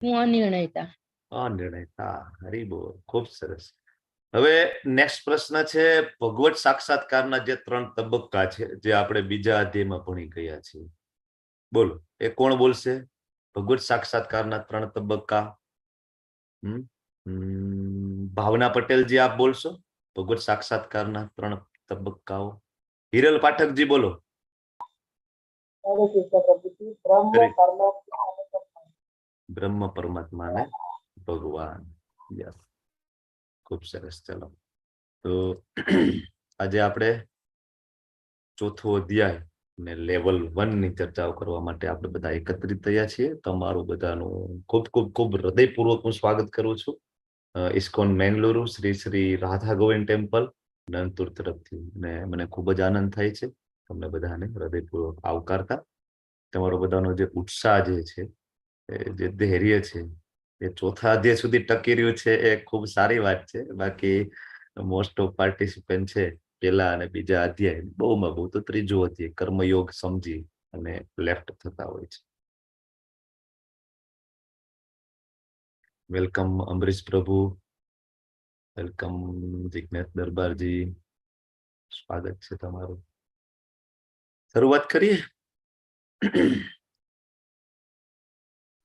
હું અનિર્ણયતા. અનિર્ણયતા. હરી બોલ, ખૂબ સરસ. હવે નેક્સ્ટ પ્રશ્ન છે, ભગવત સાક્ષાત્કારના જે 3 તબક્કા છે જે આપણે બીજા અધ્યાયમાં ભણી ગયા છીએ, બોલો એ કોણ બોલશે? ભગવત સાક્ષાત્કારના 3 તબક્કા. ભાવના પટેલજી આપ બોલશો ભગવત સાક્ષાત્કારના 3 તબક્કાઓ? હિરલ પાઠકજી બોલો. બ્રહ્મ, પરમાત્મા અને ભગવાન. યસ, ખૂબ સરસ. ચલો, તો આજે આપણે ચોથો અધ્યાય ને લેવલ 1 ની ચર્ચાઓ કરવા માટે આપણે બધા એકત્રિત થયા છીએ. તમારું બધાનું ખૂબ ખૂબ ખૂબ હૃદયપૂર્વક હું સ્વાગત કરું છું ઇસ્કોન મેંગલુરુ શ્રી શ્રી રાધા ગોવિંદ ટેમ્પલ નંતુર તરફથી. ને મને ખૂબ જ આનંદ થાય છે તમને બધાને હૃદયપૂર્વક આવકારતા. તમારો બધાનો જે ઉત્સાહ જે છે, જે ધૈર્ય છે, એ ચોથા અધ્યાય સુધી ટકી રહ્યું છે એ ખૂબ સારી વાત છે. બાકી મોસ્ટ ઓફ પાર્ટિસિપન્ટ છે પેલા અને બીજા અધ્યાય, બહુમાં બહુ તો ત્રીજો અધ્યાય કર્મયોગ સમજી અને લેફ્ટ થતા હોય છે. વેલકમ અમરીશ પ્રભુ, વેલકમ જિજ્ઞેશ દરબારજી, સ્વાગત છે તમારું. શરૂઆત કરીએ.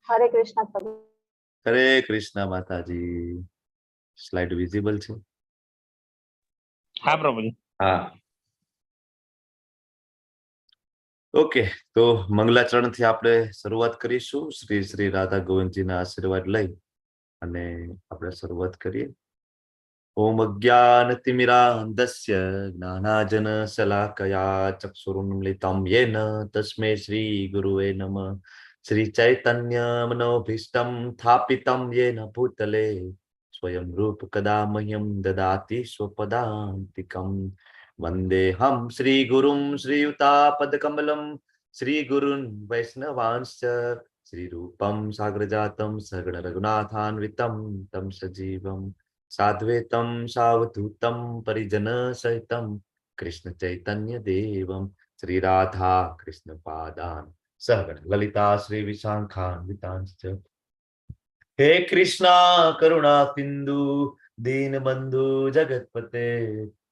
હરે કૃષ્ણ પ્રભુ. હરે કૃષ્ણ માતાજી. સ્લાઇડ વિઝિબલ છે? હા પ્રભુજી. હા, ઓકે. તો મંગલાચરણ થી આપણે શરૂઆત કરીશું. શ્રી શ્રી રાધા ગોવિંદજીના આશીર્વાદ લઈ અને આપણે શરૂઆત કરીએ. ઓમ અજ્ઞાનતિમિરાન્ધસ્ય જ્ઞાનાજન શલાકયા ચક્ષુરુન્મિલિતમ યેન તસ્मै શ્રી ગુરુવે નમઃ. શ્રી ચૈતન્ય મનોભીષ્ટમ સ્થાપિતમ યેન ભૂતલે સ્વયં રૂપ કદા મહ્યમ દદાતિ સ્વપદાન્તિકમ. વંદેહમ શ્રી ગુરુમ શ્રીયુતાપદકમલમ શ્રી ગુરુન વૈષ્ણવાંશ્ચ શ્રી રૂપમ સાગ્રજાતમ સગણ રઘુનાથાન્વિતમ તમ સજીવમ સાદ્વૈતમ સાવધૂતમ પરિજન સહિતમ કૃષ્ણ ચૈતન્ય દેવમ શ્રી રાધા કૃષ્ણ પાદાન સહગણ લલિતા શ્રી વિશાખાન્વિતાંશ્ચ. હે કૃષ્ણ કરુણા સિંધુ દીનબંધુ જગતપતે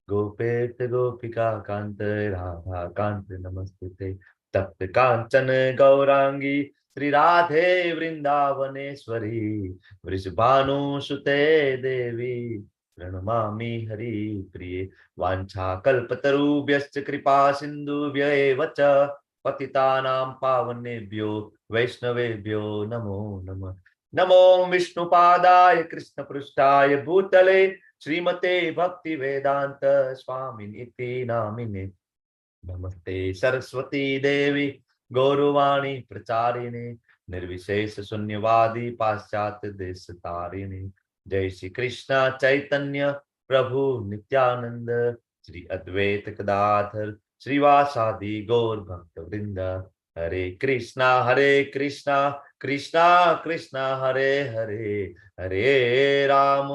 ગોપેત ગોપિકા કાંત રાધા કાંત નમસ્તે. તપ્ત કાંચન ગૌરાંગી શ્રી રાધે વૃંદાવનેશ્વરી વૃષભાનુસુતે દેવી પ્रणमामि हरि प्रिये. वाञ्छा कल्पतरुभ्यश्च कृपा सिन्धुभ्य एव च पतितानां पावनेभ्यो वैष्णवेभ्यो नमो नमः. नमो विष्णुपादाय कृष्णपृष्ठाय भूतले श्रीमते भक्ति वेदांत स्वामिनिति नामिने. नमस्ते सरस्वती देवी गौरवाणी प्रचारिणे निर्विशेष शून्यवादी पाश्चात्य देश तारिणे. जय श्री कृष्ण चैतन्य प्रभु नित्यानंद श्री अद्वैत गदाधर श्रीवासादि गौर भक्त वृंद. हरे कृष्णा कृष्णा कृष्णा हरे हरे हरे राम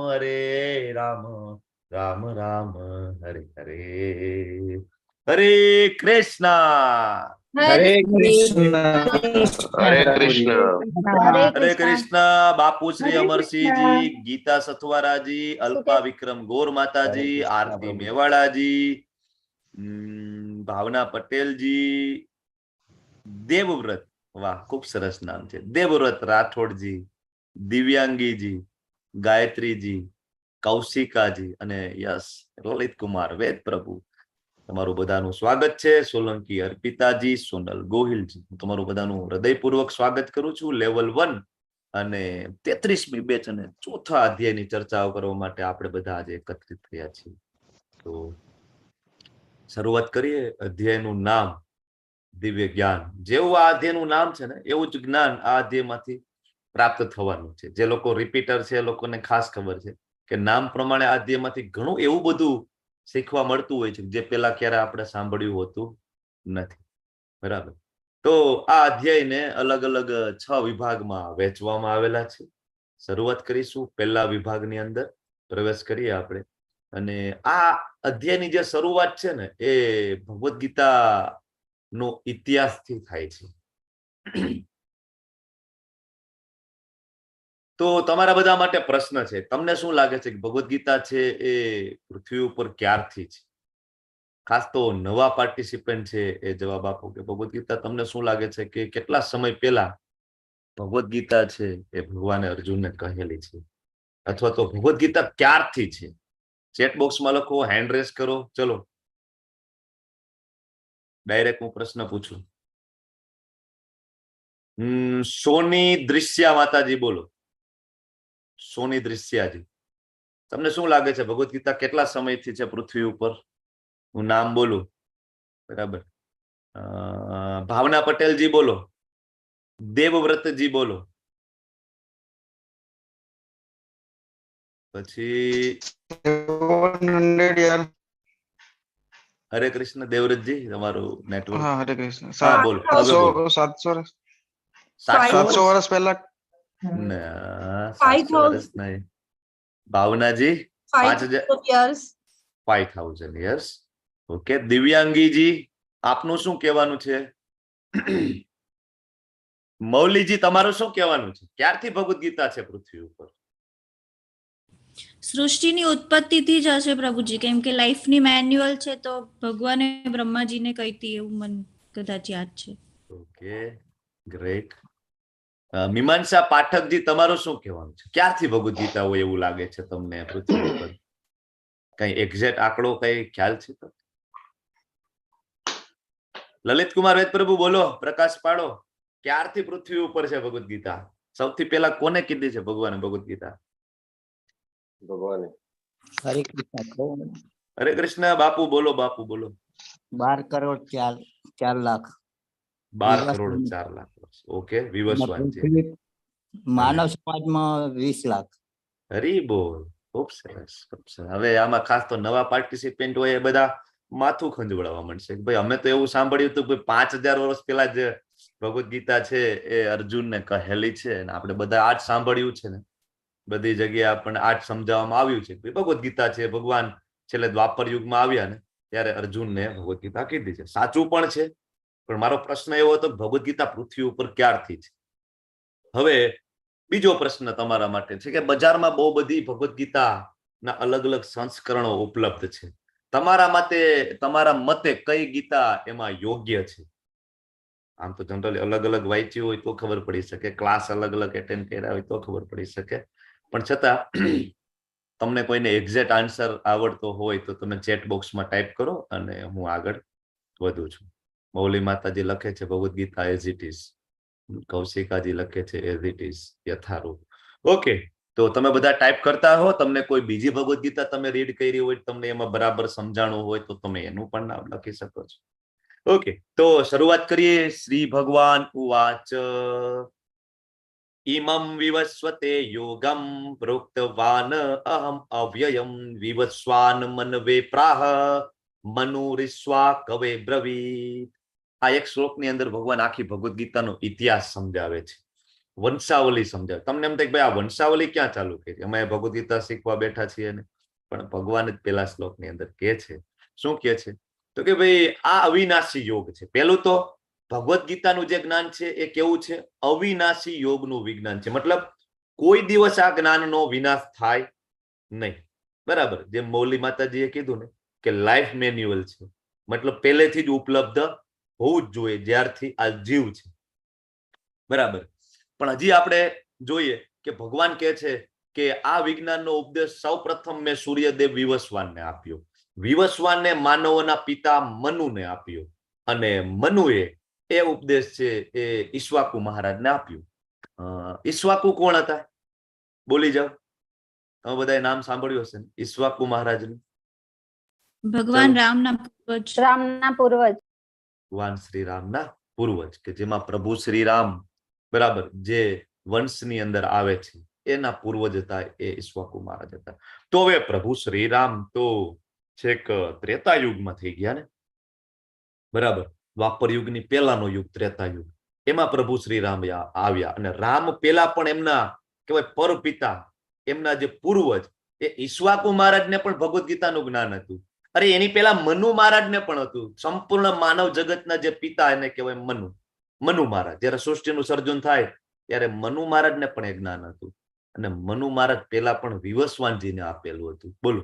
राम राम हरे हरे. हरे कृष्णा. હરે કૃષ્ણ. હરે कृष्ण. बापू श्री अमरसिंह जी, गीता सथवारा जी, अल्पा विक्रम गौर माता जी, आरती मेवाड़ा जी, भावना पटेल जी, देवव्रत, वाह खूब सरस नाम है, देवव्रत राठौड़ जी, दिव्यांगी जी, गायत्री जी, कौशिका जी અને યસ લલિત કુમાર વેદ પ્રભુ. તમારું બધાનું સ્વાગત છે. સોલંકી અર્પિતાજી, સોનલ ગોહિલજી, તમારું બધાનું હૃદયપૂર્વક સ્વાગત કરું છું. લેવલ 1 અને 33મી બેચ અને ચોથા અધ્યાયની ચર્ચાઓ કરવા માટે આપણે બધા આજે એકત્રિત થયા છીએ. તો શરૂઆત કરીએ. અધ્યાયનું નામ દિવ્ય જ્ઞાન. જેવું આ અધ્યાયનું નામ છે ને એવું જ જ્ઞાન આ અધ્યાયમાંથી પ્રાપ્ત થવાનું છે. જે લોકો રિપીટર છે એ લોકોને ખાસ ખબર છે કે નામ પ્રમાણે આ અધ્યાયમાંથી ઘણું એવું બધું શીખવા મળતું હોય છે જે પેલા ક્યારે આપણે સાંભળ્યું હોતું નથી. બરાબર. તો આ અધ્યાયને અલગ અલગ 6 વિભાગમાં વહેંચવામાં આવેલા છે. શરૂઆત કરીશું પહેલા વિભાગની અંદર પ્રવેશ કરીએ આપણે. અને આ અધ્યાયની જે શરૂઆત છે ને એ ભગવદ્ ગીતા નો ઇતિહાસથી થાય છે. તો તમારા બધા માટે પ્રશ્ન છે, તમને શું લાગે છે કે ભગવદ્ ગીતા છે એ પૃથ્વી ઉપર ક્યારથી છે? ખાસ તો નવા પાર્ટિસિપન્ટ છે એ જવાબ આપો કે ભગવદ્ ગીતા તમને શું લાગે છે કે કેટલા સમય પહેલા ભગવદ્ ગીતા છે એ ભગવાને અર્જુનને કહેલી છે, અથવા તો ભગવદ્ ગીતા ક્યારથી છે? ચેટ બોક્સમાં લખો, હેન્ડ રેસ કરો. ચલો ડાયરેક્ટ હું પ્રશ્ન પૂછું. સોની દૃશ્યા માતાજી બોલો. સોની દૃશ્યાજી, તમને શું લાગે છે ભગવદ્ ગીતા કેટલા સમયથી છે પૃથ્વી ઉપર? હું નામ બોલું, બરાબર. ભાવના પટેલજી બોલો. દેવવ્રતજી બોલો. પછી હરે કૃષ્ણ દેવવ્રતજી, તમારું નેટવર્ક. હા, હરે કૃષ્ણ. હા બોલો, હવે બોલો. 700 વર્ષ પહેલા. ના, 700 વર્ષ નહીં. ભાવનાજી 5000 યર્સ. ઓકે. દિવ્યાંગીજી, આપનું શું કહેવાનું છે? મૌલીજી, તમારું શું કહેવાનું છે? ક્યારથી ભગવદ્ ગીતા છે પૃથ્વી ઉપર? સૃષ્ટિની ઉત્પત્તિથી જ હશે પ્રભુજી, કેમ કે લાઈફની મેન્યુઅલ છે તો ભગવાને બ્રહ્માજીને કહી હતી એવું મને કદાચ યાદ છે. Okay, great. મીમાંસા પાઠકજી, તમારું શું કહેવાનું છે? ક્યારથી ભગવદ્ ગીતા હોય એવું લાગે છે તમને પૃથ્વી ઉપર? કઈ એક્ઝેક્ટ આંકડો કઈ ખ્યાલ છે તો? લલિત કુમાર વેદપ્રભુ બોલો, પ્રકાશ પાડો. ક્યારથી પૃથ્વી ઉપર છે ભગવદ્ ગીતા? સૌથી પહેલા કોને કીધી છે ભગવાને ભગવદ્ ગીતા? ભગવાને. હરે કૃષ્ણ બાપુ બોલો, બાપુ બોલો. 12 કરોડ 4 લાખ. 12 કરોડ 4 લાખ વર્ષ. ઓકે, વિવસ્વાન છે. માનવ સમાજમાં 20 લાખ. હરી બોલ, ખૂબ સરસ, ખૂબ સરસ. હવે આમાં ખાસ તો નવા પાર્ટિસિપન્ટ હોય એ બધા માથું ખંજવડાવવા માંડશે કે ભાઈ અમે તો એવું સાંભળ્યું હતું કે 5000 વર્ષ પહેલા જ ભગવદ્ ગીતા છે એ અર્જુનને કહેલી છે, અને આપણે બધા આ જ સાંભળ્યું છે ને, બધી જગ્યાએ આપણને આ જ સમજાવવામાં આવ્યું છે કે ભગવદ્ ગીતા છે ભગવાન છેલ્લે દ્વાપર યુગમાં આવ્યા ને ત્યારે અર્જુનને ભગવદ્ ગીતા કીધી છે. સાચું પણ છે, પણ મારો પ્રશ્ન એવો હતો ભગવદ્ ગીતા પૃથ્વી ઉપર ક્યારથી છે? હવે બીજો પ્રશ્ન તમારા માટે છે કે બજારમાં બહુ બધી ભગવદ્ ગીતાના અલગ અલગ સંસ્કરણો ઉપલબ્ધ છે. તમારા મતે કઈ ગીતા એમાં યોગ્ય છે? આમ તો જનરલી અલગ અલગ વાંચ્યું હોય તો ખબર પડી શકે, ક્લાસ અલગ અલગ એટેન્ડ કર્યા હોય તો ખબર પડી શકે, પણ છતાં તમને કોઈને એક્ઝેક્ટ આન્સર આવડતો હોય તો તમે ચેટ બોક્સમાં ટાઈપ કરો અને હું આગળ વધુ છું. મૌલી માતાજી લખે છે Bhagavad Gita as it is. કૌશિકાજી લખે છે એઝ ઇટ ઇઝ, યથારૂપ. ઓકે, તો તમે બધા ટાઈપ કરતા હો. તમને કોઈ બીજી ભગવદ્ ગીતા તમે રીડ કરી હોય, તમને એમાં બરાબર સમજાણું હોય તો તમે એનું પણ નામ લખી શકો છો. ઓકે, તો શરૂઆત કરીએ. શ્રી ભગવાન ઉવાચ ઇમં વિવસ્વતે યોગમ પ્રોક્તવાન અહમ અવ્યયમ વિવસ્વાન મનવે પ્રાહ મનુરિસ્વા કવે બ્રવીત. આ એક શ્લોકની અંદર ભગવાન આખી ભગવદ્ ગીતાનો ઇતિહાસ સમજાવે છે, વંશાવલી સમજાવે. તમને એમ થાય કે ભાઈ આ વંશાવલી ક્યાં ચાલુ કરી? અમે ભગવદ્ ગીતા શીખવા બેઠા છીએ ને, પણ ભગવાન જ પેલા શ્લોકની અંદર કહે છે. શું કહે છે? તો કે ભાઈ આ અવિનાશી યોગ છે. પેલું તો ભગવદ્ ગીતાનું જે જ્ઞાન છે એ કેવું છે? અવિનાશી યોગનું વિજ્ઞાન છે. મતલબ કોઈ દિવસ આ જ્ઞાનનો વિનાશ થાય નહીં. બરાબર, જેમ મૌલી માતાજીએ કીધું ને કે લાઈફ મેન્યુઅલ છે, મતલબ પહેલેથી જ ઉપલબ્ધ હોવું જ જોઈએ જ્યારથી આ જીવ છે. બરાબર, પણ હજી આપણે જોઈએ કે ભગવાન કહે છે કે આ વિજ્ઞાનનો ઉપદેશ સૌ પ્રથમ મેં સૂર્યદેવ વિવસ્વાનને આપ્યો. વિવસ્વાનને માનવોના પિતા મનુને આપ્યો, અને મનુએ એ ઉપદેશ છે એ ઈશ્વાકુ મહારાજને આપ્યું. ઈશ્વાકુ કોણ હતા? બોલી જાઓ. તમે બધાએ નામ સાંભળ્યું હશે ને ઈશ્વાકુ મહારાજનું? ભગવાન રામના પૂર્વજ. રામના પૂર્વજ. ભગવાન શ્રી રામના પૂર્વજ, કે જેમાં પ્રભુ શ્રી રામ બરાબર જે વંશની અંદર આવે છે એના પૂર્વજ હતા એ ઈશ્વાકુ મહારાજ હતા. તો હવે પ્રભુ શ્રી રામ તો છેક ત્રેતા યુગમાં થઈ ગયા ને, બરાબર. દ્વાપર યુગની પહેલાનો યુગ ત્રેતા યુગ, એમાં પ્રભુ શ્રી રામ આવ્યા. અને રામ પેલા પણ એમના કહેવાય પરપિતા, એમના જે પૂર્વજ એ ઈશ્વાકુ મહારાજને પણ ભગવદ્ ગીતાનું જ્ઞાન હતું. અરે એની પેલા મનુ મહારાજને પણ હતું. સંપૂર્ણ માનવ જગતના જે પિતા એને કહેવાય મનુ મહારાજ. જયારે સૃષ્ટિનું સર્જન થાય ત્યારે મનુ મહારાજને પણ એ જ્ઞાન હતું. અને મનુ મહારાજ પેલા પણ વિવસ્વાનજીને આપેલું હતું. બોલો,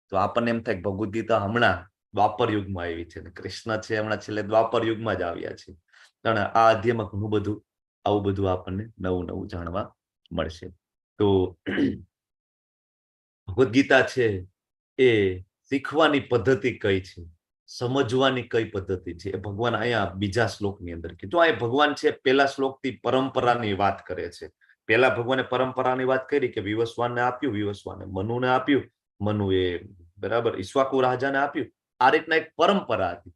તો આપણને એમ થાય ભગવદ્ ગીતા હમણાં દ્વાપર યુગમાં આવી છે, કૃષ્ણ છે હમણાં છેલ્લે દ્વાપર યુગમાં જ આવ્યા છે. કારણ આ અધ્યાયમાં ઘણું બધું આવું બધું આપણને નવું નવું જાણવા મળશે. તો ભગવદ્ ગીતા છે એ શીખવાની પદ્ધતિ કઈ છે, સમજવાની કઈ પદ્ધતિ છે, એ ભગવાન અહીંયા બીજા શ્લોકની અંદર કે જો આ ભગવાન છે પેલા શ્લોકથી પરંપરાની વાત કરે છે. પેલા ભગવાને પરંપરાની વાત કરી કે વિવસ્વાનને આપ્યું, વિવસ્વાને મનુને આપ્યું, મનુએ બરાબર ઈશ્વાકુ રાજાને આપ્યું. આ રીતના એક પરંપરા હતી.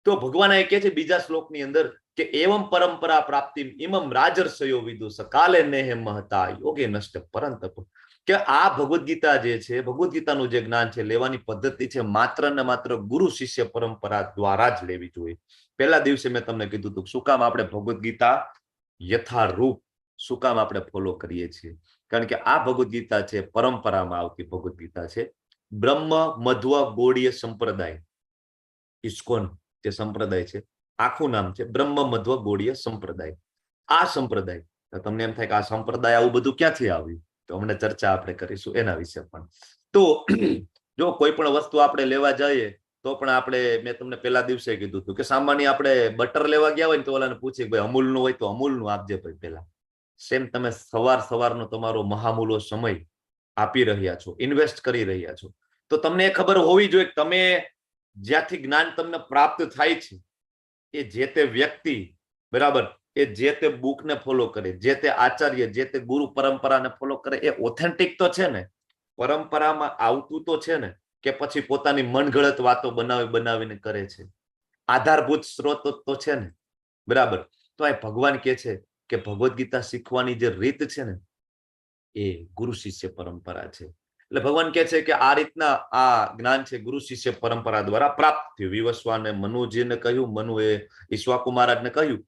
તો ભગવાન એ કહે છે બીજા શ્લોકની અંદર કે એવમ પરંપરા પ્રાપ્તિ ઇમમ રાજર્ષયો વિદુષ કાલે નેહ મહતા યોગે નષ્ટ પરંતપ. કે આ ભગવદ્ ગીતા જે છે, ભગવદ્ ગીતાનું જે જ્ઞાન છે લેવાની પદ્ધતિ છે માત્ર ને માત્ર ગુરુ શિષ્ય પરંપરા દ્વારા જ લેવી જોઈએ. પહેલા દિવસે મેં તમને કીધું હતું શું કામ આપણે ભગવદ્ ગીતા યથારૂપ શું કામ આપણે ફોલો કરીએ છીએ? કારણ કે આ ભગવદ્ ગીતા છે પરંપરામાં આવતી ભગવદ્ ગીતા છે. બ્રહ્મ મધ્વ ગૌડીય સંપ્રદાય, ઇસ્કોન જે સંપ્રદાય છે આખું નામ છે બ્રહ્મ મધ્વ ગૌડીય સંપ્રદાય. આ સંપ્રદાય, તમને એમ થાય કે આ સંપ્રદાય આવું બધું ક્યાંથી આવ્યું, તો હમણાં ચર્ચા આપણે કરીશું એના વિશે પણ. તો જો કોઈ પણ વસ્તુ આપણે લેવા જઈએ તો પણ આપણે, મેં તમને પેલા દિવસે કીધું હતું કે સામાન્ય આપણે બટર લેવા ગયા હોય ને તો ઓલાને પૂછીએ ભાઈ અમૂલનું હોય તો અમૂલનું આપજે ભાઈ પેલા. સેમ તમે સવારનો તમારો મહામૂલો સમય આપી રહ્યા છો, ઇન્વેસ્ટ કરી રહ્યા છો, તો તમને એ ખબર હોવી જોઈએ કે તમે જ્યાંથી જ્ઞાન તમને પ્રાપ્ત થાય છે એ જે તે વ્યક્તિ બરાબર એ જે તે બુકને ફોલો કરે, જે તે આચાર્ય, જે તે ગુરુ પરંપરાને ફોલો કરે એ ઓથેન્ટિક તો છે ને, પરંપરામાં આવતું તો છે ને, કે પછી પોતાની મનગળત વાતો બનાવીને કરે છે? આધારભૂત સ્ત્રોત તો છે ને, બરાબર. તો આ ભગવાન કે છે કે ભગવદ્ ગીતા શીખવાની જે રીત છે ને એ ગુરુ શિષ્ય પરંપરા છે. એટલે ભગવાન કહે છે કે આ રીતના આ જ્ઞાન છે ગુરુ શિષ્ય પરંપરા દ્વારા પ્રાપ્ત થયું. વિવસ્વાને મનુજીને કહ્યું, મનુએ ઈશ્વાકુ મહારાજને કહ્યું,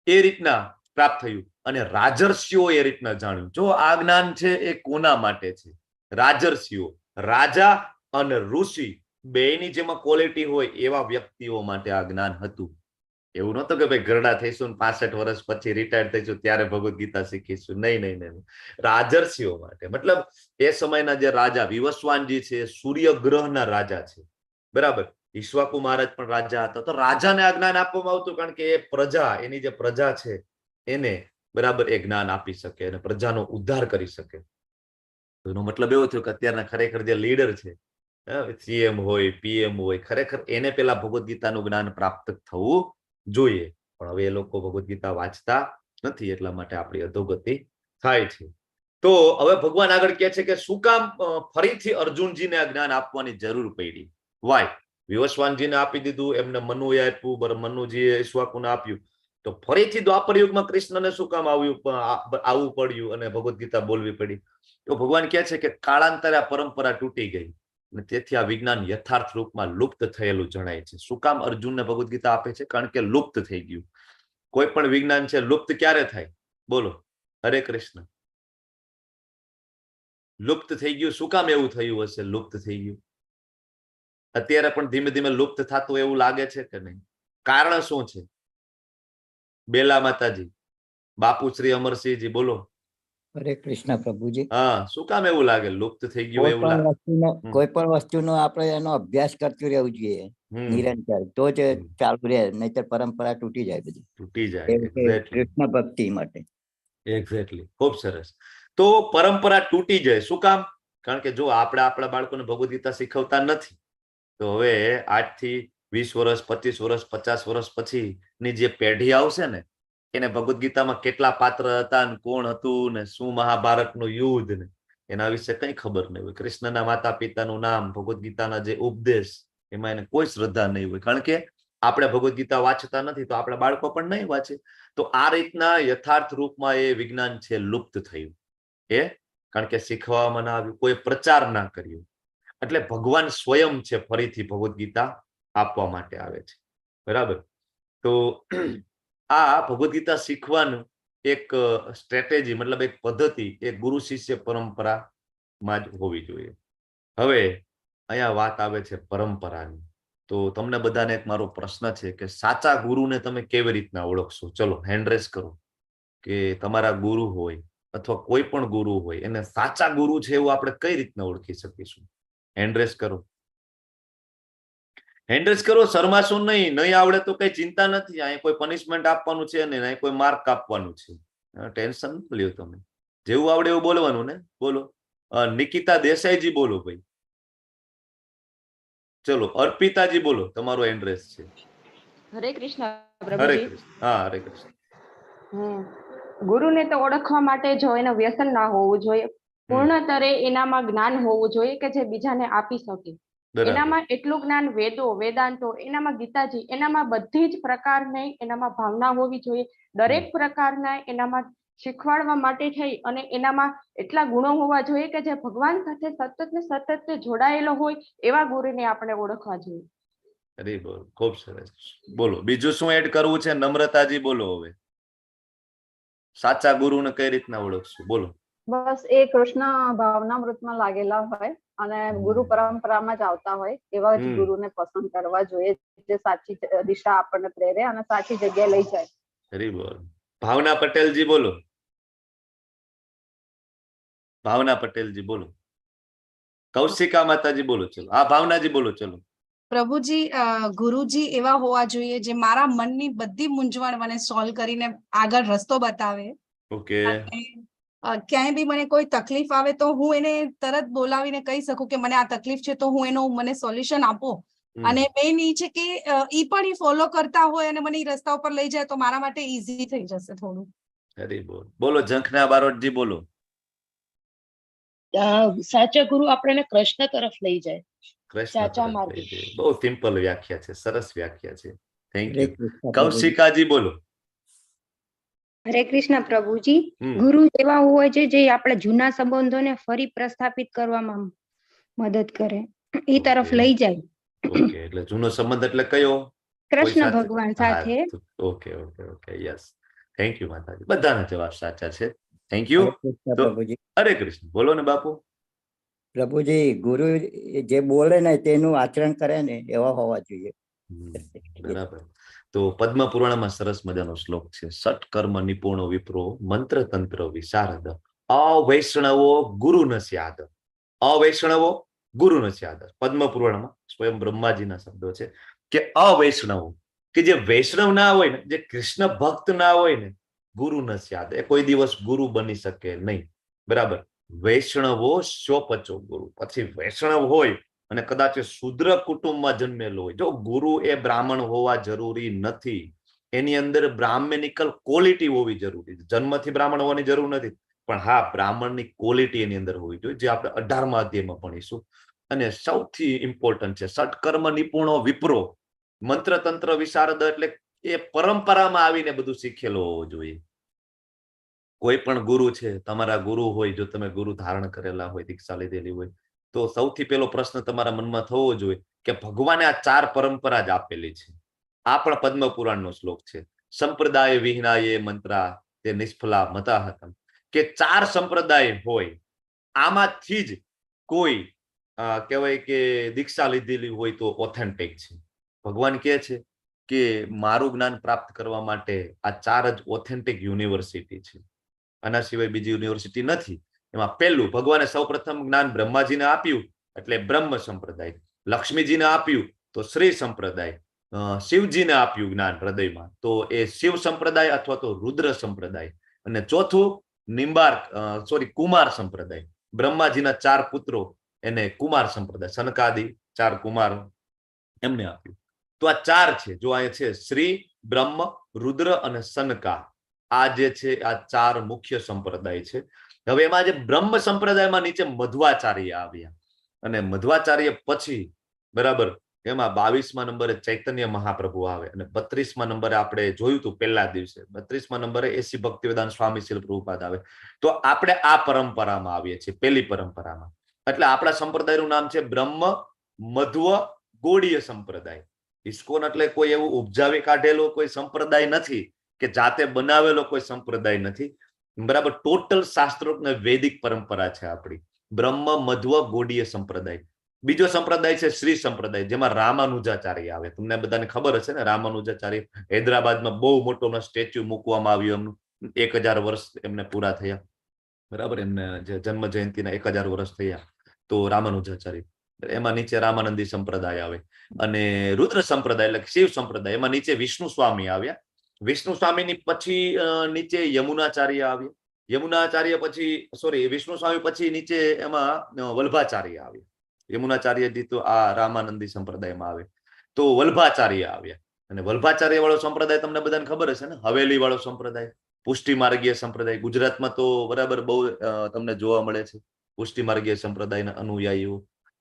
એ રીતના પ્રાપ્ત થયું. અને રાજર્ષિઓ એ રીતના જાણ્યું. જો આ જ્ઞાન છે એ કોના માટે છે? રાજર્ષિઓ, રાજા અને ઋષિ બેની જેમાં ક્વોલિટી હોય એવા વ્યક્તિઓ માટે આ જ્ઞાન હતું. એવું નહોતું કે ભાઈ ઘરડા થઈશું 65 વર્ષ પછી રિટાયર થઈશું ત્યારે ભગવદ્ ગીતા શીખીશું. નહીં નહીં નહીં, રાજર્ષિઓ માટે. મતલબ એ સમયના જે રાજા વિવસ્વાનજી છે સૂર્ય ગ્રહના રાજા છે, બરાબર. ઈશ્વાકુ મહારાજ પણ રાજા હતા. તો રાજાને આ જ્ઞાન આપવામાં આવતું કારણ કે એ પ્રજા, એની જે પ્રજા છે એને બરાબર એ જ્ઞાન આપી શકે અને પ્રજાનો ઉદ્ધાર કરી શકે. એનો મતલબ એવો થયો કે અત્યારના ખરેખર જે લીડર છે, સીએમ હોય, પીએમ હોય, ખરેખર એને પેલા ભગવદ્ ગીતાનું જ્ઞાન પ્રાપ્ત થવું જોઈએ. પણ હવે એ લોકો ભગવદ્ ગીતા વાંચતા નથી, એટલા માટે આપણી અધોગતિ થાય છે. તો હવે ભગવાન આગળ કહે છે કે શું કામ ફરીથી અર્જુનજીને આ જ્ઞાન આપવાની જરૂર પડી? વાય? વિવસ્વાનજીને આપી દીધું, એમને મનુએ આપ્યું, મનુજીએ ઈશ્વાકુને આપ્યું, તો ફરીથી દ્વાપર યુગમાં કૃષ્ણને શું કામ આવવું પડ્યું અને ભગવદ્ ગીતા બોલવી પડી? તો ભગવાન કહે છે કે કાળાંતરે આ પરંપરા તૂટી ગઈ અને તેથી આ વિજ્ઞાન યથાર્થ રૂપમાં લુપ્ત થયેલું જણાય છે. શું કામ અર્જુનને ભગવદ્ ગીતા આપે છે? કારણ કે લુપ્ત થઈ ગયું. કોઈ પણ વિજ્ઞાન છે લુપ્ત ક્યારે થાય? બોલો, હરે કૃષ્ણ. લુપ્ત થઈ ગયું. શું કામ એવું થયું હશે લુપ્ત થઈ ગયું? અત્યારે પણ ધીમે ધીમે લુપ્ત થતું એવું લાગે છે કે નહીં? કારણ શું છે? બેલા માતાજી, બાપુ શ્રી અમરસિંહજી, બોલો. હરે કૃષ્ણ પ્રભુજી. હા, શું કામ એવું લાગે લુપ્ત થઈ ગયું એવું લાગે? કોઈ પણ વસ્તુનો આપણે એનો અભ્યાસ કરતું રહેવું જોઈએ નિરંતર, તો જ ચાલુ રહે, નહીતર પરંપરા તૂટી જાય, બધી તૂટી જાય. કૃષ્ણ ભક્તિ માટે. એક્ઝેક્ટલી, ખૂબ સરસ. તો પરંપરા તૂટી જાય શું કામ? કારણ કે જો આપણે આપણા બાળકોને ભગવદ્ ગીતા શીખવતા નથી, તો હવે 8 થી 20 વર્ષ, 25 વર્ષ, 50 વર્ષ પછીની જે પેઢી આવશે ને, એને ભગવદ્ ગીતામાં કેટલા પાત્ર હતા ને કોણ હતું ને શું મહાભારતનું યુદ્ધ ને એના વિશે કઈ ખબર નહીં હોય. કૃષ્ણના માતા પિતાનું નામ, ભગવદ્ ગીતાના જે ઉપદેશ, એમાં એને કોઈ શ્રદ્ધા નહીં હોય. કારણ કે આપણે ભગવદ્ ગીતા વાંચતા નથી, તો આપણા બાળકો પણ નહીં વાંચે. તો આ રીતના યથાર્થ રૂપમાં એ વિજ્ઞાન છે લુપ્ત થયું. કારણ કે શીખવામાં ના આવ્યું, કોઈ પ્રચાર ના કર્યું. એટલે ભગવાન સ્વયં છે ફરીથી ભગવદ્ ગીતા આપવા માટે આવે છે, બરાબર. તો આ ભગવદ્ ગીતા શીખવાનું એક સ્ટ્રેટેજી, મતલબ એક પદ્ધતિ, એક ગુરુ શિષ્ય પરંપરામાં જ હોવી જોઈએ. હવે અહીંયા વાત આવે છે પરંપરાની. તો તમને બધાને એક મારો પ્રશ્ન છે કે સાચા ગુરુને તમે કેવી રીતના ઓળખશો? ચલો હેન્ડ રેઝ કરો કે તમારા ગુરુ હોય અથવા કોઈ પણ ગુરુ હોય એને સાચા ગુરુ છે એવું આપણે કઈ રીતના ઓળખી શકીશું? હેન્ડ રેસ કરો, હેન્ડ રેસ કરો, શરમાશું નહીં. નહીં આવડે તો કઈ ચિંતા નથી, અહીં કોઈ પનિશમેન્ટ આપવાનું છે નહીં, અહીં કોઈ માર્ક આપવાનું છે. ટેન્શન ન લ્યો તમે, જેવું આવડે એવું બોલવાનું ને. બોલો. નિકિતા દેસાઈજી બોલો ભાઈ. ચલો અર્પિતાજી બોલો, તમારો હેન્ડ રેસ છે. હરે કૃષ્ણ હરે પ્રભુજી. કૃષ્ણ. હા, હરે કૃષ્ણ. ગુરુને તો ઓળખવા માટે જો એનું વ્યસન ના હોવું જોઈએ, પૂર્ણતરે એનામાં જ્ઞાન હોવું જોઈએ કે જે બીજાને આપી શકે. બરાબર. એનામાં એટલું જ્ઞાન, વેદો, વેદાંતો, એનામાં ગીતાજી, એનામાં બધી જ પ્રકારની એનામાં ભાવના હોવી જોઈએ. દરેક પ્રકારના એનામાં શીખવાડવા માટે થઈ અને એનામાં એટલા ગુણો હોવા જોઈએ કે જે ભગવાન સાથે સતત ને સતત જોડાયેલો હોય એવા ગુરુને આપણે ઓળખવા જોઈએ. અરે બોલ, ખૂબ સરસ. બોલો બીજું શું એડ કરવું છે? નમ્રતાજી બોલો. હવે સાચા ગુરુને કઈ રીતના ઓળખશું? બોલો. બસ એ કૃષ્ણ ભાવનામૃતમાં લાગેલા હોય અને ગુરુ પરંપરામાં જ આવતા હોય એવા જ ગુરુને પસંદ કરવા જોઈએ, જે સાચી દિશા આપણને પ્રેરે અને સાચી જગ્યાએ લઈ જાય. હરી બોલ. ભાવના પટેલજી બોલો. ભાવના પટેલજી બોલો. કૌશિકા માતાજી બોલો. ચલો. હા, ભાવનાજી બોલો. ચલો. પ્રભુજી, ગુરુજી એવા હોવા જોઈએ જે મારા મનની બધી મૂંઝવણ મને સોલ્વ કરીને આગળ રસ્તો બતાવે. ઓકે. ક્યાંય બી મને કોઈ તકલીફ આવે તો હું એને તરત બોલાવીને કહી શકું કે મને આ તકલીફ છે, તો હું મને સોલ્યુશન આપો. અને મેઇન એ છે કે ઈ પણ ઈ ફોલો કરતા હોય અને મને ઈ રસ્તા ઉપર લઈ જાય તો મારા માટે ઈઝી થઈ જશે થોડું. હરી બોલ. બોલો ઝંખના બારોટજી બોલો. સાચા ગુરુ આપણને કૃષ્ણ તરફ લઈ જાય. કૃષ્ણ તરફ લઈ જાય. બહુ સિમ્પલ વ્યાખ્યા છે, સરસ વ્યાખ્યા છે. Thank you. કૌશિકાજી બોલો. હરે કૃષ્ણ પ્રભુજી. ગુરુ એવા હોય છે જે આપણા જૂના સંબંધોને ફરી પ્રસ્થાપિત કરવામાં મદદ કરે, એ તરફ લઈ જાય. ઓકે, એટલે જૂનો સંબંધ એટલે કયો? કૃષ્ણ ભગવાન સાથે. Okay okay okay, yes. Thank you માતાજી. બધાના જવાબ સાચા છે. Thank you. હરે કૃષ્ણ. બોલો ને બાપુ. પ્રભુજી, ગુરુ જે બોલે ને તેનું આચરણ કરે ને એવા હોવા જોઈએ. બરાબર. તો પદ્મ પુરાણમાં સરસ મજાનો શ્લોક છે. સટ કર્મ નિપુણો વિપ્રો મંત્ર તંત્ર વિશારદ અવૈષ્ણવો ગુરુ ન સ્યાદ. અવૈષ્ણવો ગુરુ ન સ્યાદ. પદ્મ પુરાણમાં સ્વયં બ્રહ્માજીના શબ્દો છે કે અવૈષ્ણવો, કે જે વૈષ્ણવ ના હોય ને, જે કૃષ્ણ ભક્ત ના હોય ને, ગુરુ ન સ્યાદ, એ કોઈ દિવસ ગુરુ બની શકે નહીં. બરાબર. વૈષ્ણવો સ્વપચો ગુરુ. પછી વૈષ્ણવ હોય અને કદાચ શૂદ્ર કુટુંબમાં જન્મેલો હોય, જો ગુરુ એ બ્રાહ્મણ હોવા જરૂરી નથી, એની અંદર બ્રાહ્મણિકલ ક્વોલિટી હોવી જરૂરી છે. જન્મથી બ્રાહ્મણ હોવાની જરૂર નથી, પણ હા, બ્રાહ્મણની ક્વોલિટી એની અંદર હોવી જોઈએ, જે આપણે 18મા અધ્યાયમાં ભણીશું. અને સૌથી ઇમ્પોર્ટન્ટ છે સટકર્મ નિપુણો વિપ્રો મંત્ર તંત્ર વિશારદ, એટલે એ પરંપરામાં આવીને બધું શીખેલો હોવો જોઈએ. કોઈ પણ ગુરુ છે, તમારા ગુરુ હોય, જો તમે ગુરુ ધારણ કરેલા હોય, દીક્ષા લીધેલી હોય, તો સૌથી પહેલો પ્રશ્ન તમારા મનમાં થવો જોઈએ કે ભગવાને આ 4 પરંપરા જ આપેલી છે. આ પણ પદ્મ પુરાણનો શ્લોક છે. સંપ્રદાય વિહીનાયે મંત્રા તે નિષ્ફલા મતા હતા, કે 4 સંપ્રદાય હોય, આમાંથી જ કોઈ કહેવાય કે દીક્ષા લીધેલી હોય તો ઓથેન્ટિક છે. ભગવાન કહે છે કે મારું જ્ઞાન પ્રાપ્ત કરવા માટે આ 4 જ ઓથેન્ટિક યુનિવર્સિટી છે, આના સિવાય બીજી યુનિવર્સિટી નથી. એમાં પહેલું, ભગવાને સૌપ્રથમ જ્ઞાન બ્રહ્માજીને આપ્યું એટલે બ્રહ્મ સંપ્રદાય, લક્ષ્મીજીને આપ્યું તો શ્રી સંપ્રદાય, શિવજીને આપ્યું જ્ઞાન હૃદયમાં તો એ શિવ સંપ્રદાય અથવા તો રુદ્ર સંપ્રદાય, અને ચોથું કુમાર સંપ્રદાય. બ્રહ્માજીના 4 પુત્રો એને કુમાર સંપ્રદાય, સનકાદી 4 કુમારો એમને આપ્યું. તો આ 4 છે. જો આ છે શ્રી, બ્રહ્મ, રુદ્ર અને સનકા. આ જે છે આ 4 મુખ્ય સંપ્રદાય છે. હવે એમાં જે બ્રહ્મ સંપ્રદાયમાં નીચે મધ્વાચાર્ય આવ્યા, અને મધ્વાચાર્ય પછી બરાબર એમાં 22મા નંબરે ચૈતન્ય મહાપ્રભુ આવે, અને 32મા નંબરે આપણે જોયું હતું પહેલા દિવસે, 32મા નંબરે એસી ભક્તિવેદાંત સ્વામી શીલ પ્રભુપાદ આવે. તો આપણે આ પરંપરામાં આવીએ છીએ, પહેલી પરંપરામાં. એટલે આપણા સંપ્રદાયનું નામ છે બ્રહ્મ મધ્વ ગોળીય સંપ્રદાય. ઇસ્કોન એટલે કોઈ એવું ઉપજાવી કાઢેલો કોઈ સંપ્રદાય નથી, કે જાતે બનાવેલો કોઈ સંપ્રદાય નથી. બરાબર. ટોટલ શાસ્ત્રોક્ત વૈદિક પરંપરા છે આપણી, બ્રહ્મ મધ્વ ગોળીય સંપ્રદાય. બીજો સંપ્રદાય છે શ્રી સંપ્રદાય, જેમાં રામાનુજાચાર્ય આવે. તમને બધાને ખબર હશે ને, રામાનુજાચાર્ય હૈદરાબાદમાં બહુ મોટો સ્ટેચ્યુ મૂકવામાં આવ્યો, એમનું 1000 વર્ષ એમને પૂરા થયા. બરાબર, એમને જે જન્મ જયંતિના 1000 વર્ષ થયા, તો રામાનુજાચાર્ય, એમાં નીચે રામાનંદી સંપ્રદાય આવે, અને રુદ્ર સંપ્રદાય એટલે શિવ સંપ્રદાય, એમાં નીચે વિષ્ણુ સ્વામી આવ્યા. વિષ્ણુ સ્વામીની પછી નીચે યમુનાચાર્ય આવ્યા. યમુનાચાર્ય પછી વિષ્ણુ સ્વામી પછી નીચે એમાં વલ્ભાચાર્ય આવ્યા. યમુનાચાર્યજી તો આ રામાનંદી સંપ્રદાયમાં આવે. તો વલ્ભાચાર્ય આવ્યા, અને વલ્ભાચાર્ય વાળો સંપ્રદાય તમને બધાને ખબર હશે ને, હવેલી વાળો સંપ્રદાય, પુષ્ટિ માર્ગીય સંપ્રદાય. ગુજરાતમાં તો બરાબર બહુ તમને જોવા મળે છે પુષ્ટિ માર્ગીય સંપ્રદાયના અનુયાયીઓ.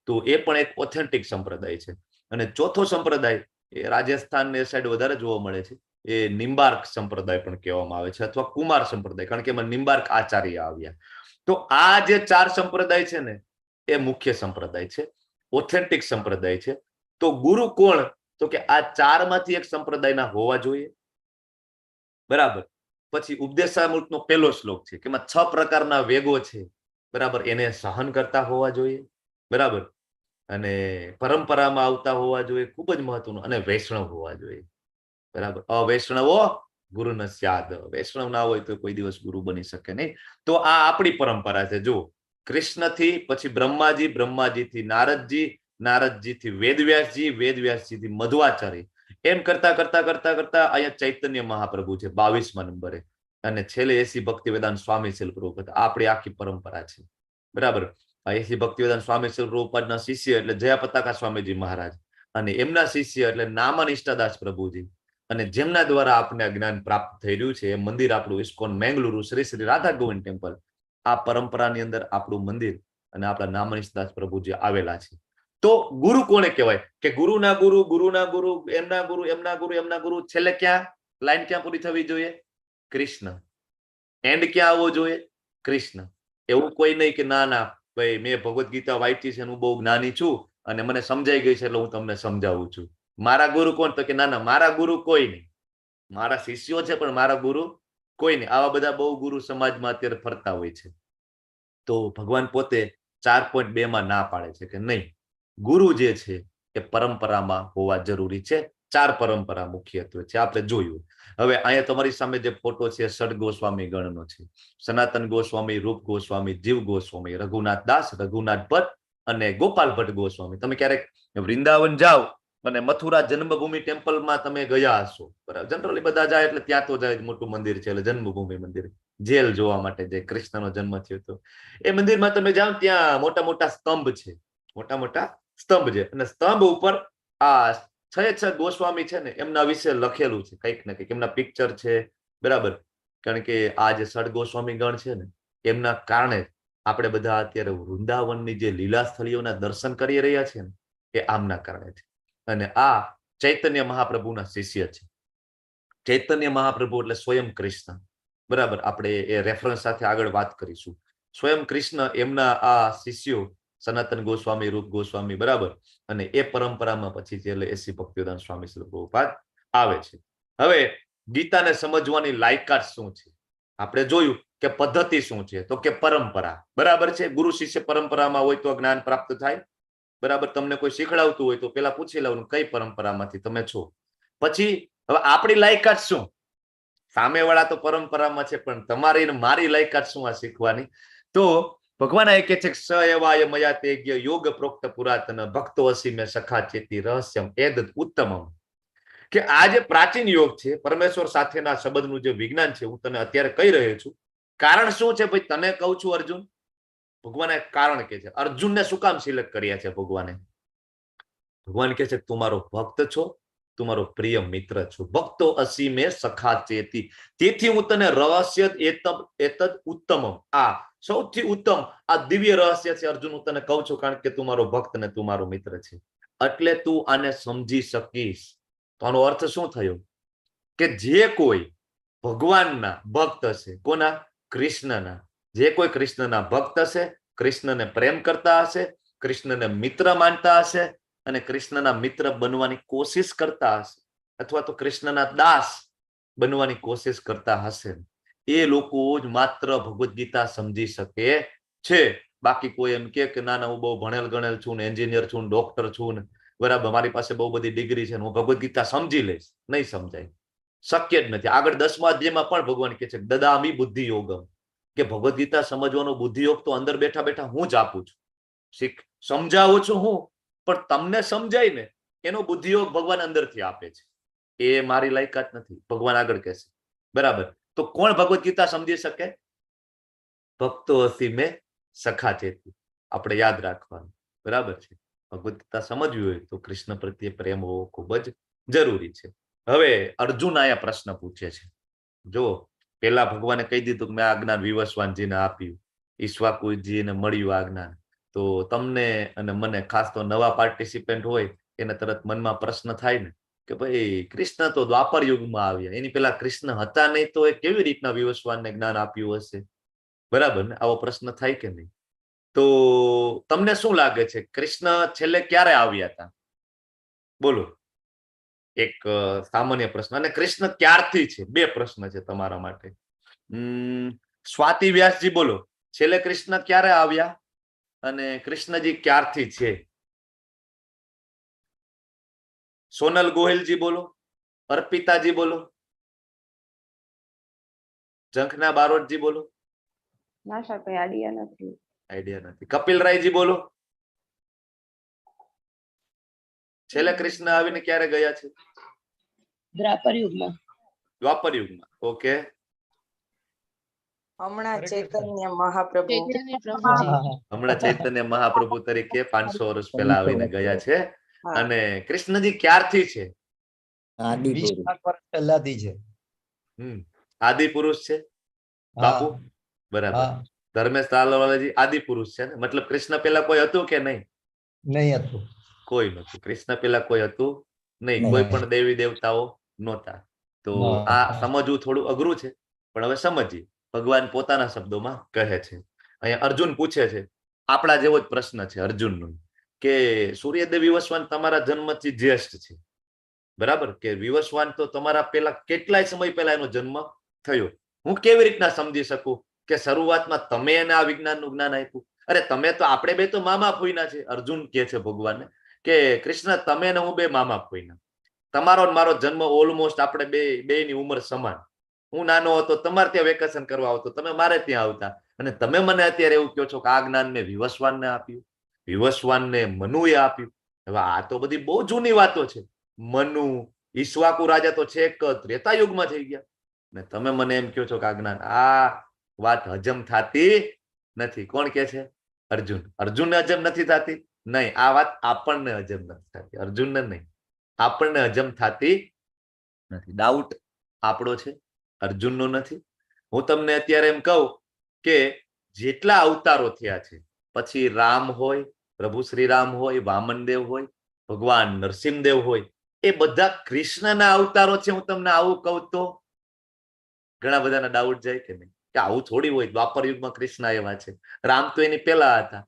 તો એ પણ એક ઓથેન્ટિક સંપ્રદાય છે. અને ચોથો સંપ્રદાય એ રાજસ્થાન એ સાઈડ વધારે જોવા મળે છે, એ નિમ્બાર્ક સંપ્રદાય પણ કહેવામાં આવે છે, અથવા કુમાર સંપ્રદાય, કારણ કે એમાં નિમ્બાર્ક આચાર્ય આવ્યા. તો આ જે 4 સંપ્રદાય છે ને, એ મુખ્ય સંપ્રદાય છે, ઓથેન્ટિક સંપ્રદાય છે. તો ગુરુ કોણ? તો કે આ 4 માંથી એક સંપ્રદાયના હોવા જોઈએ. બરાબર. પછી ઉપદેશામૃતનો પહેલો શ્લોક છે કે એમાં 6 પ્રકારના વેગો છે, બરાબર, એને સહન કરતા હોવા જોઈએ. બરાબર. અને પરંપરામાં આવતા હોવા જોઈએ, ખૂબ જ મહત્વનું. અને વૈષ્ણવ હોવા જોઈએ. બરાબર. અવૈષ્ણવો ગુરુ ન સ્યાદ. વૈષ્ણવ ના હોય તો કોઈ દિવસ ગુરુ બની શકે નહીં. તો આ આપણી પરંપરા છે. જો કૃષ્ણથી પછી બ્રહ્માજી, બ્રહ્માજીથી નારદજી, નારદજીથી વેદવ્યાસજી, વેદવ્યાસજીથી મધ્વાચાર્ય, એમ કરતા કરતા કરતા કરતા અહીંયા ચૈતન્ય મહાપ્રભુ છે 22મા નંબરે, અને છેલ્લે એસી ભક્તિવેદાંત સ્વામી શીલ પ્રભુપાદ. આપણી આખી પરંપરા છે. બરાબર. એસી ભક્તિવેદાંત સ્વામી શીલ પ્રભુપાદના શિષ્ય એટલે જયા પતાકા સ્વામીજી મહારાજ, અને એમના શિષ્ય એટલે નામાનિષ્ઠાદાસ પ્રભુજી, અને જેમના દ્વારા આપને જ્ઞાન પ્રાપ્ત થઈ રહ્યું છે એ મંદિર આપણું ઇસ્કોન મેંગલુરુ શ્રી શ્રી રાધા ગોવિંદ ટેમ્પલ. આ પરંપરાની અંદર આપણું મંદિર અને આપણા નામાનિષ્ઠાદાસ પ્રભુજી આવેલા છે. તો ગુરુ કોને કહેવાય? કે ગુરુના ગુરુ, ગુરુના ગુરુ, એમના ગુરુ, એમના ગુરુ, એમના ગુરુ. છેલ્લે ક્યાં લાઈન ક્યાં પૂરી થવી જોઈએ? કૃષ્ણ. એન્ડ ક્યાં આવવો જોઈએ? કૃષ્ણ. એવું કોઈ નહીં કે ના ના ભાઈ મેં ભગવદ્ ગીતા વાંચી છે, હું બહુ જ્ઞાની છું અને મને સમજાઈ ગઈ છે એટલે હું તમને સમજાવું છું. મારા ગુરુ કોણ? તો કે ના ના, મારા ગુરુ કોઈ નહીં. મારા શિષ્યો છે પણ મારા ગુરુ કોઈ નહીં. આવા બધા બહુ ગુરુ સમાજમાં અત્યારે ફરતા હોય છે. તો ભગવાન પોતે 4.2 ના પાડે છે કે નહીં, ગુરુ જે છે એ પરંપરામાં હોવા જરૂરી છે. 4 પરંપરા મુખ્યત્વે છે, આપણે જોયું. હવે અહીંયા તમારી સામે જે ફોટો છે ષડ ગોસ્વામી ગણનો છે. સનાતન ગોસ્વામી, રૂપ ગોસ્વામી, જીવ ગોસ્વામી, રઘુનાથ દાસ, રઘુનાથ ભટ્ટ અને ગોપાલ ભટ્ટ ગોસ્વામી. તમે ક્યારેક વૃંદાવન જાઓ અને મથુરા જન્મભૂમિ ટેમ્પલમાં તમે ગયા હશો, બરાબર. જનરલી બધા જાય એટલે ત્યાં તો જાય, મોટું મંદિર છે એટલે જન્મભૂમિ મંદિર, જેલ જોવા માટે, જે કૃષ્ણનો જન્મ થયો હતો એ મંદિરમાં તમે જાઓ, ત્યાં મોટા મોટા સ્તંભ છે, મોટા મોટા સ્તંભ છે, અને સ્તંભ ઉપર આ 6 ગોસ્વામી છે ને એમના વિશે લખેલું છે, કંઈક ને કંઈક એમના પિક્ચર છે. બરાબર. કારણ કે આ જે ષડ ગોસ્વામી ગણ છે ને એમના કારણે આપણે બધા અત્યારે વૃંદાવનની જે લીલા સ્થળીઓના દર્શન કરી રહ્યા છે ને એ આમના કારણે છે. અને આ ચૈતન્ય મહાપ્રભુના શિષ્ય છે. ચૈતન્ય મહાપ્રભુ એટલે સ્વયં કૃષ્ણ. બરાબર. આપણે એ રેફરન્સ સાથે આગળ વાત કરીશું. સ્વયં કૃષ્ણ એમના આ શિષ્યો સનાતન ગોસ્વામી, રૂપ ગોસ્વામી, બરાબર. અને એ પરંપરામાં પછી છેલ્લે એસી ભક્તિવેદાંત સ્વામી શ્રી પ્રભુપાદ આવે છે. હવે ગીતાને સમજવાની લાયકાત શું છે? આપણે જોયું કે પદ્ધતિ શું છે, તો કે પરંપરા. બરાબર છે. ગુરુ શિષ્ય પરંપરામાં હોય તો જ્ઞાન પ્રાપ્ત થાય. બરાબર. તમને કોઈ શીખડાવતું હોય તો પેલા પૂછી લેવાનું કઈ પરંપરામાંથી તમે છો. પછી હવે આપણી લાયકાત શું? સામેવાળા તો પરંપરામાં છે પણ તમારી ને મારી લાયકાત શું આ શીખવાની? તો ભગવાન એ કહે છે સ એવાય મયા તેજ્ઞ યોગ પ્રોક્ત પુરાતન ભક્તો અસી મેં સખા ચેતી રહસ્યમ એદ ઉત્તમમ. કે આ જે પ્રાચીન યોગ છે, પરમેશ્વર સાથેના સંબંધનું જે વિજ્ઞાન છે, હું તને અત્યારે કહી રહ્યો છું. કારણ શું છે ભાઈ? તને કહું છું અર્જુન. ભગવાન એક કારણ કે છે. અર્જુનને શું કામ સિલેક્ટ કર્યા છે ભગવાને? ભગવાન કહે છે તું મારો ભક્ત છો, તું મારો પ્રિય મિત્ર છો. ભક્તો અસી મેં સખા ચેતી, તેથી હું તને રહસ્ય એતદ ઉત્તમમ, આ સૌથી ઉત્તમ આ દિવ્ય રહસ્ય છે અર્જુન, હું તને કહું છું કારણ કે તું મારો ભક્ત ને તું મારો મિત્ર છે, એટલે તું આને સમજી શકીશ. તો આનો અર્થ શું થયો? કે જે કોઈ ભગવાનના ભક્ત હશે, કોના? કૃષ્ણના. જે કોઈ કૃષ્ણના ભક્ત હશે, કૃષ્ણને પ્રેમ કરતા હશે, કૃષ્ણને મિત્ર માનતા હશે, અને કૃષ્ણના મિત્ર બનવાની કોશિશ કરતા હશે, અથવા તો કૃષ્ણના દાસ બનવાની કોશિશ કરતા હશે, એ લોકો જ માત્ર ભગવદ્ ગીતા સમજી શકે છે. બાકી કોઈ એમ કે ના ના હું બહુ ભણેલ ગણેલ છું ને, એન્જિનિયર છું ને, ડોક્ટર છું ને, બરાબર, મારી પાસે બહુ બધી ડિગ્રી છે, હું ભગવદ્ ગીતા સમજી લઈશ, નહીં સમજાય. શક્ય જ નથી. આગળ 10મા અધ્યાયમાં પણ ભગવાન કહે છે દદામી બુદ્ધિ યોગમ, કે ભગવદ્ ગીતા સમજવાનો બુદ્ધિયોગ તો અંદર બેઠા બેઠા હું જ આપું છું, સમજાવું છું હું, પણ તમને સમજાય ને એનો બુદ્ધિયોગ ભગવાન અંદરથી આપે છે. એ મારી લાયકાત નથી, ભગવાન આગળ કહેશે. બરાબર. તો કોણ ભગવદ્ ગીતા સમજી શકે? ભક્તો હસી મેં સખા ચેતી. આપણે યાદ રાખવાનું. બરાબર છે. ભગવદ્ ગીતા સમજવી હોય તો કૃષ્ણ પ્રત્યે પ્રેમ હોવો ખૂબ જ જરૂરી છે. હવે અર્જુન આયા પ્રશ્ન પૂછે છે. જો પેલા ભગવાને કહી દીધું કે મેં આ જ્ઞાન વિવસ્વાનજીને આપ્યું, ઈશ્વાકુજીને મળ્યું આ જ્ઞાન. તો તમને અને મને, ખાસ તો નવા પાર્ટિસિપન્ટ હોય એને તરત મનમાં પ્રશ્ન થાય ને કે ભાઈ કૃષ્ણ તો દ્વાપર યુગમાં આવ્યા, એની પેલા કૃષ્ણ હતા નહીં તો એ કેવી રીતના વિવસ્વાનને જ્ઞાન આપ્યું હશે? બરાબર ને? આવો પ્રશ્ન થાય કે નહીં? તો તમને શું લાગે છે, કૃષ્ણ છેલ્લે ક્યારે આવ્યા હતા? બોલો. એક સામાન્ય પ્રશ્ન. અને કૃષ્ણ ક્યારથી છે? બે પ્રશ્ન છે તમારા માટે. સ્વાતિ વ્યાસજી બોલો, છેલ્લે કૃષ્ણ ક્યારે આવ્યા અને કૃષ્ણજી ક્યારથી છે? સોનલ ગોહિલજી બોલો, અર્પિતાજી બોલો, ઝંખના બારોટજી બોલો. ના સર, કોઈ આઈડિયા નથી. આઈડિયા નથી. કપિલ રાયજી બોલો, છેલ્લે કૃષ્ણ આવીને ક્યારે ગયા છે? દ્વાપર યુગમાં. દ્વાપર યુગમાં. ઓકે. હમણાં ચૈતન્ય મહાપ્રભુ હમણાં ચૈતન્ય મહાપ્રભુ તરીકે 500 વર્ષ પહેલા આવીને ગયા છે. અને કૃષ્ણજી ક્યારથી છે? પહેલાથી છે. આદિ પુરુષ છે બાપુ? બરાબર. ધર્મેશ તાલવાલાજી આદિ પુરુષ છે ને? મતલબ કૃષ્ણ પેલા કોઈ હતું કે નહીં? નહીં હતું. કોઈ નતું. કૃષ્ણ પેલા કોઈ હતું નહીં. કોઈ પણ દેવી દેવતાઓ નહોતા. તો આ સમજવું થોડું અઘરું છે, પણ હવે સમજીએ. ભગવાન પોતાના શબ્દોમાં કહે છે. અહીંયા અર્જુન પૂછે છે, આપણા જેવો જ પ્રશ્ન છે અર્જુનનો, કે સૂર્યદેવ વિવસ્વાન તમારા જન્મથી જ્યેષ્ઠ છે. બરાબર? કે વિવસ્વાન તો તમારા પેલા કેટલાય સમય પહેલા એનો જન્મ થયો. હું કેવી રીતના સમજી શકું કે શરૂઆતમાં તમે એને આ વિજ્ઞાનનું જ્ઞાન આપ્યું? અરે તમે તો, આપણે બે તો મામા ફોઈના છે. અર્જુન કહે છે ભગવાનને કે કૃષ્ણ તમે ને હું બે મામા ફોઈના. તમારો ને મારો જન્મ ઓલમોસ્ટ આપણે બે ની ઉંમર સમાન. હું નાનો હતો તમારે ત્યાં વેકેશન કરવા આવતો, તમે મારે ત્યાં આવતા, અને તમે મને અત્યારે એવું કહો છો કે આ જ્ઞાન મેં વિવસ્વાનને આપ્યું, વિવસ્વાનને મનુએ આપ્યું. હવે આ તો બધી બહુ જૂની વાતો છે. મનુ, ઈશ્વાકુ રાજા તો છે એક ત્રેતા યુગમાં થઈ ગયા, ને તમે મને એમ કહો છો કે આ જ્ઞાન. આ વાત હજમ થતી નથી. કોણ કે છે? અર્જુન. અર્જુનને હજમ નથી થતી? નહીં, આ વાત આપણને હજમ નથી થતી, અર્જુનને નહીં. આપણને હજમ થતી નથી. ડાઉટ આપણો છે, અર્જુનનો નથી. હું તમને અત્યારે એમ કહું કે જેટલા અવતારો થયા છે, પછી રામ હોય, પ્રભુ શ્રી રામ હોય, વામનદેવ હોય, ભગવાન નરસિંહદેવ હોય, એ બધા કૃષ્ણના અવતારો છે. હું તમને આવું કહું તો ઘણા બધાના ડાઉટ જાય કે નહીં, કે આવું થોડી હોય. દ્વાપર યુગમાં કૃષ્ણ એવા છે, રામ તો એની પહેલા હતા.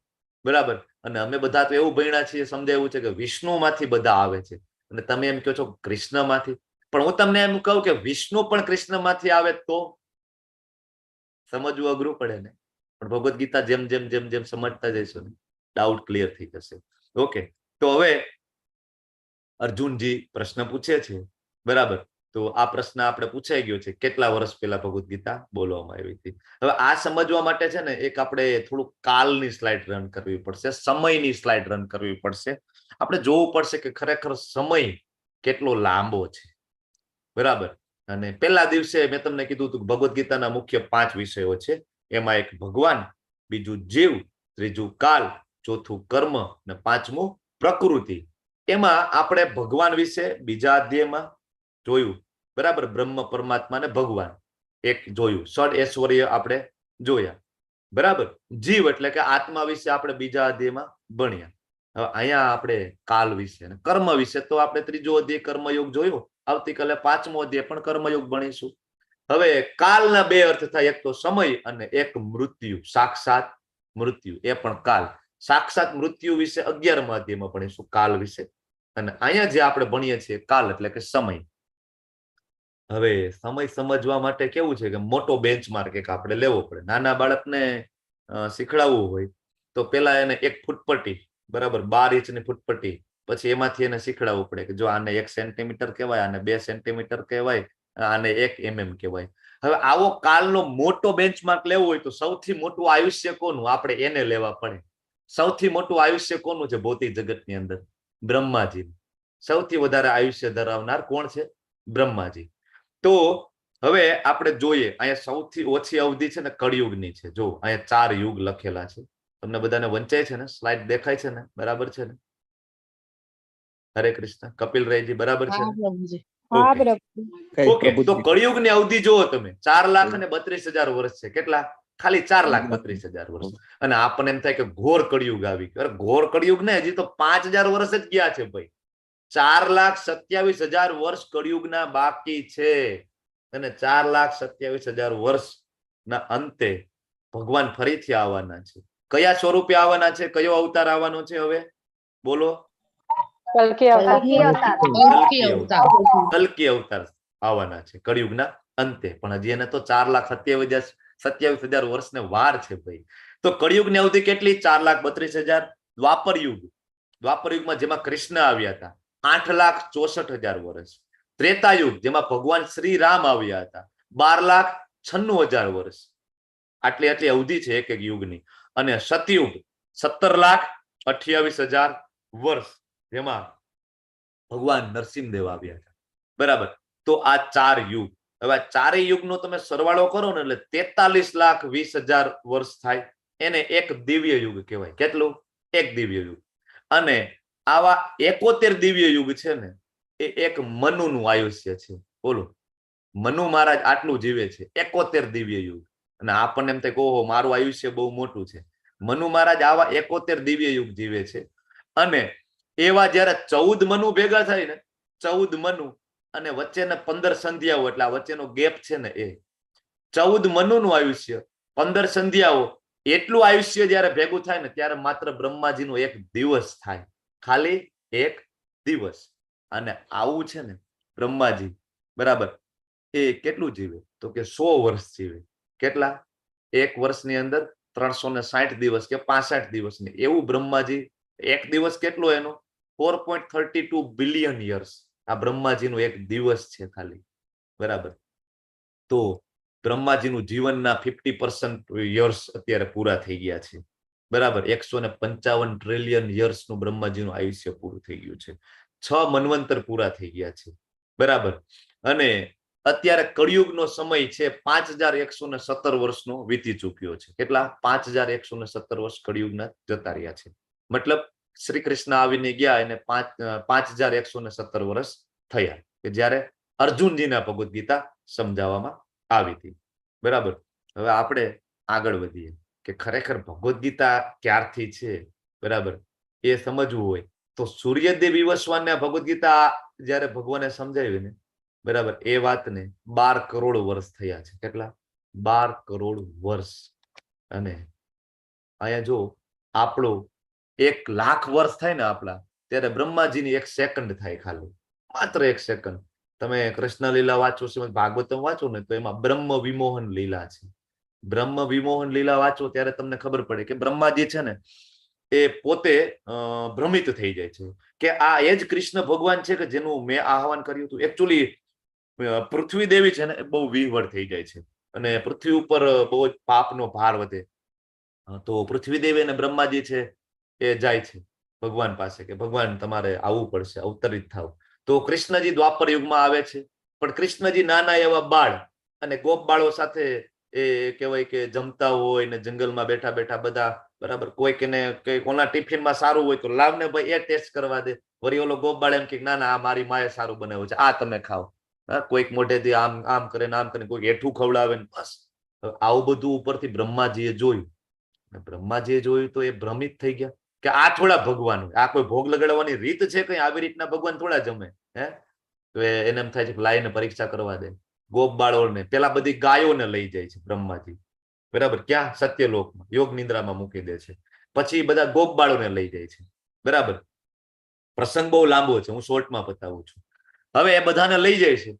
બરાબર? અને અમે બધા તો એવું ભણ્યા છીએ, સમજાયું છે કે વિષ્ણુ માંથી બધા આવે છે, અને તમે એમ કહો છો કૃષ્ણ માંથી. પણ હું તમને એમ કહું કે વિષ્ણુ પણ કૃષ્ણ માંથી આવે તો સમજવું અઘરું પડે ને. પણ ભગવદ્ ગીતા જેમ જેમ જેમ જેમ સમજતા જઈશું ને ડાઉટ ક્લિયર થઈ જશે. ઓકે. તો હવે અર્જુનજી પ્રશ્ન પૂછે છે. બરાબર? તો આ પ્રશ્ન આપણે પૂછાઈ ગયો છે, કેટલા વર્ષ પહેલા ભગવદ્ ગીતા બોલવામાં આવી હતી. હવે આ સમજવા માટે છે ને એક આપણે થોડુંક કાલની સ્લાઇડ રન કરવી પડશે, સમયની સ્લાઇડ રન કરવી પડશે. આપણે જોવું પડશે કે ખરેખર સમય કેટલો લાંબો છે. બરાબર? અને પહેલા દિવસે મેં તમને કીધું હતું કે ભગવદ્ ગીતાના મુખ્ય 5 વિષયો છે. એમાં એક ભગવાન, બીજું જીવ, ત્રીજું કાલ, ચોથું કર્મ અને પાંચમું પ્રકૃતિ. એમાં આપણે ભગવાન વિશે બીજા અધ્યાયમાં જોયું. બરાબર? બ્રહ્મ, પરમાત્મા ને ભગવાન એક જોયું. ષડ ઐશ્વર્ય આપણે જોયા. બરાબર? જીવ એટલે કે આત્મા વિશે આપણે બીજા અધ્યાયમાં ભણ્યા. હવે અહીંયા આપણે કાલ વિશે અને કર્મ વિશે તો આપણે ત્રીજો અધ્યાય કર્મયોગ જોયો. આવતીકાલે 5મો અધ્યાય પણ કર્મયોગ ભણીશું. હવે કાલના 2 અર્થ થાય, એક તો સમય અને એક મૃત્યુ, સાક્ષાત મૃત્યુ. એ પણ કાલ. સાક્ષાત મૃત્યુ વિશે 11મા અધ્યાયમાં ભણીશું, કાલ વિશે. અને અહીંયા જે આપણે ભણીએ છીએ કાલ એટલે કે સમય. હવે સમય સમજવા માટે કેવું છે કે મોટો બેન્ચમાર્ક એક આપણે લેવો પડે. નાના બાળકને શીખડાવવું હોય તો પેલા એને 1 ફૂટપટ્ટી, બરાબર, 12 ઇંચની ફૂટપટ્ટી, પછી એમાંથી એને શીખડાવવું પડે કે જો આને 1 સેન્ટીમીટર કહેવાય, આને 2 સેન્ટીમીટર કહેવાય, આને 1 mm કહેવાય. હવે આવો કાલનો મોટો બેન્ચમાર્ક લેવો હોય તો સૌથી મોટું આયુષ્ય કોનું? આપણે એને લેવા પડે. સૌથી મોટું આયુષ્ય કોનું છે ભૌતિક જગતની અંદર? બ્રહ્માજી. સૌથી વધારે આયુષ્ય ધરાવનાર કોણ છે? બ્રહ્માજી. તો હવે આપણે જોઈએ, અહીંયા સૌથી ઓછી અવધિ છે ને કળિયુગની છે. જો અહીંયા 4 યુગ લખેલા છે. તમને બધાને વંચાય છે ને? સ્લાઇડ દેખાય છે ને? બરાબર છે ને? હરે કૃષ્ણ. કપિલ રાયજી બરાબર છે ને? ઓકે, તો કળિયુગની અવધિ જુઓ તમે, 4,32,000 વર્ષ છે. કેટલા? ખાલી 4,32,000 વર્ષ. અને આપણને એમ થાય કે ઘોર કળિયુગ આવી ગયો. ઘોર કળિયુગ ને, હજી તો 5,000 વર્ષ જ ગયા છે ભાઈ. 4,27,000 વર્ષ કળિયુગના બાકી છે. અને 4,27,000 વર્ષના અંતે ભગવાન ફરીથી આવવાના છે. કયા સ્વરૂપે આવવાના છે? કયો અવતાર આવવાનો છે? હવે બોલો. કલ્કી અવતાર આવવાના છે કળિયુગના અંતે. પણ હજી એને તો 4,27,000 વર્ષને વાર છે ભાઈ. તો કળિયુગની અવધિ કેટલી? 4,32,000. દ્વાપર યુગ, દ્વાપર યુગમાં જેમાં કૃષ્ણ આવ્યા હતા 8,64,000 વર્ષ. ત્રેતાયુગ જેમાં ભગવાન શ્રી રામ આવ્યા હતા 12,96,000 વર્ષ. આટલી અવધિ છે એક એક યુગની. અને સતયુગ 17,28,000 વર્ષ, જેમાં ભગવાન નરસિંહદેવ આવ્યા હતા. બરાબર. તો આ 4 યુગ. હવે આ 4 યુગનો તમે સરવાળો કરો ને એટલે 43,20,000 વર્ષ થાય. એને એક દિવ્ય યુગ કહેવાય. કેટલું? એક દિવ્ય યુગ. અને આવા 71 દિવ્ય યુગ છે ને, એ એક મનુનું આયુષ્ય છે. બોલો, મનુ મહારાજ આટલું જીવે છે, 71 દિવ્ય યુગ. અને આપણને એમ થાય કે ઓહો, મારું આયુષ્ય બહુ મોટું છે. મનુ મહારાજ આવા 71 દિવ્ય યુગ જીવે છે. અને એવા જયારે 14 મનુ ભેગા થાય ને, 14 મનુ અને વચ્ચેના 15 સંધ્યાઓ, એટલે આ વચ્ચેનો ગેપ છે ને, એ 14 મનુનું આયુષ્ય, 15 સંધ્યાઓ, એટલું આયુષ્ય જયારે ભેગું થાય ને, ત્યારે માત્ર બ્રહ્માજીનો એક દિવસ થાય. ખાલી એક દિવસ. અને આવું છે ને બ્રહ્માજી, બરાબર, એ કેટલું જીવે? તો કે 100 વર્ષ જીવે. કેટલા? એક વર્ષની અંદર 360 દિવસ કે 65 દિવસની. એવું બ્રહ્માજી, એક દિવસ કેટલો એનો? 4.32 બિલિયન યર્સ. આ બ્રહ્માજીનો એક દિવસ છે ખાલી. બરાબર. તો બ્રહ્માજીનું જીવનના 50% યર્સ અત્યારે પૂરા થઈ ગયા છે. બરાબર. 155 ટ્રિલિયન યર્સનું બ્રહ્માજીનું આયુષ્ય પૂરું થઈ ગયું છે. 6 મન્વંતર પૂરા થઈ ગયા છે. બરાબર. અને અત્યારે કળિયુગનો સમય છે 5,117 વર્ષનો વીતી ચૂક્યો છે. કેટલા? 5,117 વર્ષ કળિયુગના જતા રહ્યા છે. મતલબ શ્રી કૃષ્ણ આવીને ગયા એને 5,117 વર્ષ થયા, કે જ્યારે અર્જુનજીના ભગવદ્ ગીતા સમજાવવામાં આવી હતી. બરાબર. હવે આપણે આગળ વધીએ કે ખરેખર ભગવદ્ ગીતા ક્યારથી છે. બરાબર. એ સમજવું હોય તો સૂર્યદેવ વિવસ્વાનને ભગવદ્ ગીતા જયારે ભગવાને સમજાવી ને, બરાબર, એ વાતને 12 કરોડ વર્ષ થયા છે. કેટલા? 12 કરોડ વર્ષ. અને અહીંયા જો આપણો 1 લાખ વર્ષ થાય ને આપણા, ત્યારે બ્રહ્માજીની 1 સેકન્ડ થાય. ખાલી માત્ર 1 સેકન્ડ. તમે કૃષ્ણ લીલા વાંચો, શ્રીમદ ભાગવતમ વાંચો ને, તો એમાં બ્રહ્મ વિમોહન લીલા છે. બ્રહ્મ વિમોહન લીલા વાંચો ત્યારે તમને ખબર પડે કે બ્રહ્માજી છે ને, એ પોતે ભ્રમિત થઈ જાય છે કે આ એ જ કૃષ્ણ ભગવાન છે કે જેનું મેં આહવાન કર્યું હતું. એકચ્યુઅલી પૃથ્વી દેવી છે ને, એ બહુ વિહવળ થઈ જાય છે અને પૃથ્વી ઉપર બહુ જ પાપનો ભાર વધે. તો પૃથ્વી દેવી અને બ્રહ્માજી છે એ જાય છે ભગવાન પાસે કે ભગવાન તમારે આવવું પડશે, અવતરિત થાવ. તો કૃષ્ણજી દ્વાપર યુગમાં આવે છે. પણ કૃષ્ણજી નાના એવા બાળ અને ગોપ બાળો સાથે એ કહેવાય કે જમતા હોય ને, જંગલમાં બેઠા બેઠા બધા, બરાબર, કોઈક એને કોના ટિફિનમાં સારું હોય તો લાવને ભાઈ એ ટેસ્ટ કરવા દે. વળી ઓલો ગોપ બાળ એમ કે ના ના, આ મારી માએ સારું બનાવ્યું છે, આ તમે ખાઓ. કોઈક મોઢેથી આમ આમ કરે ને આમ કરે, કોઈક હેઠું ખવડાવે ને, બસ. આવું બધું ઉપરથી બ્રહ્માજીએ જોયું. બ્રહ્માજીએ જોયું તો એ ભ્રમિત થઈ ગયા કે આ થોડા ભગવાન હોય, આ કોઈ ભોગ લગાડવાની રીત છે કઈ? આવી રીતના ભગવાન થોડા જમે. તો એને એમ થાય છે કે લાઈને પરીક્ષા કરવા દે. ગોપ બાળોને પેલા બધી ગાયોને લઈ જાય છે બ્રહ્માજી. બરાબર. ક્યાં? સત્યલોકમાં, યોગ નિદ્રામાં મૂકી દે છે. પછી બધા ગોપ બાળોને લઈ જાય છે. બરાબર. પ્રસંગ બહુ લાંબો છે, હું શોર્ટમાં બતાવું છું. હવે એ બધાને લઈ જાય છે.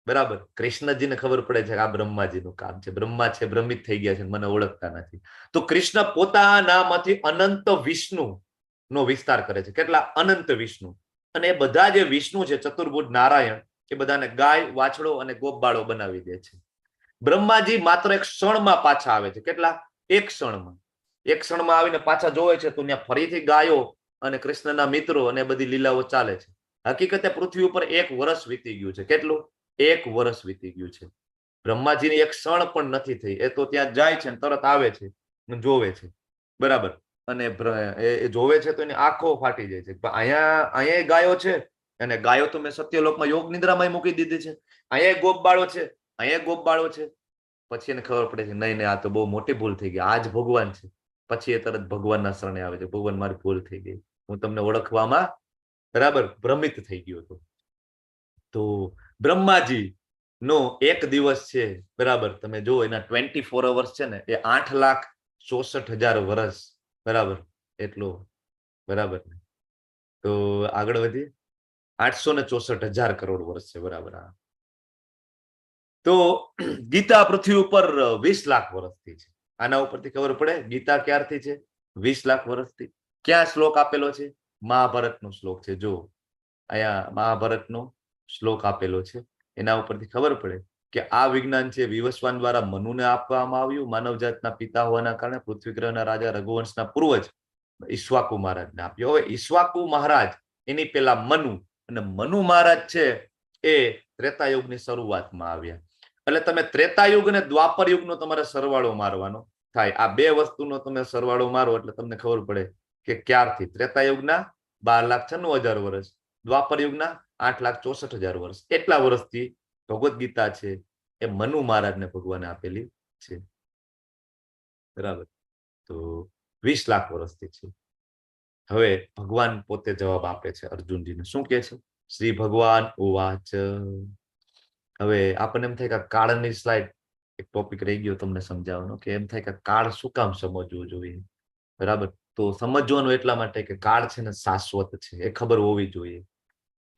બરાબર. કૃષ્ણજીને ખબર પડે છે કે આ બ્રહ્માજીનું કામ છે, બ્રહ્મા છે ભ્રમિત થઈ ગયા છે, મને ઓળખતા નથી. તો કૃષ્ણ પોતાનામાંથી અનંત વિષ્ણુ નો વિસ્તાર કરે છે. કેટલા? અનંત વિષ્ણુ. અને એ બધા જે વિષ્ણુ છે, ચતુર્ભુજ નારાયણ, એ બધાને ગાય, વાછડો અને ગોપબાળો બનાવી દે છે. બ્રહ્માજી માત્ર એક ક્ષણમાં પાછા આવે છે. કેટલા? એક ક્ષણમાં આવીને પાછા જોવે છે તો ત્યાં ફરીથી ગાયો અને કૃષ્ણના મિત્રો અને બધી લીલાઓ ચાલે છે. હકીકતે પૃથ્વી ઉપર 1 વર્ષ વીતી ગયું છે. કેટલું? 1 વર્ષ વીતી ગયું છે. બ્રહ્માજીની એક ક્ષણ પણ નથી થઈ. એ તો ત્યાં જાય છે તરત આવે છે, જોવે છે, બરાબર. અને એ જોવે છે તો એની આંખો ફાટી જાય છે. અહીંયા ગાયો છે અને ગાયો તો મેં સત્યલોકમાં યોગ નિદ્રામાં મૂકી દીધી છે. અહીંયા ગોપબાળો છે, અહીંયા ગોપબાળો છે. પછી એને ખબર પડે છે નહીં નહીં, આ તો બહુ મોટી ભૂલ થઈ ગઈ, આ જ ભગવાન છે. પછી એ તરત ભગવાનના શરણે આવે છે. ભગવાન, મારી ભૂલ થઈ ગઈ, હું તમને ઓળખવામાં બરાબર ભ્રમિત થઈ ગયો હતો. તો બ્રહ્માજી નો એક દિવસ છે, બરાબર, તમે જો એના 24 અવર્સ છે ને, એ 8,64,000 વર્ષ, બરાબર, એટલો, બરાબર. તો આગળ વધીએ. 864,000 કરોડ વર્ષ છે, બરાબર. તો ગીતા પૃથ્વી ઉપર 20 લાખ વર્ષથી છે. આના ઉપરથી ખબર પડે ગીતા ક્યારથી છે? 20 લાખ વર્ષથી. ક્યાં શ્લોક આપેલો છે? મહાભારતનો શ્લોક છે. જો અહીંયા મહાભારતનો શ્લોક આપેલો છે. એના ઉપરથી ખબર પડે કે આ વિજ્ઞાન છે વિવસ્વાન દ્વારા મનુને આપવામાં આવ્યું. માનવજાતના પિતા હોવાના કારણે પૃથ્વી ગ્રહના રાજા રઘુવંશના પૂર્વજ ઈશ્વાકુ મહારાજને આપ્યો. હવે ઈશ્વાકુ મહારાજ એની પેલા મનુ, અને મનુ મહારાજ છે એ ત્રેતાયુગની શરૂઆતમાં આવ્યા. એટલે તમે ત્રેતાયુગ અને દ્વાપર યુગનો તમારે સરવાળો મારવાનો થાય. આ બે વસ્તુનો તમે સરવાળો મારો એટલે તમને ખબર પડે કે ક્યારથી. ત્રેતાયુગના 12,96,000 વર્ષ, દ્વાપર યુગના 8,64,000 વર્ષ. એટલા વર્ષથી ભગવદ્ ગીતા છે એ મનુ મહારાજને ભગવાને આપેલી છે, બરાબર. તો 20 લાખ વર્ષથી છે. હવે ભગવાન પોતે જવાબ આપે છે અર્જુનજીને. શું કે છે? શ્રી ભગવાન ઉવાચ. હવે આપણને એમ થાય કે કાળની સ્લાઇડ એક ટોપિક રહી ગયો તમને સમજાવવાનો, કે એમ થાય કે કાળ શું કામ સમજવું જોઈએ, બરાબર. તો સમજવાનું એટલા માટે કે કાળ છે ને શાશ્વત છે, એ ખબર હોવી જોઈએ.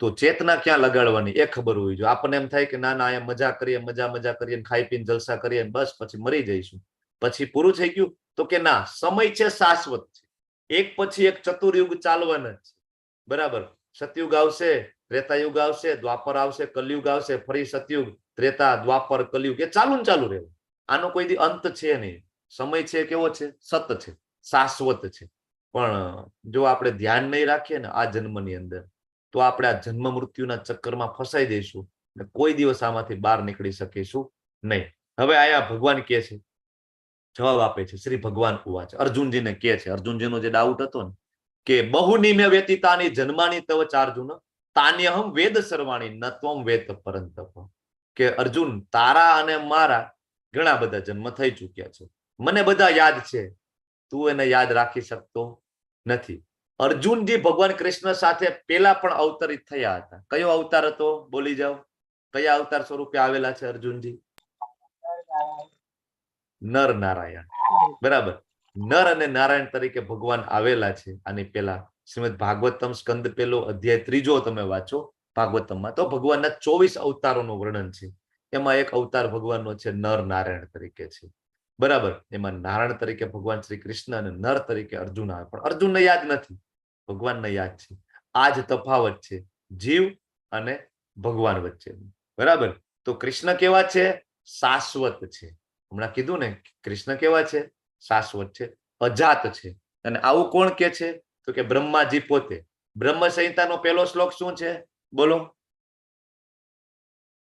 તો ચેતના ક્યાં લગાડવાની એ ખબર હોવી જોઈએ. આપણને એમ થાય કે ના ના, મજા કરીએ, મજા કરીએ, ખાઈ પીને જલસા કરીએ, બસ પછી મરી જઈશું, પછી પૂરું થઈ ગયું. તો કે ના, સમય છે શાશ્વત છે. એક પછી એક ચતુર્યુગ ચાલવાના છે, બરાબર. સતયુગ આવશે, ત્રેતાયુગ આવશે, દ્વાપર આવશે, કલયુગ આવશે, ફરી સતયુગ, ત્રેતા, દ્વાપર, કલયુગ, એ ચાલુ ને ચાલુ રહેવું. આનો કોઈ દી અંત છે નહીં. સમય છે કેવો છે? સત છે, શાશ્વત છે. પણ જો આપણે ધ્યાન નહીં રાખીએ ને આ જન્મની અંદર, તો આપણે આ જન્મ મૃત્યુના ચક્કરમાં ફસાઈ જઈશું ને કોઈ દિવસ આમાંથી બહાર નીકળી શકીશું નહીં. હવે આયા ભગવાન કે છે, જવાબ આપે છે શ્રી ભગવાન ઉવાચ. અર્જુનજીને કે છે, અર્જુનજીનો જે ડાઉટ હતો ને કે બહુનિમ્ય વ્યતીતાની જન્માની તવ ચાર્જુન તાન્યહમ વેદ સર્વાણી ન ત્વમ વેદ પરંતપ. કે અર્જુન, તારા અને મારા ઘણા બધા જન્મ થઈ ચૂક્યા છે, મને બધા યાદ છે, તું એને યાદ રાખી શકતો નથી. અર્જુનજી ભગવાન કૃષ્ણ સાથે પેલા પણ અવતરિત થયા હતા. કયો અવતાર હતો? બોલી જાઓ. કયા અવતાર સ્વરૂપે આવેલા છે અર્જુનજી? નર નારાયણ, બરાબર. નર અને નારાયણ તરીકે ભગવાન આવેલા છે. આની પેલા શ્રીમદ ભાગવતમ સ્કંદ પેલો અધ્યાય 3 તમે વાંચો ભાગવતમમાં, તો ભગવાનના 24 અવતારોનું વર્ણન છે. એમાં એક અવતાર ભગવાનનો છે નર નારાયણ તરીકે છે, બરાબર. એમાં નારાયણ તરીકે ભગવાન શ્રી કૃષ્ણ અને નર તરીકે અર્જુન આવે. પણ અર્જુનને યાદ નથી, ભગવાનને યાદ છે. આ જ તફાવત છે જીવ અને ભગવાન વચ્ચે, બરાબર. તો કૃષ્ણ કેવા છે? શાશ્વત છે. હમણાં કીધું ને, કૃષ્ણ કેવા છે? શાશ્વત છે, અજાત છે. અને આવું કોણ કે છે? તો કે બ્રહ્માજી પોતે. બ્રહ્મ સંહિતાનો પહેલો શ્લોક શું છે? બોલો.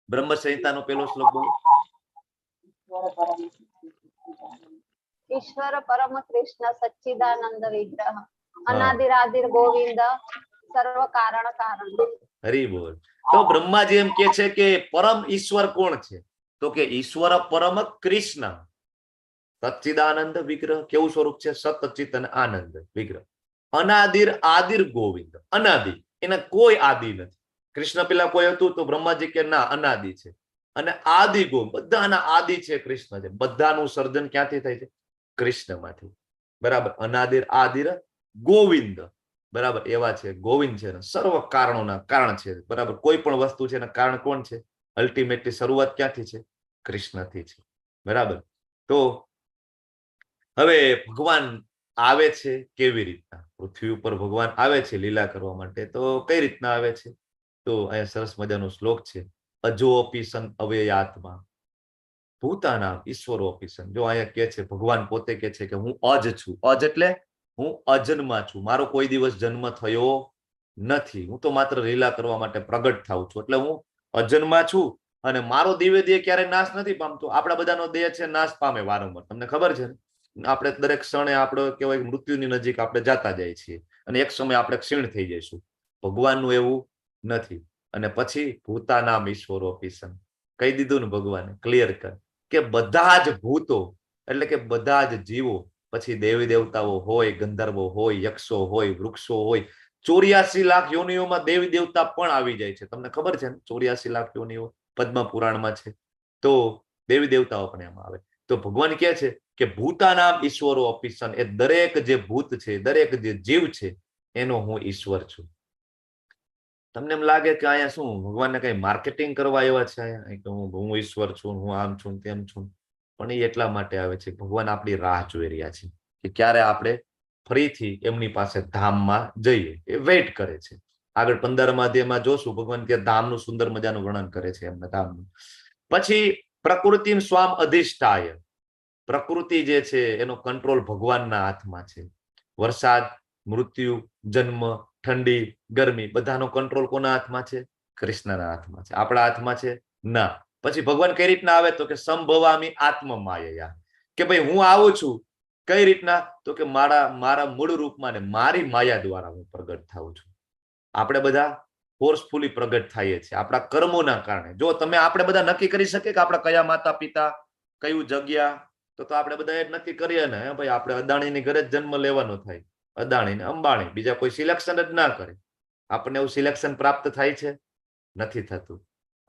બ્રહ્મ સંહિતાનો પહેલો શ્લોક બોલો. ઈશ્વર પરમ કૃષ્ણ સચ્ચિદાનંદ વિગ્રહ અનાદિરાદિર ગોવિંદ સર્વ કારણ કારણ. હરી બોલ. તો બ્રહ્માજી એમ કે છે કે પરમ ઈશ્વર કોણ છે? તો કે ઈશ્વર પરમ કૃષ્ણ સચ્ચિદાનંદ વિગ્રહ. કેવું સ્વરૂપ છે? સતચિત અને આનંદ વિગ્રહ. અનાદિર આદિર ગોવિંદ, અનાદિ, એના કોઈ આદિ નથી. કૃષ્ણ પેલા કોઈ હતું? તો બ્રહ્માજી કે ના, અનાદિ છે. અને આદિ ગોવિંદ, બધાના આદિ છે કૃષ્ણ છે. બધાનું સર્જન ક્યાંથી થાય છે? કૃષ્ણમાંથી, બરાબર. અનાદિર આદિર ગોવિંદ, બરાબર. એવા છે ગોવિંદ છે, સર્વ કારણોના કારણ છે, બરાબર. કોઈ પણ વસ્તુ છે એના કારણ કોણ છે? અલ્ટિમેટલી શરૂઆત ક્યાંથી છે? કૃષ્ણથી છે, બરાબર. તો હવે ભગવાન આવે છે કેવી રીતના? પૃથ્વી ઉપર ભગવાન આવે છે લીલા કરવા માટે. તો કઈ રીતના આવે છે? તો અહીંયા સરસ મજાનો શ્લોક છે, અજોપી સન અવ્યયાત્મા ભૂતાનામ ઈશ્વરોપીસન. જો અહીંયા કે છે, ભગવાન પોતે કે છે કે હું અજ છું. અજ એટલે હું અજન્મા છું, મારો કોઈ દિવસ જન્મ થયો નથી, હું તો માત્ર લીલા કરવા માટે પ્રગટ થાઉં છું, એટલે હું અજન્મા છું. અને મારો દિવ્ય દેહ ક્યારે નાશ નથી પામતો. આપણા બધાનો દેહ છે નાશ પામે વારંવાર, તમને ખબર છે ને? આપણે દરેક ક્ષણે આપણે કહેવાય મૃત્યુની નજીક આપણે જતા જાય છીએ અને એક સમય આપણે ક્ષીણ થઈ જઈશું. ભગવાનનું એવું નથી. અને પછી ભૂતાનામ ઈશ્વરોપીસન, કહી દીધું ને ભગવાને ક્લિયર કર કે બધા જ ભૂતો એટલે કે બધા જ જીવો, પછી દેવી દેવતાઓ હોય, ગંધર્વો હોય, યક્ષો હોય, વૃક્ષો હોય, 84 લાખ યોનિઓમાં દેવી દેવતા પણ આવી જાય છે. તમને ખબર છે ને? 84 લાખ યોનિઓ પદ્મ પુરાણમાં છે. તો દેવી દેવતાઓ પણ એમાં આવે. તો ભગવાન કહે છે કે ભૂતાનામ ઈશ્વરો અપીસન, એ દરેક જે ભૂત છે, દરેક જે જીવ છે એનો હું ઈશ્વર છું. તમને એમ લાગે કે અહીંયા શું ભગવાનને કઈ માર્કેટિંગ કરવા આવ્યા છે અહીંયા કે હું ઈશ્વર છું, હું આમ છું, તેમ છું? પણ એ એટલા માટે આવે છે, ભગવાન આપણી રાહ જોઈ રહ્યા છે કે ક્યારે આપણે ફરીથી એમની પાસે ધામમાં જઈએ. એ વેઇટ કરે છે. આગળ 15મા અધ્યાયમાં જોશું, ભગવાન કે ધામનું સુંદર મજાનું વર્ણન કરે છે એમના ધામનું. પછી પ્રકૃતિ સ્વામ અધિષ્ઠાય, પ્રકૃતિ જે છે એનો કંટ્રોલ ભગવાનના હાથમાં છે. વરસાદ, મૃત્યુ, જન્મ, ઠંડી, ગરમી બધાનો કંટ્રોલ કોના હાથમાં છે? કૃષ્ણના હાથમાં છે. આપણા હાથમાં છે ના. પછી ભગવાન કઈ રીતના આવે તો કે સંભવામી આત્મ માયા, કે ભાઈ હું આવું છું કઈ રીતના તો કે મારા મૂળ રૂપમાં ને મારી માયા દ્વારા હું પ્રગટ થાઉં છું. આપણે બધા ફોર્સફુલી પ્રગટ થઈએ છીએ આપણા કર્મોના કારણે. જો આપણે બધા નક્કી કરી શકીએ કે આપણા કયા માતા પિતા, કયું જગ્યા, તો આપણે બધા એ નક્કી કરીએ ને ભાઈ આપણે અદાણીની ઘરે જ જન્મ લેવાનો થાય, અદાણી ને અંબાણી, બીજા કોઈ સિલેક્શન જ ના કરે. આપણને એવું સિલેક્શન પ્રાપ્ત થાય છે? નથી થતું.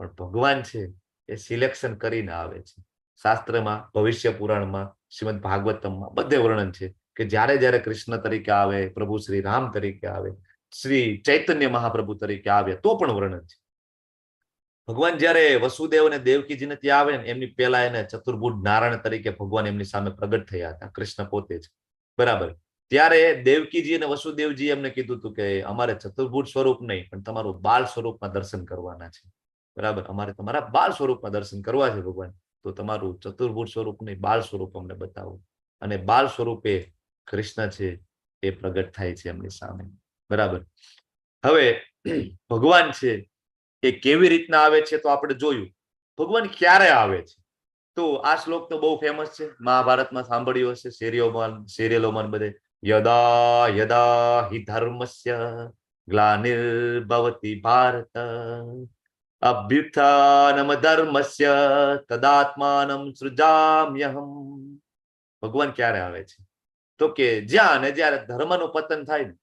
પણ ભગવાન છે એ સિલેક્શન કરીને આવે છે. શાસ્ત્રમાં, ભવિષ્ય પુરાણમાં, શ્રીમદ ભાગવતમમાં બધે વર્ણન છે કે જ્યારે જ્યારે કૃષ્ણ તરીકે આવે, પ્રભુ શ્રી રામ તરીકે આવે, શ્રી ચૈતન્ય મહાપ્રભુ તરીકે આવ્યા તો પણ વર્ણન છે. ભગવાન જયારે વસુદેવ અને દેવકીજીને ત્યાં આવે ને એમની પહેલા એને ચતુર્ભુજ નારાયણ તરીકે ભગવાન એમની સામે પ્રગટ થયા હતા, કૃષ્ણ પોતે જ. બરાબર. ત્યારે દેવકીજી અને વસુદેવજી એમને કીધું હતું કે અમારે ચતુર્ભુજ સ્વરૂપ નહીં પણ તમારું બાળ સ્વરૂપમાં દર્શન કરવાના છે. બરાબર, અમારે તમારા બાળ સ્વરૂપમાં દર્શન કરવા છે ભગવાન, તો તમારું ચતુર્ભુજ સ્વરૂપ નહીં બાળ સ્વરૂપ અમને બતાવો. અને બાળ સ્વરૂપે કૃષ્ણ છે એ પ્રગટ થાય છે એમની સામે. બરાબર. હવે ભગવાન છે એ કેવી રીતના આવે છે તો આપણે જોયું. ભગવાન ક્યારે આવે છે તો આ શ્લોક તો બહુ ફેમસ છે, મહાભારતમાં સાંભળ્યો હશે, સિરિયલોમાં બધે. યદા યદા હિ ધર્મસ્ય ગ્લાનિર્ભવતિ ભારત અભ્યુત્થાનમ ધર્મસ્ય તદાત્માનમ સૃજામ્યહમ. ભગવાન ક્યારે આવે છે તો કે જ્યાં ને જ્યારે ધર્મનું પતન થાય ને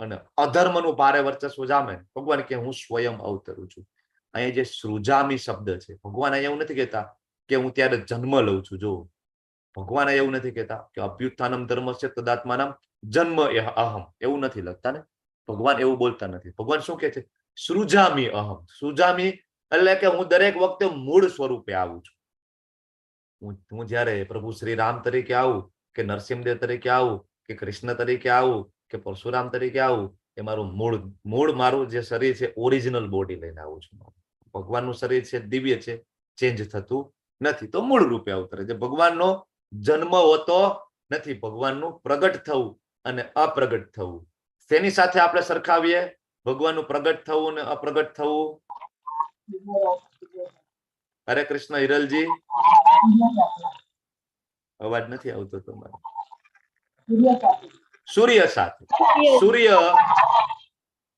અને અધર્મનું ભારે વર્ચસ્વ જામે, ભગવાન કે હું સ્વયં અવતરું છું. અહીંયા જે સૃજામી શબ્દ છે, ભગવાન અહીંયા એવું નથી કહેતા કે હું ત્યારે જન્મ લઉં છું. જો ભગવાન એવું નથી કહેતા કે અભ્યુત્થાનમ ધર્મસ્ય તદાત્માનમ જન્મ અહમ, એવું નથી લખતા ને. ભગવાન એવું બોલતા નથી. ભગવાન શું કે છે? સૃજામી અહમ. સૃજામી એટલે કે હું દરેક વખતે મૂળ સ્વરૂપે આવું છું. હું જયારે પ્રભુ શ્રી રામ તરીકે આવું કે નરસિંહદેવ તરીકે આવું કે કૃષ્ણ તરીકે આવું કે પરશુરામ તરીકે આવું, એ મારું મૂળ મારું જે શરીર છે ઓરિજિનલ બોડી લઈને આવું છું. ભગવાનનું શરીર છે દિવ્ય છે, ચેન્જ થતું નથી, તો મૂળ રૂપે અવતરે છે. ભગવાનનો જન્મ હોતો નથી, ભગવાનનું પ્રગટ થવું અને અપ્રગટ થવું. તેની સાથે આપણે સરખાવીએ ભગવાનનું પ્રગટ થવું અને અપ્રગટ થવું. હરે કૃષ્ણ. હિરલજી અવાજ નથી આવતો તમારો. સૂર્ય સાથે, સૂર્ય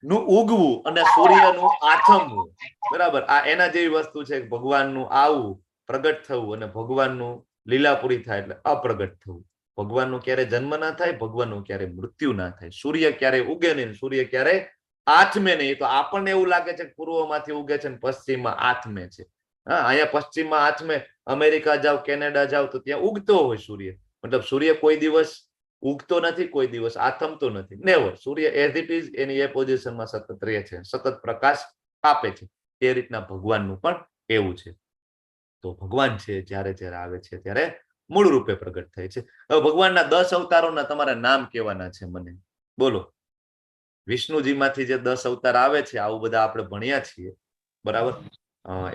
નું ઉગવું અને સૂર્યનું આથમવું. બરાબર, આ એના જેવી વસ્તુ છે. ભગવાનનું આવું, પ્રગટ થવું, અને ભગવાનનું લીલા પૂરી થાય એટલે અપ્રગટ થવું. ભગવાનનું ક્યારે જન્મ ના થાય, ભગવાનનું ક્યારે મૃત્યુ ના થાય. સૂર્ય ક્યારે ઉગે નહીં, સૂર્ય ક્યારે આથમે નહીં. તો આપણને એવું લાગે છે કે પૂર્વમાંથી ઉગે છે ને પશ્ચિમમાં આથમે છે. હા, અહીંયા પશ્ચિમમાં આથમે. અમેરિકા જાવ, કેનેડા જાવ તો ત્યાં ઉગતો હોય સૂર્ય. મતલબ સૂર્ય કોઈ દિવસ ઉગતો નથી, કોઈ દિવસ આથમતો નથી, નેવર. સૂર્ય એઝ ઇટ ઇઝ એની એ પોઝિશનમાં સતત રહે છે, સતત પ્રકાશ આપે છે. એ રીતના ભગવાનનું પણ એવું છે. તો ભગવાન છે જ્યારે જ્યારે આવે છે ત્યારે મૂળ રૂપે પ્રગટ થાય છે. હવે ભગવાનના 10 અવતારોના તમારા નામ કહેવાના છે મને. બોલો. વિષ્ણુજી માંથી જે 10 અવતાર આવે છે, આવું બધા આપણે ભણ્યા છીએ. બરાબર.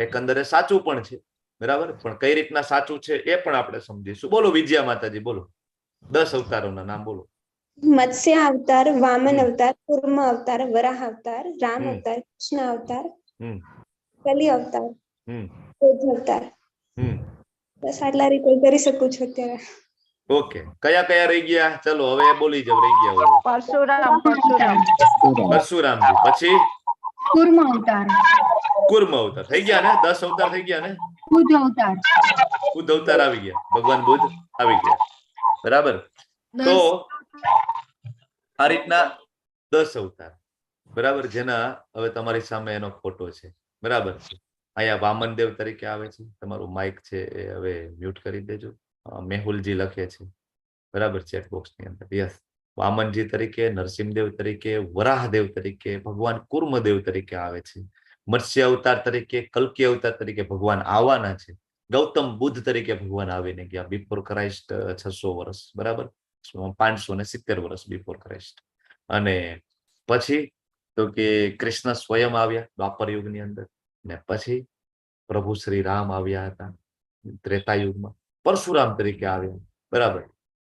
એકંદરે સાચું પણ છે. બરાબર, પણ કઈ રીતના સાચું છે એ પણ આપણે સમજીશું. બોલો વિજયા માતાજી, બોલો 10 અવતારોના નામ બોલો. મત્સ્ય અવતાર, વામન અવતાર, કૂર્મ અવતાર, વરાહ અવતાર, રામ અવતાર, કૃષ્ણ અવતાર, કલી અવતાર, બુદ્ધ અવતાર. બસ આટલા રીતે કરી શકું છું અત્યારે. ઓકે, કયા કયા રહી ગયા? ચલો હવે બોલી જાવ, રહી ગયા હોય. પરશુરામજી, પછી કૂર્મ અવતાર, કુર્મ અવતાર થઈ ગયા ને, 10 અવતાર થઈ ગયા ને. બુદ્ધ અવતાર, બુદ્ધ અવતાર આવી ગયા, ભગવાન બુદ્ધ આવી ગયા. બરાબર, તો આ રીતના 10 અવતાર, બરાબર, જેના હવે તમારી સામે એનો ફોટો છે. બરાબર છે, અહીંયા વામનદેવ તરીકે આવે છે. તમારું માઇક છે એ હવે મ્યુટ કરી દેજો. મેહુલજી લખે છે, બરાબર, ચેટ બોક્સ ની અંદર. યસ, વામનજી તરીકે, નરસિંહદેવ તરીકે, વરાહદેવ તરીકે, ભગવાન કુર્મદેવ તરીકે આવે છે. મત્સ્ય અવતાર તરીકે, કલ્કી અવતાર તરીકે ભગવાન આવવાના છે. ગૌતમ બુદ્ધ તરીકે ભગવાન આવીને ગયા બિફોર ક્રાઇસ્ટ 600 વર્ષ, બરાબર, 570 વર્ષ બિફોર ક્રાઇસ્ટ. અને પછી તો કે કૃષ્ણ સ્વયં આવ્યા દ્વાપર યુગની અંદર, ને પછી પ્રભુ શ્રી રામ આવ્યા હતા ત્રેતા યુગમાં, પરશુરામ તરીકે આવ્યા. બરાબર,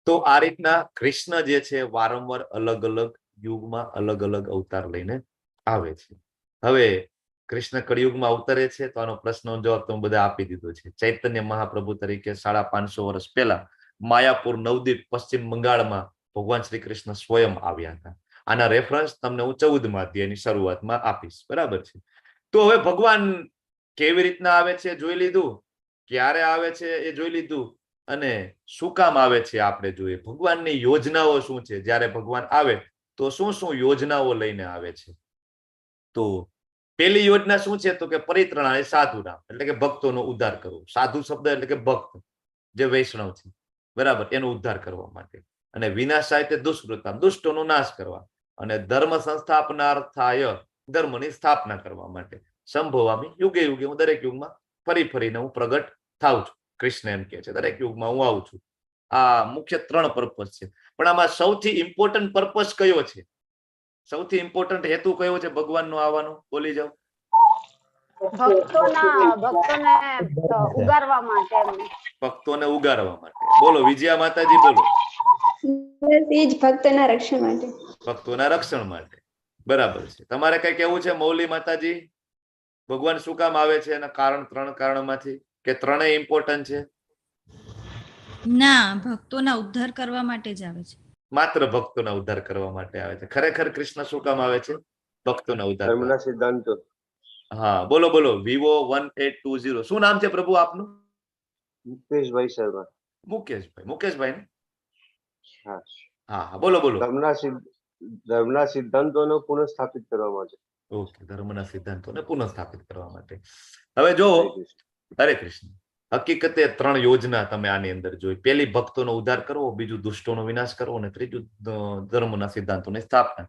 તો આ રીતના કૃષ્ણ જે છે વારંવાર અલગ અલગ યુગમાં અલગ અલગ અવતાર લઈને આવે છે. હવે કૃષ્ણ કળિયુગમાં અવતરે છે તો આનો પ્રશ્નનો જવાબ તો બધા આપી દીધો છે. ચૈતન્ય મહાપ્રભુ તરીકે 550 વર્ષ પહેલા માયાપુર નવદીપ પશ્ચિમ બંગાળમાં ભગવાન શ્રી કૃષ્ણ સ્વયં આવ્યા હતા. આના રેફરન્સ તમને હું 14મા અધ્યાયની શરૂઆતમાં આપીશ. બરાબર છે, તો હવે ભગવાન કેવી રીતના આવે છે જોઈ લીધું, ક્યારે આવે છે એ જોઈ લીધું, અને શું કામ આવે છે આપણે જોઈએ. ભગવાનની યોજનાઓ શું છે, જ્યારે ભગવાન આવે તો શું શું યોજનાઓ લઈને આવે છે. તો પહેલી યોજના શું છે તો કે પરિત્રાણાય સાધુનામ, એટલે કે ભક્તોનો ઉદ્ધાર કરવો. સાધુ શબ્દ એટલે કે ભક્ત, જે વૈષ્ણવ છે, બરાબર, એનો ઉદ્ધાર કરવા માટે. અને વિનાશાય તે દુષ્કૃતામ, દુષ્ટોનો નાશ કરવા. અને ધર્મ સંસ્થાપનાર્થાય, ધર્મની સ્થાપના કરવા માટે. સંભવામી યુગે યુગે, હું દરેક યુગમાં ફરી ફરીને હું પ્રગટ થાઉં છું. કૃષ્ણ એમ કે છે દરેક યુગમાં હું આવું છું. આ મુખ્ય 3 પર્પસ છે. પણ આમાં સૌથી ઇમ્પોર્ટન્ટ પર્પસ કયો છે, સૌથી ઇમ્પોર્ટન્ટ હેતુ કયો છે ભગવાનનો આવવાનો? બોલી જાઓ. ભક્તોને ઉગારવા માટે. બોલો વિજયા માતાજી, બોલો. ભક્તોના રક્ષણ માટે. ભક્તોના રક્ષણ માટે, બરાબર છે. તમારે કઈ કેવું છે મૌલી માતાજી? ભગવાન શું કામ આવે છે એના કારણ 3 કારણમાંથી, કે 3 ઇમ્પોર્ટન્ટ છે? ના, ભક્તોના ઉદ્ધાર કરવા માટે જ આવે છે. માત્ર ભક્તોના ઉદ્ધાર કરવા માટે આવે છે. ખરેખર કૃષ્ણ શું કામ આવે છે? ભક્તોના ઉદ્ધાર. ધર્મના સિદ્ધાંતો. હા, બોલો બોલો. વિવો 1820, શું નામ છે પ્રભુ આપનું? મુકેશભાઈ શર્મા. મુકેશભાઈ ને? હા હા, બોલો બોલો. ધર્મના સિદ્ધાંતોને પુનઃસ્થાપિત કરવા માટે. ઓકે, ધર્મના સિદ્ધાંતોને પુનઃસ્થાપિત કરવા માટે. હવે જો, હરે કૃષ્ણ, હકીકતે 3 યોજના તમે આની અંદર જોઈ. પહેલી ભક્તોનો ઉદ્ધાર કરવો, બીજું દુષ્ટોનો વિનાશ કરવો, અને ત્રીજું ધર્મના સિદ્ધાંતોની સ્થાપના.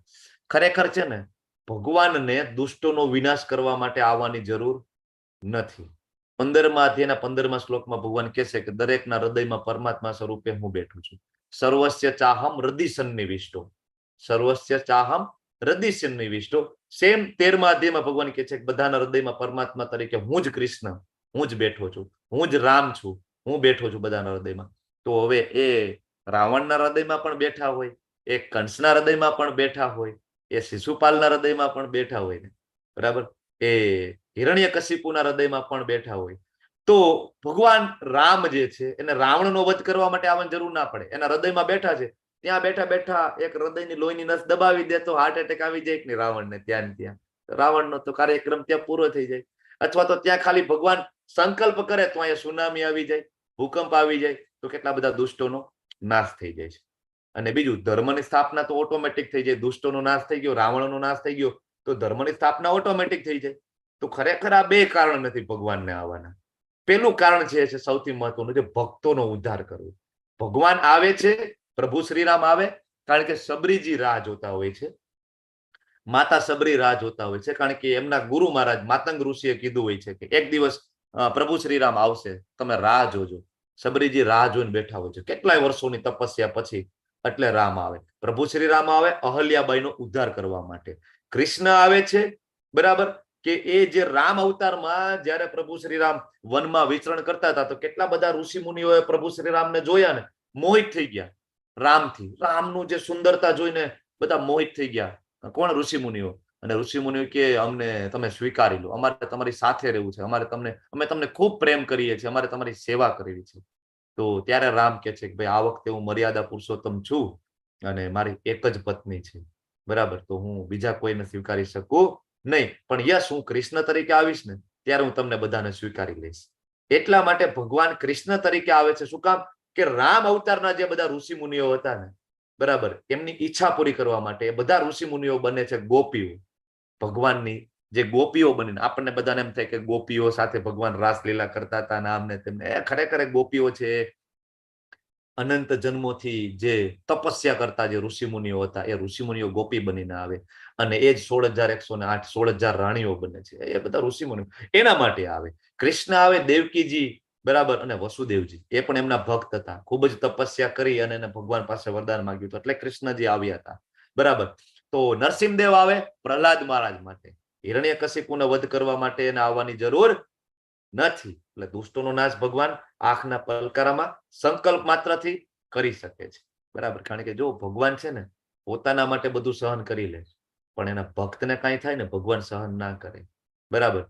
ખરેખર છે ને, ભગવાનને દુષ્ટોનો વિનાશ કરવા માટે આવવાની જરૂર નથી. 15મા અધ્યાયના 15મા શ્લોકમાં ભગવાન કહે છે કે દરેકના હૃદયમાં પરમાત્મા સ્વરૂપે હું બેઠું છું. સર્વસ્ય ચાહમ હૃદય સન્નિવિષ્ટો, સર્વસ્ય ચાહમ હૃદય સન્નિવિષ્ટો. સેમ 13મા અધ્યાયમાં ભગવાન કહે છે કે બધાના હૃદયમાં પરમાત્મા તરીકે હું જ કૃષ્ણ, હું જ બેઠો છું, હું જ રામ છું, હું બેઠો છું બધાના હૃદયમાં. તો હવે એ રાવણના હૃદયમાં પણ બેઠા હોય, એ કંસના હૃદયમાં પણ બેઠા હોય, એ શિશુપાલના હૃદયમાં પણ બેઠા હોય ને, બરાબર, એ હિરણ્યકશિપુના હૃદયમાં પણ બેઠા હોય. તો ભગવાન રામ જે છે એને રાવણનો વધ કરવા માટે આવવાની જરૂર ના પડે. એના હૃદયમાં બેઠા છે, ત્યાં બેઠા બેઠા એક હૃદયની લોહીની નસ દબાવી દે તો હાર્ટ એટેક આવી જાય કે નહીં રાવણને? ત્યાં રાવણનો તો કાર્યક્રમ ત્યાં પૂરો થઈ જાય. અથવા તો ત્યાં ખાલી ભગવાન સંકલ્પ કરે તો અહીંયા સુનામી આવી જાય, ભૂકંપ આવી જાય, તો કેટલા બધા દુષ્ટોનો નાશ થઈ જાય છે. અને બીજું, ધર્મની સ્થાપના તો ઓટોમેટિક થઈ જાય. દુષ્ટોનો નાશ થઈ ગયો, રાવણનો નાશ થઈ ગયો, તો ધર્મની સ્થાપના ઓટોમેટિક થઈ જાય. તો ખરેખર આ 2 કારણ નથી ભગવાનને આવવાના. પેલું કારણ છે સૌથી મહત્વનું, જે ભક્તોનો ઉદ્ધાર કરવો. ભગવાન આવે છે, પ્રભુ શ્રીરામ આવે, કારણ કે સબરીજી રાહ જોતા હોય છે, માતા સબરી રાહ જોતા હોય છે, કારણ કે એમના ગુરુ મહારાજ માતંગ ઋષિએ કીધું હોય છે કે એક દિવસ પ્રભુ શ્રીરામ આવશે, તમે રાહ જોજો. સબરીજી રાહ જોઈને બેઠા હોય છે કેટલાય વર્ષોની તપસ્યા પછી. એટલે રામ આવે, પ્રભુ શ્રીરામ આવે અહલ્યાબાઈનો ઉદ્ધાર કરવા માટે. કૃષ્ણ આવે છે, બરાબર, કે એ જે રામ અવતારમાં જ્યારે પ્રભુ શ્રી રામ વનમાં વિચરણ કરતા હતા તો કેટલા બધા ઋષિ મુનિઓએ પ્રભુ શ્રી રામને જોયા ને મોહિત થઈ ગયા રામથી. રામનું જે સુંદરતા જોઈને બધા મોહિત થઈ ગયા. કોણ? ઋષિ મુનિઓ. અને ઋષિ મુનિઓ કે અમને તમે સ્વીકારી લો, અમારે તમારી સાથે રહેવું છે, અમે તમને ખૂબ પ્રેમ કરીએ છીએ, અમારે તમારી સેવા કરવી છે. તો ત્યારે રામ કે છે કે ભાઈ આ વખતે હું મર્યાદા પુરુષોત્તમ છું અને મારી એક જ પત્ની છે, બરાબર, તો હું બીજા કોઈને સ્વીકારી શકું નહીં, પણ યસ હું કૃષ્ણ તરીકે આવીશ ને ત્યારે હું તમને બધાને સ્વીકારી લઈશ. એટલા માટે ભગવાન કૃષ્ણ તરીકે આવે છે. શું કામ? કે રામ અવતારના જે બધા ઋષિ મુનિઓ હતા ને, બરાબર, એમની ઈચ્છા પૂરી કરવા માટે એ બધા ઋષિ મુનિઓ બને છે ગોપીઓ. ભગવાનની જે ગોપીઓ બનીને આપણને બધાને એમ થાય કે ગોપીઓ સાથે ભગવાન રાસલીલા કરતા હતા ને આમને તેમને. ખરેખર ગોપીઓ છે અનંત જન્મોથી જે તપસ્યા કરતા જે ઋષિ મુનિઓ હતા એ ઋષિ મુનિઓ ગોપી બનીને આવે અને એ જ 16,108 16,000 રાણીઓ બને છે. એ બધા ઋષિ મુનિઓ એના માટે આવે. કૃષ્ણ આવે, દેવકીજી, બરાબર, અને વસુદેવજી એ પણ એમના ભક્ત હતા. ખૂબ જ તપસ્યા કરી અને એને ભગવાન પાસે વરદાન માંગ્યું હતું, એટલે કૃષ્ણજી આવ્યા હતા, બરાબર. તો નરસિંહદેવ આવે પ્રહલાદ મહારાજ માટે. હિરણ્યકશિપુનો વધ કરવા માટે એને આવવાની જરૂર નથી. એટલે દુષ્ટોનો નાશ ભગવાન આંખના પલકારામાં સંકલ્પ માત્રથી કરી શકે છે, બરાબર. કારણ કે જો ભગવાન છે ને પોતાના માટે બધું સહન કરી લે, પણ એના ભક્તને કઈ થાય ને ભગવાન સહન ના કરે, બરાબર.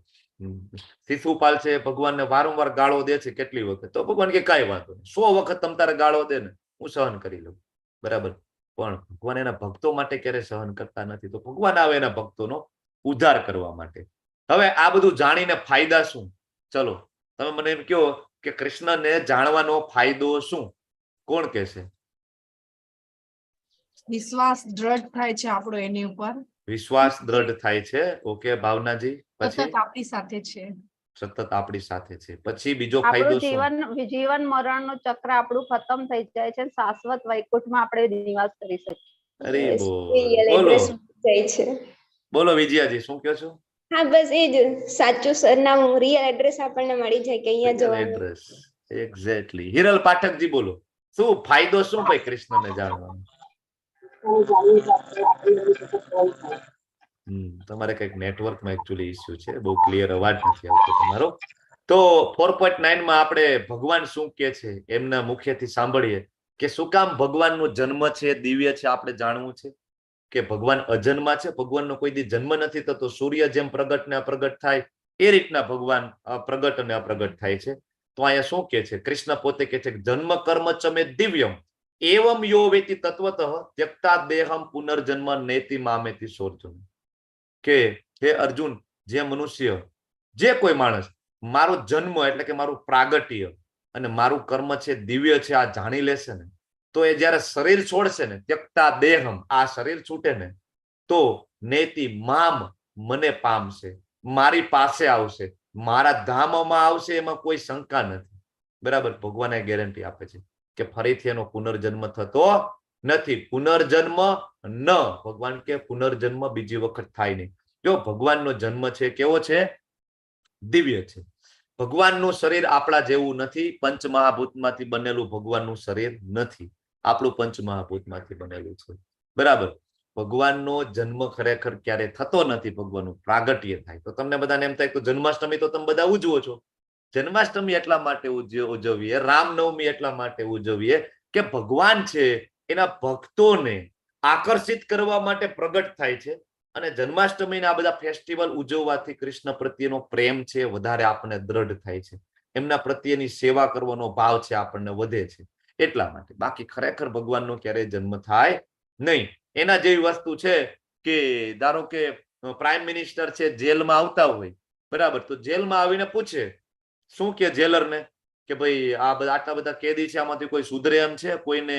શિશુપાલ છે ભગવાનને વારંવાર ગાળો દે છે કેટલી વખત, તો ભગવાન કે કઈ વાંધો નહીં, 100 વખત તમ તારે ગાળો દે ને હું સહન કરી લઉં, બરાબર. પણ ભગવાન એના ભક્તો માટે ક્યારે સહન કરતા નથી. તો ભગવાન આવે એના ભક્તોનો ઉદ્ધાર કરવા માટે. હવે આ બધું જાણીને ફાયદા શું? ચલો તમે મને એમ કહો કે કૃષ્ણને જાણવાનો ફાયદો શું? કોણ કહેશે? વિશ્વાસ દ્રઢ થાય છે આપણો એની ઉપર. વિશ્વાસ દ્રઢ થાય છે. ઓકે ભાવનાજી. સતત પછી આપણી સાથે છે. સતત આપણી સાથે છે. પછી બીજો ફાયદો શું? આપણું જીવન મરણનું ચક્ર આપણું ખતમ થઈ જાય છે, શાશ્વત વૈકુંઠમાં આપણે નિવાસ કરી શકીએ. અરે Yes, બોલો real બોલો address જાય છે. બોલો વિજયાજી શું કહો છો? હા બસ એ જ સાચું સરનામું, રિયલ એડ્રેસ આપણને મળી જાય કે અહીંયા જવાનું. Address exactly. હિરલ પાઠકજી બોલો, શું ફાયદો શું ભાઈ કૃષ્ણને જાણવાનો? તમારે કઈક નેટવર્કમાં એકચ્યુઅલી ઇસ્યુ છે, બહુ ક્લિયર અવાજ નથી આવતો તમારો. તો 4.9 માં આપણે ભગવાન શું કે છે એમના મુખ્યથી સાંભળીએ કે શું કામ ભગવાનનો જન્મ છે, દિવ્ય છે, આપણે જાણવું છે કે ભગવાન અજન્મા છે, ભગવાનનો કોઈ દી જન્મ નથી થતો. સૂર્ય જેમ પ્રગટ ને અપ્રગટ થાય એ રીતના ભગવાન પ્રગટ અને અપ્રગટ થાય છે. તો અહીંયા શું કે છે? કૃષ્ણ પોતે કે છે જન્મ કર્મ ચમે દિવ્યમ એવમ યો વેતિ તત્વતઃ ત્યક્તા દેહમ પુનર્જન્મ નેતિ મામેતિ સોર્જુન. કે હે અર્જુન, જે મનુષ્ય, જે કોઈ માણસ મારો જન્મ એટલે કે મારું પ્રાગટ્ય અને મારું કર્મ છે દિવ્ય છે આ જાણી લેશે ને, તો એ જયારે શરીર છોડશે ને, ત્યક્તા દેહમ, આ શરીર છૂટે ને, તો નેતિ મામ, મને પામશે, મારી પાસે આવશે, મારા ધામમાં આવશે, એમાં કોઈ શંકા નથી, બરાબર. ભગવાને ગેરંટી આપે છે કે ફરીથી એનો પુનર્જન્મ થતો નથી. પુનર્જન્મ ન, ભગવાન કે પુનર્જન્મ બીજી વખત થાય નહીં. જો ભગવાનનો જન્મ છે કેવો છે? દિવ્ય છે. ભગવાનનું શરીર આપણા જેવું નથી, પંચમહાભૂતમાંથી બનેલું ભગવાનનું શરીર નથી, આપણું પંચમહાભૂતમાંથી બનેલું છે, બરાબર. ભગવાનનો જન્મ ખરેખર ક્યારે થતો નથી, ભગવાનનું પ્રાગટ્ય થાય. તો તમને બધાને એમ થાય તો જન્માષ્ટમી તો તમે બધા ઉજવો છો. જન્માષ્ટમી એટલા માટે ઉજવીએ, રામનવમી એટલા માટે ઉજવીએ કે ભગવાન છે એના ભક્તોને આકર્ષિત કરવા માટે પ્રગટ થાય છે. અને જન્માષ્ટમીના આ બધા ફેસ્ટિવલ ઉજવવાથી કૃષ્ણ પ્રત્યેનો પ્રેમ છે વધારે આપણને દ્રઢ થાય છે, એમના પ્રત્યેની સેવા કરવાનો ભાવ છે આપણને વધે છે, એટલા માટે. બાકી ખરેખર ભગવાનનો ક્યારેય જન્મ થાય નહીં. એના જેવી વસ્તુ છે કે ધારો કે પ્રાઇમ મિનિસ્ટર છે જેલમાં આવતા હોય, બરાબર, તો જેલમાં આવીને પૂછે, શું કે જેલરને કે ભાઈ આ બધા આટલા બધા કેદી છે, આમાંથી કોઈ સુધરે એમ છે, કોઈને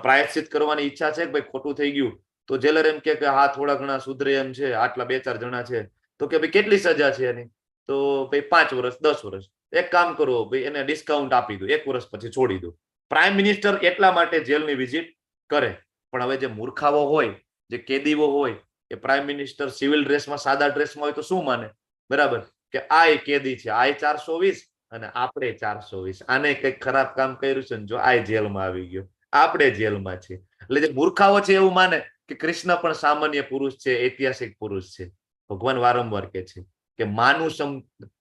પ્રાયશ્ચિત કરવાની ઈચ્છા છે કે ભાઈ ખોટું થઈ ગયું? તો જેલર એમ કે હા થોડા ઘણા સુધરે એમ છે, આટલા 2-4 જણા છે. તો કે ભાઈ કેટલી સજા છે એની? તો ભાઈ 5 વર્ષ 10 વર્ષ. એક કામ કરો ભાઈ, એને ડિસ્કાઉન્ટ આપી દો, 1 વર્ષ પછી છોડી દો. પ્રાઇમ મિનિસ્ટર એટલા માટે જેલની વિઝિટ કરે. પણ હવે જે મૂર્ખાઓ હોય, જે કેદીઓ હોય, એ પ્રાઇમ મિનિસ્ટર સિવિલ ડ્રેસમાં, સાદા ડ્રેસમાં હોય તો શું માને? બરાબર, કે આ કેદી છે, આ 420 અને આપણે 420, આને કઈક ખરાબ કામ કર્યું છે ને જો આ જેલમાં આવી ગયો, આપણે જેલમાં છે. એટલે જે મૂર્ખાઓ છે એવું માને કે કૃષ્ણ પણ સામાન્ય પુરુષ છે, ઐતિહાસિક પુરુષ છે. ભગવાન વારંવાર કે છે કે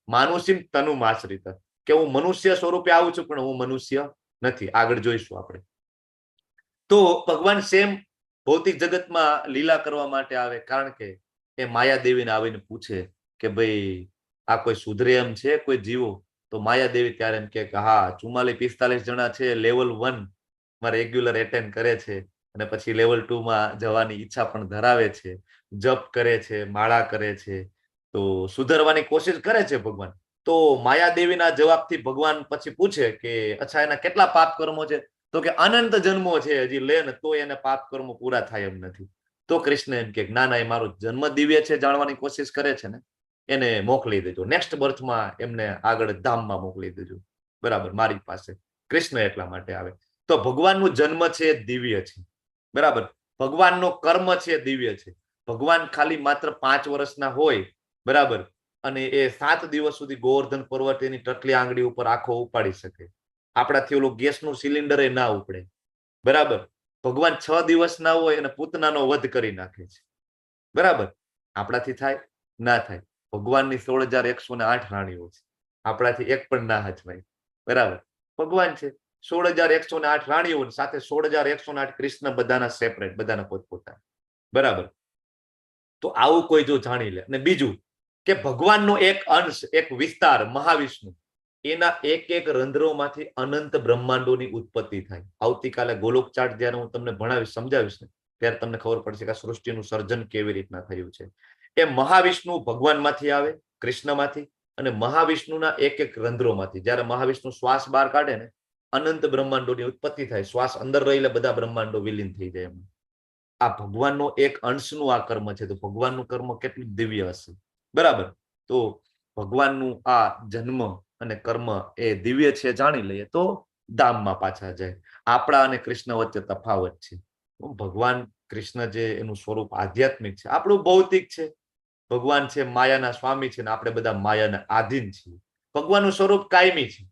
માનુષિમ તનુમાશ્રિત, કે હું મનુષ્ય સ્વરૂપે આવું છું પણ હું મનુષ્ય નથી. આગળ જોઈશું આપણે. તો ભગવાન સેમ ભૌતિક જગતમાં લીલા કરવા માટે આવે, કારણ કે એ માયાદેવીને આવીને પૂછે કે ભાઈ આ કોઈ સુધરે એમ છે કોઈ જીવો? તો માયાદેવી ત્યારે એમ કે હા 44-45 જણા છે, લેવલ 1 માં રેગ્યુલર એટેન્ડ કરે છે અને પછી લેવલ 2 માં જવાની ઈચ્છા પણ ધરાવે છે, જપ કરે છે, માળા કરે છે, તો સુધરવાની કોશિશ કરે છે ભગવાન. તો માયાદેવીના જવાબથી ભગવાન પછી પૂછે કે અચ્છા એના કેટલા પાપ કર્મો છે? તો કે અનંત જન્મો છે, હજી લે ને તો એને પાપ કર્મો પૂરા થાય એમ નથી. તો કૃષ્ણ એમ કે ના ના, એ મારો જન્મ દિવ્ય છે, જાણવાની કોશિશ કરે છે ને, એને મોકલી દેજો, નેક્સ્ટ બર્થમાં એમને આગળ ધામમાં મોકલી દેજો, બરાબર, મારી પાસે. કૃષ્ણ એટલા માટે આવે. તો ભગવાનનું જન્મ છે દિવ્ય છે, બરાબર, ભગવાનનો કર્મ છે દિવ્ય છે. ભગવાન ખાલી માત્ર 5 વર્ષના હોય, બરાબર, અને એ 7 દિવસ સુધી ગોવર્ધન પર્વત એની ટટલી આંગળી ઉપર આખો ઉપાડી શકે. આપણાથી ઓલું ગેસનું સિલિન્ડર એ ના ઉપડે, બરાબર. ભગવાન 6 દિવસ ના હોય અને પૂતનાનો વધ કરી નાખે છે, બરાબર. આપણાથી થાય? ના થાય. ભગવાનની 16,108 રાણીઓ છે, આપણાથી એક પણ ના હચવાય, બરાબર. ભગવાન છે 16,108 રાણીઓ સાથે 16,108 કૃષ્ણ, બધાના સેપરેટ, બધાના પોતપોતાના, બરાબર. તો આવું કોઈ જો જાણી લે. અને બીજું કે ભગવાનનો એક અંશ, એક વિસ્તાર મહાવિષ્ણુ, એના એક એક રંધ્રોમાંથી અનંત બ્રહ્માંડોની ઉત્પત્તિ થાય. આવતીકાલે ગોલોક ચાર્ટ જ્યારે હું તમને ભણાવીશ, સમજાવીશ ને, ત્યારે તમને ખબર પડશે કે આ સૃષ્ટિનું સર્જન કેવી રીતના થયું છે. એ મહાવિષ્ણુ ભગવાનમાંથી આવે, કૃષ્ણમાંથી, અને મહાવિષ્ણુના એક એક રંધ્રોમાંથી જ્યારે મહાવિષ્ણુ શ્વાસ બહાર કાઢે ને, અનંત બ્રહ્માંડોની ઉત્પત્તિ થાય. શ્વાસ અંદર રહીને બધા બ્રહ્માંડો વિલીન થઈ જાય. આ ભગવાનનો એક અંશનું આ કર્મ છે. તો ભગવાનનું કર્મ કેટલું દિવ્ય હશે, બરાબર. તો ભગવાનનું આ જન્મ અને કર્મ એ દિવ્ય છે જાણી લઈએ તો ધામમાં પાછા જાય. આપણા અને કૃષ્ણ વચ્ચે તફાવત છે. ભગવાન કૃષ્ણ જે એનું સ્વરૂપ આધ્યાત્મિક છે, આપણું ભૌતિક છે. ભગવાન છે માયાના સ્વામી છે ને આપણે બધા માયાના આધીન છીએ. ભગવાનનું સ્વરૂપ કાયમી છે.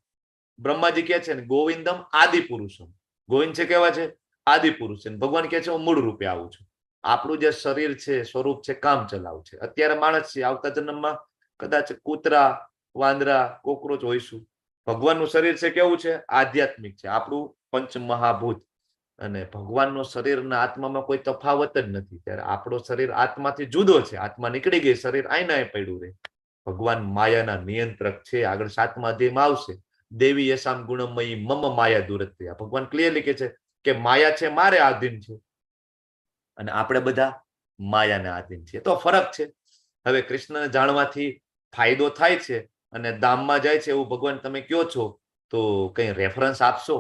બ્રહ્માજી કહે છે ને ગોવિંદમ આદિ પુરુષમ, ગોવિંદ છે કેવા છે? આદિ પુરુષ છે. ભગવાન કહે છે હું મૂળ રૂપે આવું છું. આપણું જે શરીર છે, સ્વરૂપ છે, કામ ચલાવ છે. અત્યારે માણસ છે, આવતા જન્મમાં કદાચ કૂતરા, વાંદરા, કોકરોચ હોઈશું. ભગવાનનું શરીર છે કેવું છે? આધ્યાત્મિક છે, આપણું પંચમહાભૂત. અને ભગવાનનો શરીરના આત્મામાં કોઈ તફાવત જ નથી. ત્યારે આપણો શરીર આત્માથી જુદો છે. આત્મા નીકળી ગઈ, શરીર આયના પડ્યું રહે. ભગવાન માયાના નિયંત્રક છે. આગળ 7મા અધ્યાયમાં આવશે, દેવી યશામ ગુણમયી મમ માયા દુરત્યા. ભગવાન ક્લિયરલી કહે છે કે માયા છે મારે આધીન છે અને આપણે બધા માયાને આધીન છીએ. તો ફરક છે. હવે કૃષ્ણને જાણવાથી ફાયદો થાય છે અને ધામમાં જાય છે એવું ભગવાન તમે કહો છો, તો કઈ રેફરન્સ આપશો?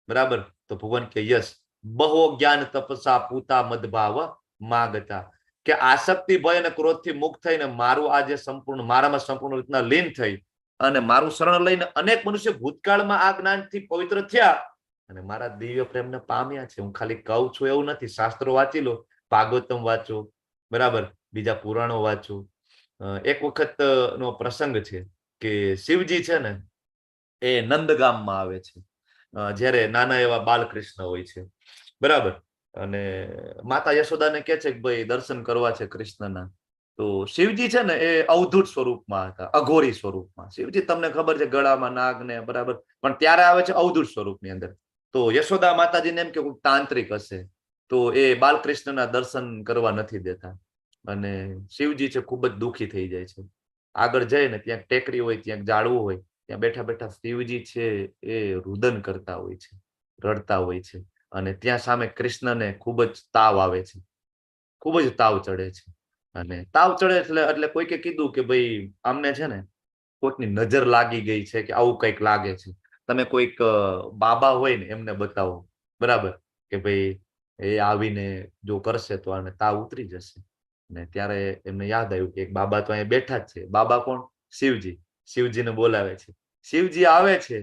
બરાબર. તો ભગવાન કે યસ, બહો જ્ઞાન તપસા પૂતા મદભાવ માગતા, કે આસક્તિ ભય અને ક્રોધથી મુક્ત થઈને મારું આ જે સંપૂર્ણ, મારામાં સંપૂર્ણ રીતના લીન થઈ અને મારું શરણ લઈને અનેક મનુષ્ય ભૂતકાળમાં આ જ્ઞાનથી પવિત્ર થયા અને મારા દિવ્ય પ્રેમને પામ્યા છે. હું ખાલી કહું છું એવું નથી. શાસ્ત્રો વાંચી લો, ભાગવતમ વાંચો, બરાબર, બીજા પુરાણો વાંચો. એક વખત નો પ્રસંગ છે કે શિવજી છે ને એ નંદગામમાં આવે છે જ્યારે નાના એવા બાલકૃષ્ણ હોય છે, બરાબર. અને માતા યશોદાને કહે છે કે ભાઈ દર્શન કરવા છે કૃષ્ણના. તો શિવજી છે ને એ અવધૂત સ્વરૂપમાં હતા, અઘોરી સ્વરૂપમાં. શિવજી તમને ખબર છે ગળામાં નાગ ને, બરાબર, પણ ત્યારે આવે છે અવધૂત સ્વરૂપની અંદર. તો યશોદા માતાજીને એમ કે કોઈ તાંત્રિક હશે, તો એ બાલકૃષ્ણના દર્શન કરવા નથી દેતા. અને શિવજી છે ખૂબ જ દુઃખી થઈ જાય છે. આગળ જઈને ત્યાં ટેકરી હોય, ત્યાં ઝાડવું હોય, ત્યાં બેઠા બેઠા શિવજી છે એ રુદન કરતા હોય છે, રડતા હોય છે. અને ત્યાં સામે કૃષ્ણને ખૂબ જ તાવ આવે છે, ખૂબ જ તાવ ચડે છે. અને તાવ ચડે એટલે કોઈકે કીધું કે ભાઈ આમને છે ને કોઈકની નજર લાગી ગઈ છે કે આવું કંઈક લાગે છે. તમે કોઈક બાબા હોય ને એમને બતાવો, બરાબર, કે ભાઈ એ આવીને જો કરશે તો આને તાવ ઉતરી જશે. અને ત્યારે એમને યાદ આવ્યું કે એક બાબા તો અહીંયા બેઠા જ છે. બાબા કોણ? શિવજી. શિવજીને બોલાવે છે. શિવજી આવે છે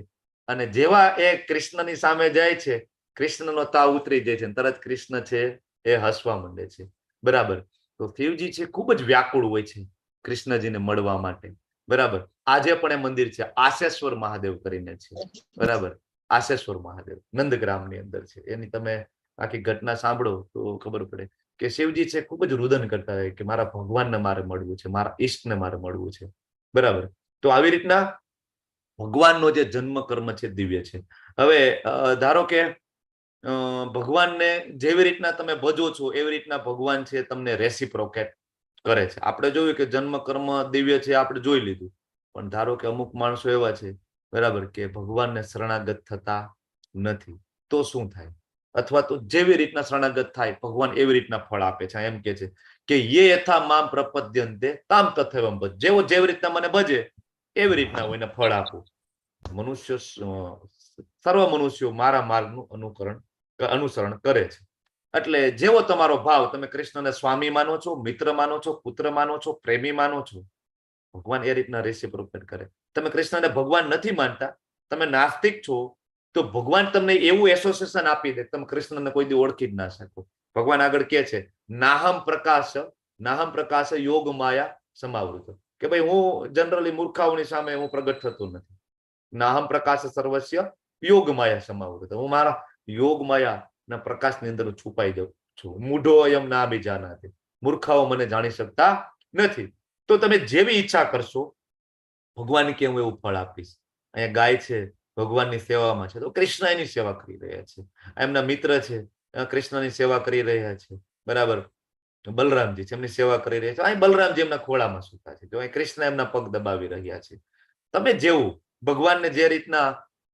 અને જેવા એ કૃષ્ણની સામે જાય છે, કૃષ્ણનો તાવ ઉતરી જાય છે. તરત કૃષ્ણ છે એ હસવા માંડે છે, બરાબર. તો શિવજી છે ખૂબ જ વ્યાકુળ હોય છે કૃષ્ણજીને મળવા માટે, બરાબર. આજે પણ એ મંદિર છે, આશેશ્વર મહાદેવ કરીને છે, બરાબર. આશેશ્વર મહાદેવ નંદગ્રામની અંદર છે. એની તમે આખી ઘટના સાંભળો તો ખબર પડે કે શિવજી છે ખૂબ જ રુદન કરતા હોય કે મારા ભગવાનને મારે મળવું છે, મારા ઈષ્ટને મારે મળવું છે, બરાબર. તો આવી રીતના ભગવાનનો જે જન્મ કર્મ છે દિવ્ય છે. હવે ધારો કે ભગવાનને જેવી રીતના તમે ભજો છો એવી રીતના ભગવાન છે તમને રેસિપ્રોકેટ કરે છે. આપણે જોયું કે જન્મ કર્મ દિવ્ય છે, આપણે જોઈ લીધું. પણ ધારો કે અમુક માણસો એવા છે, બરાબર, કે ભગવાનને શરણાગત થતા નથી, તો શું થાય? અથવા તો જેવી રીતના શરણાગત થાય ભગવાન એવી રીતના ફળ આપે છે. એમ કે છે કે યે યથા મામ પ્રપદ્યન્તે તામ તથૈવમ ભજ. જેવો જેવી રીતના મને ભજે એવી રીતના હું એને ફળ આપું. મનુષ્ય સર્વ મનુષ્યો મારા માર્ગનું અનુસરણ કરે છે. એટલે જેવો તમારો ભાવ, તમે કૃષ્ણને સ્વામી માનો છો, મિત્ર માનો છો, પુત્ર માનો છો, પ્રેમી માનો છો, ભગવાન એ રીતના રેસિપ્રોકેટ કરે. તમે કૃષ્ણને ભગવાન નથી માનતા, તમે નાસ્તિક છો, તો ભગવાન તમને એવું એસોસિએશન આપી દે તમે કૃષ્ણને કોઈ દી ઓળખી જ ના શકો. ભગવાન આગળ કે છે નાહમ પ્રકાશ યોગ માયા સમાવૃત, કે ભાઈ હું જનરલી મૂર્ખાઓની સામે હું પ્રગટ થતો નથી. નાહમ પ્રકાશ સર્વસ્ય યોગ માયા સમાવૃત, હું મારા યોગ માયા ના પ્રકાશની અંદર છુપાઈ જાઉં છું. મૂઢો અયમ ના બીજાનાથી, મૂર્ખાઓ મને જાણી શકતા નથી. તો તમે જેવી ઈચ્છા કરશો ભગવાન કે હું એવું ફળ આપીશ. અહીંયા ગાય છે ભગવાનની સેવામાં છે, તો કૃષ્ણ એની સેવા કરી રહ્યા છે. એમના મિત્ર છે કૃષ્ણની સેવા કરી રહ્યા છે, બરાબર. બલરામજી છે એમની સેવા કરી રહ્યા છે. અહીં બલરામજી એમના ખોળામાં સૂતા છે, જો અહીં કૃષ્ણ એમના પગ દબાવી રહ્યા છે. તમે જેવું ભગવાનને જે રીતના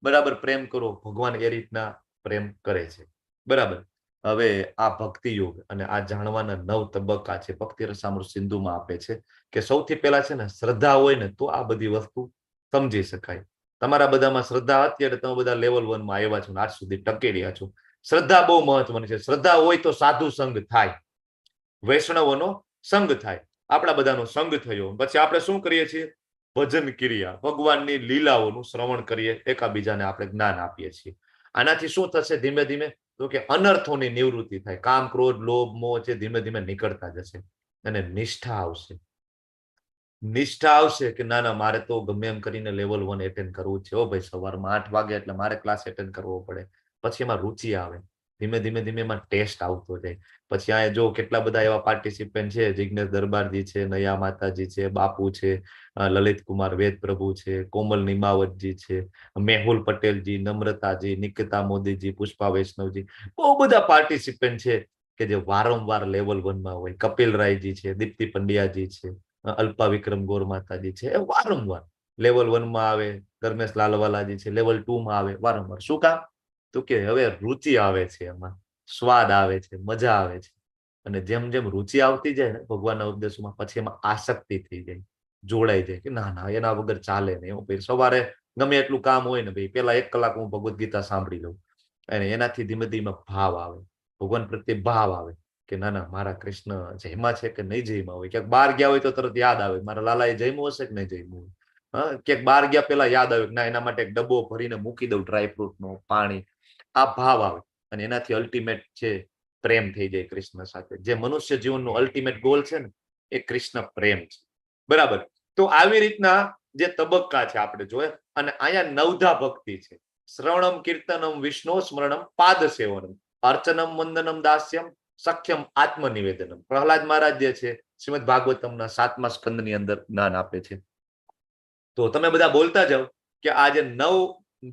બરાબર પ્રેમ કરો, ભગવાન એ રીતના પ્રેમ કરે છે, બરાબર. હવે આ ભક્તિ યોગ અને આ જાણવાના 9 તબક્કા છે ભક્તિ રસામૃત સિંધુમાં આપે છે કે સૌથી પહેલા છે ને શ્રદ્ધા હોય ને તો આ બધી વસ્તુ સમજી શકાય. તમારા બધામાં શ્રદ્ધા, અત્યારે તમે બધા લેવલ 1 માં આવ્યા છો, આજ સુધી ટકી રહ્યા છો. શ્રદ્ધા બહુ મહત્વની છે. શ્રદ્ધા હોય તો સાધુ સંગ થાય, વૈષ્ણવોનો સંગ થાય. આપણા બધાનો સંગ થયો પછી આપણે શું કરીએ છીએ? ભજન ક્રિયા, ભગવાનની લીલાઓનું શ્રવણ કરીએ, એકાબીજાને આપણે જ્ઞાન આપીએ છીએ. આનાથી શું થશે? ધીમે ધીમે તો કે અનર્થોની નિવૃત્તિ થાય. કામ, ક્રોધ, લોભ, મોહ છે ધીમે ધીમે નીકળતા જશે અને નિષ્ઠા આવશે. નિષ્ઠા આવશે કે ના ના મારે તો ગમે એમ કરીને લેવલ 1 એટેન્ડ કરવું છે. ભાઈ સવારમાં 8 વાગે એટલે મારે ક્લાસ એટેન્ડ કરવો પડે. પછી એમાં રુચિ આવે, ધીમે ધીમે એમાં ટેસ્ટ આવતો જાય. પછી આ જો કેટલા બધા એવા પાર્ટિસિપન્ટ છે, જિજ્ઞેશ દરબારજી છે, નયા માતાજી છે, બાપુ છે, લલિત કુમાર વેદ પ્રભુ છે, કોમલ નિમાવતજી છે, મેહુલ પટેલજી, નમ્રતાજી, નિકિતા મોદીજી, પુષ્પા વૈષ્ણવજી, બહુ બધા પાર્ટિસિપન્ટ છે કે જે વારંવાર લેવલ 1 માં હોય. કપિલ રાયજી છે, દીપ્તિ પંડ્યાજી છે, અલ્પા વિક્રમ ગોર માતાજી છે, એ વારંવાર લેવલ 1 માં આવે. ધર્મેશ લાલવાલાજી છે, લેવલ 2 માં આવે વારંવાર. શું કામ? તો કે હવે રુચિ આવે છે, એમાં સ્વાદ આવે છે, મજા આવે છે. અને જેમ જેમ રુચિ આવતી જાય ને ભગવાનના ઉપદેશોમાં, પછી એમાં આસક્તિ થઈ જાય, જોડાઈ જાય કે ના ના એના વગર ચાલે નહીં. હું ભાઈ સવારે ગમે એટલું કામ હોય ને ભાઈ પેલા 1 કલાક હું ભગવદ્ ગીતા સાંભળી લઉં. અને એનાથી ધીમે ધીમે ભાવ આવે, ભગવાન પ્રત્યે ભાવ આવે કે ના ના મારા કૃષ્ણ જયમાં છે કે નહીં જયમાં હોય. ક્યાંક બહાર ગયા હોય તો તરત યાદ આવે મારા લાલાએ જયમું હશે કે નહીં જયમું હોય. ક્યાંક બહાર ગયા પેલા યાદ આવે ના એના માટે એક ડબ્બો ભરીને મૂકી દઉં ડ્રાયફ્રૂટ નો, પાણી. આ ભાવ આવે અને એનાથી અલ્ટિમેટ છે પ્રેમ થઈ જાય કૃષ્ણ સાથે. જે મનુષ્ય જીવનનો અલ્ટિમેટ ગોલ છે ને એ કૃષ્ણ પ્રેમ છે, બરાબર. તો આવી રીતના જે તબક્કા છે આપણે જોઈએ. અને અહીંયા 9ધા ભક્તિ છે. શ્રવણમ કીર્તનમ વિષ્ણુ સ્મરણમ પાદ સેવનમ અર્ચનમ વંદનમ દાસ્યમ સખ્યમ આત્મનિવેદનમ. પ્રહલાદ મહારાજ જે છે શ્રીમદ ભાગવતમના 7મા સ્કંદની અંદર જ્ઞાન આપે છે. તો તમે બધા બોલતા જાઓ કે આ જે 9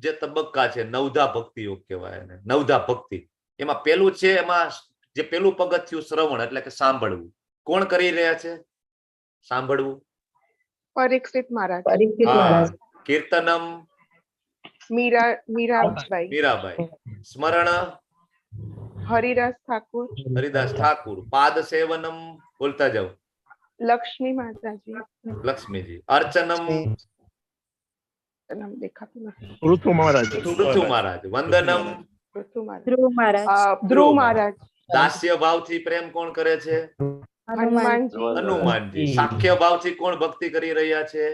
જે તબક્કા છે 9ધા ભક્તિ યોગ કહેવાય એને. 9ધા ભક્તિ એમાં પેલું છે, એમાં જે પેલું પગથિયું શ્રવણ એટલે કે સાંભળવું. કોણ કરી રહ્યા છે સાંભળવું? પરીક્ષિત મહારાજ. કીર્તનમ મીરાબાઈ. સ્મરણ હરિદાસ ઠાકુર. પાદ સેવનમ બોલતા જાઓ. લક્ષ્મી માતાજી. લક્ષ્મીજી. અર્ચનમ પૃથુ મહારાજ. વંદનમ ધ્રુવ મહારાજ. દાસ્ય ભાવથી પ્રેમ કોણ કરે છે? હનુમાનજી. સાખ્ય ભાવથી કોણ ભક્તિ કરી રહ્યા છે?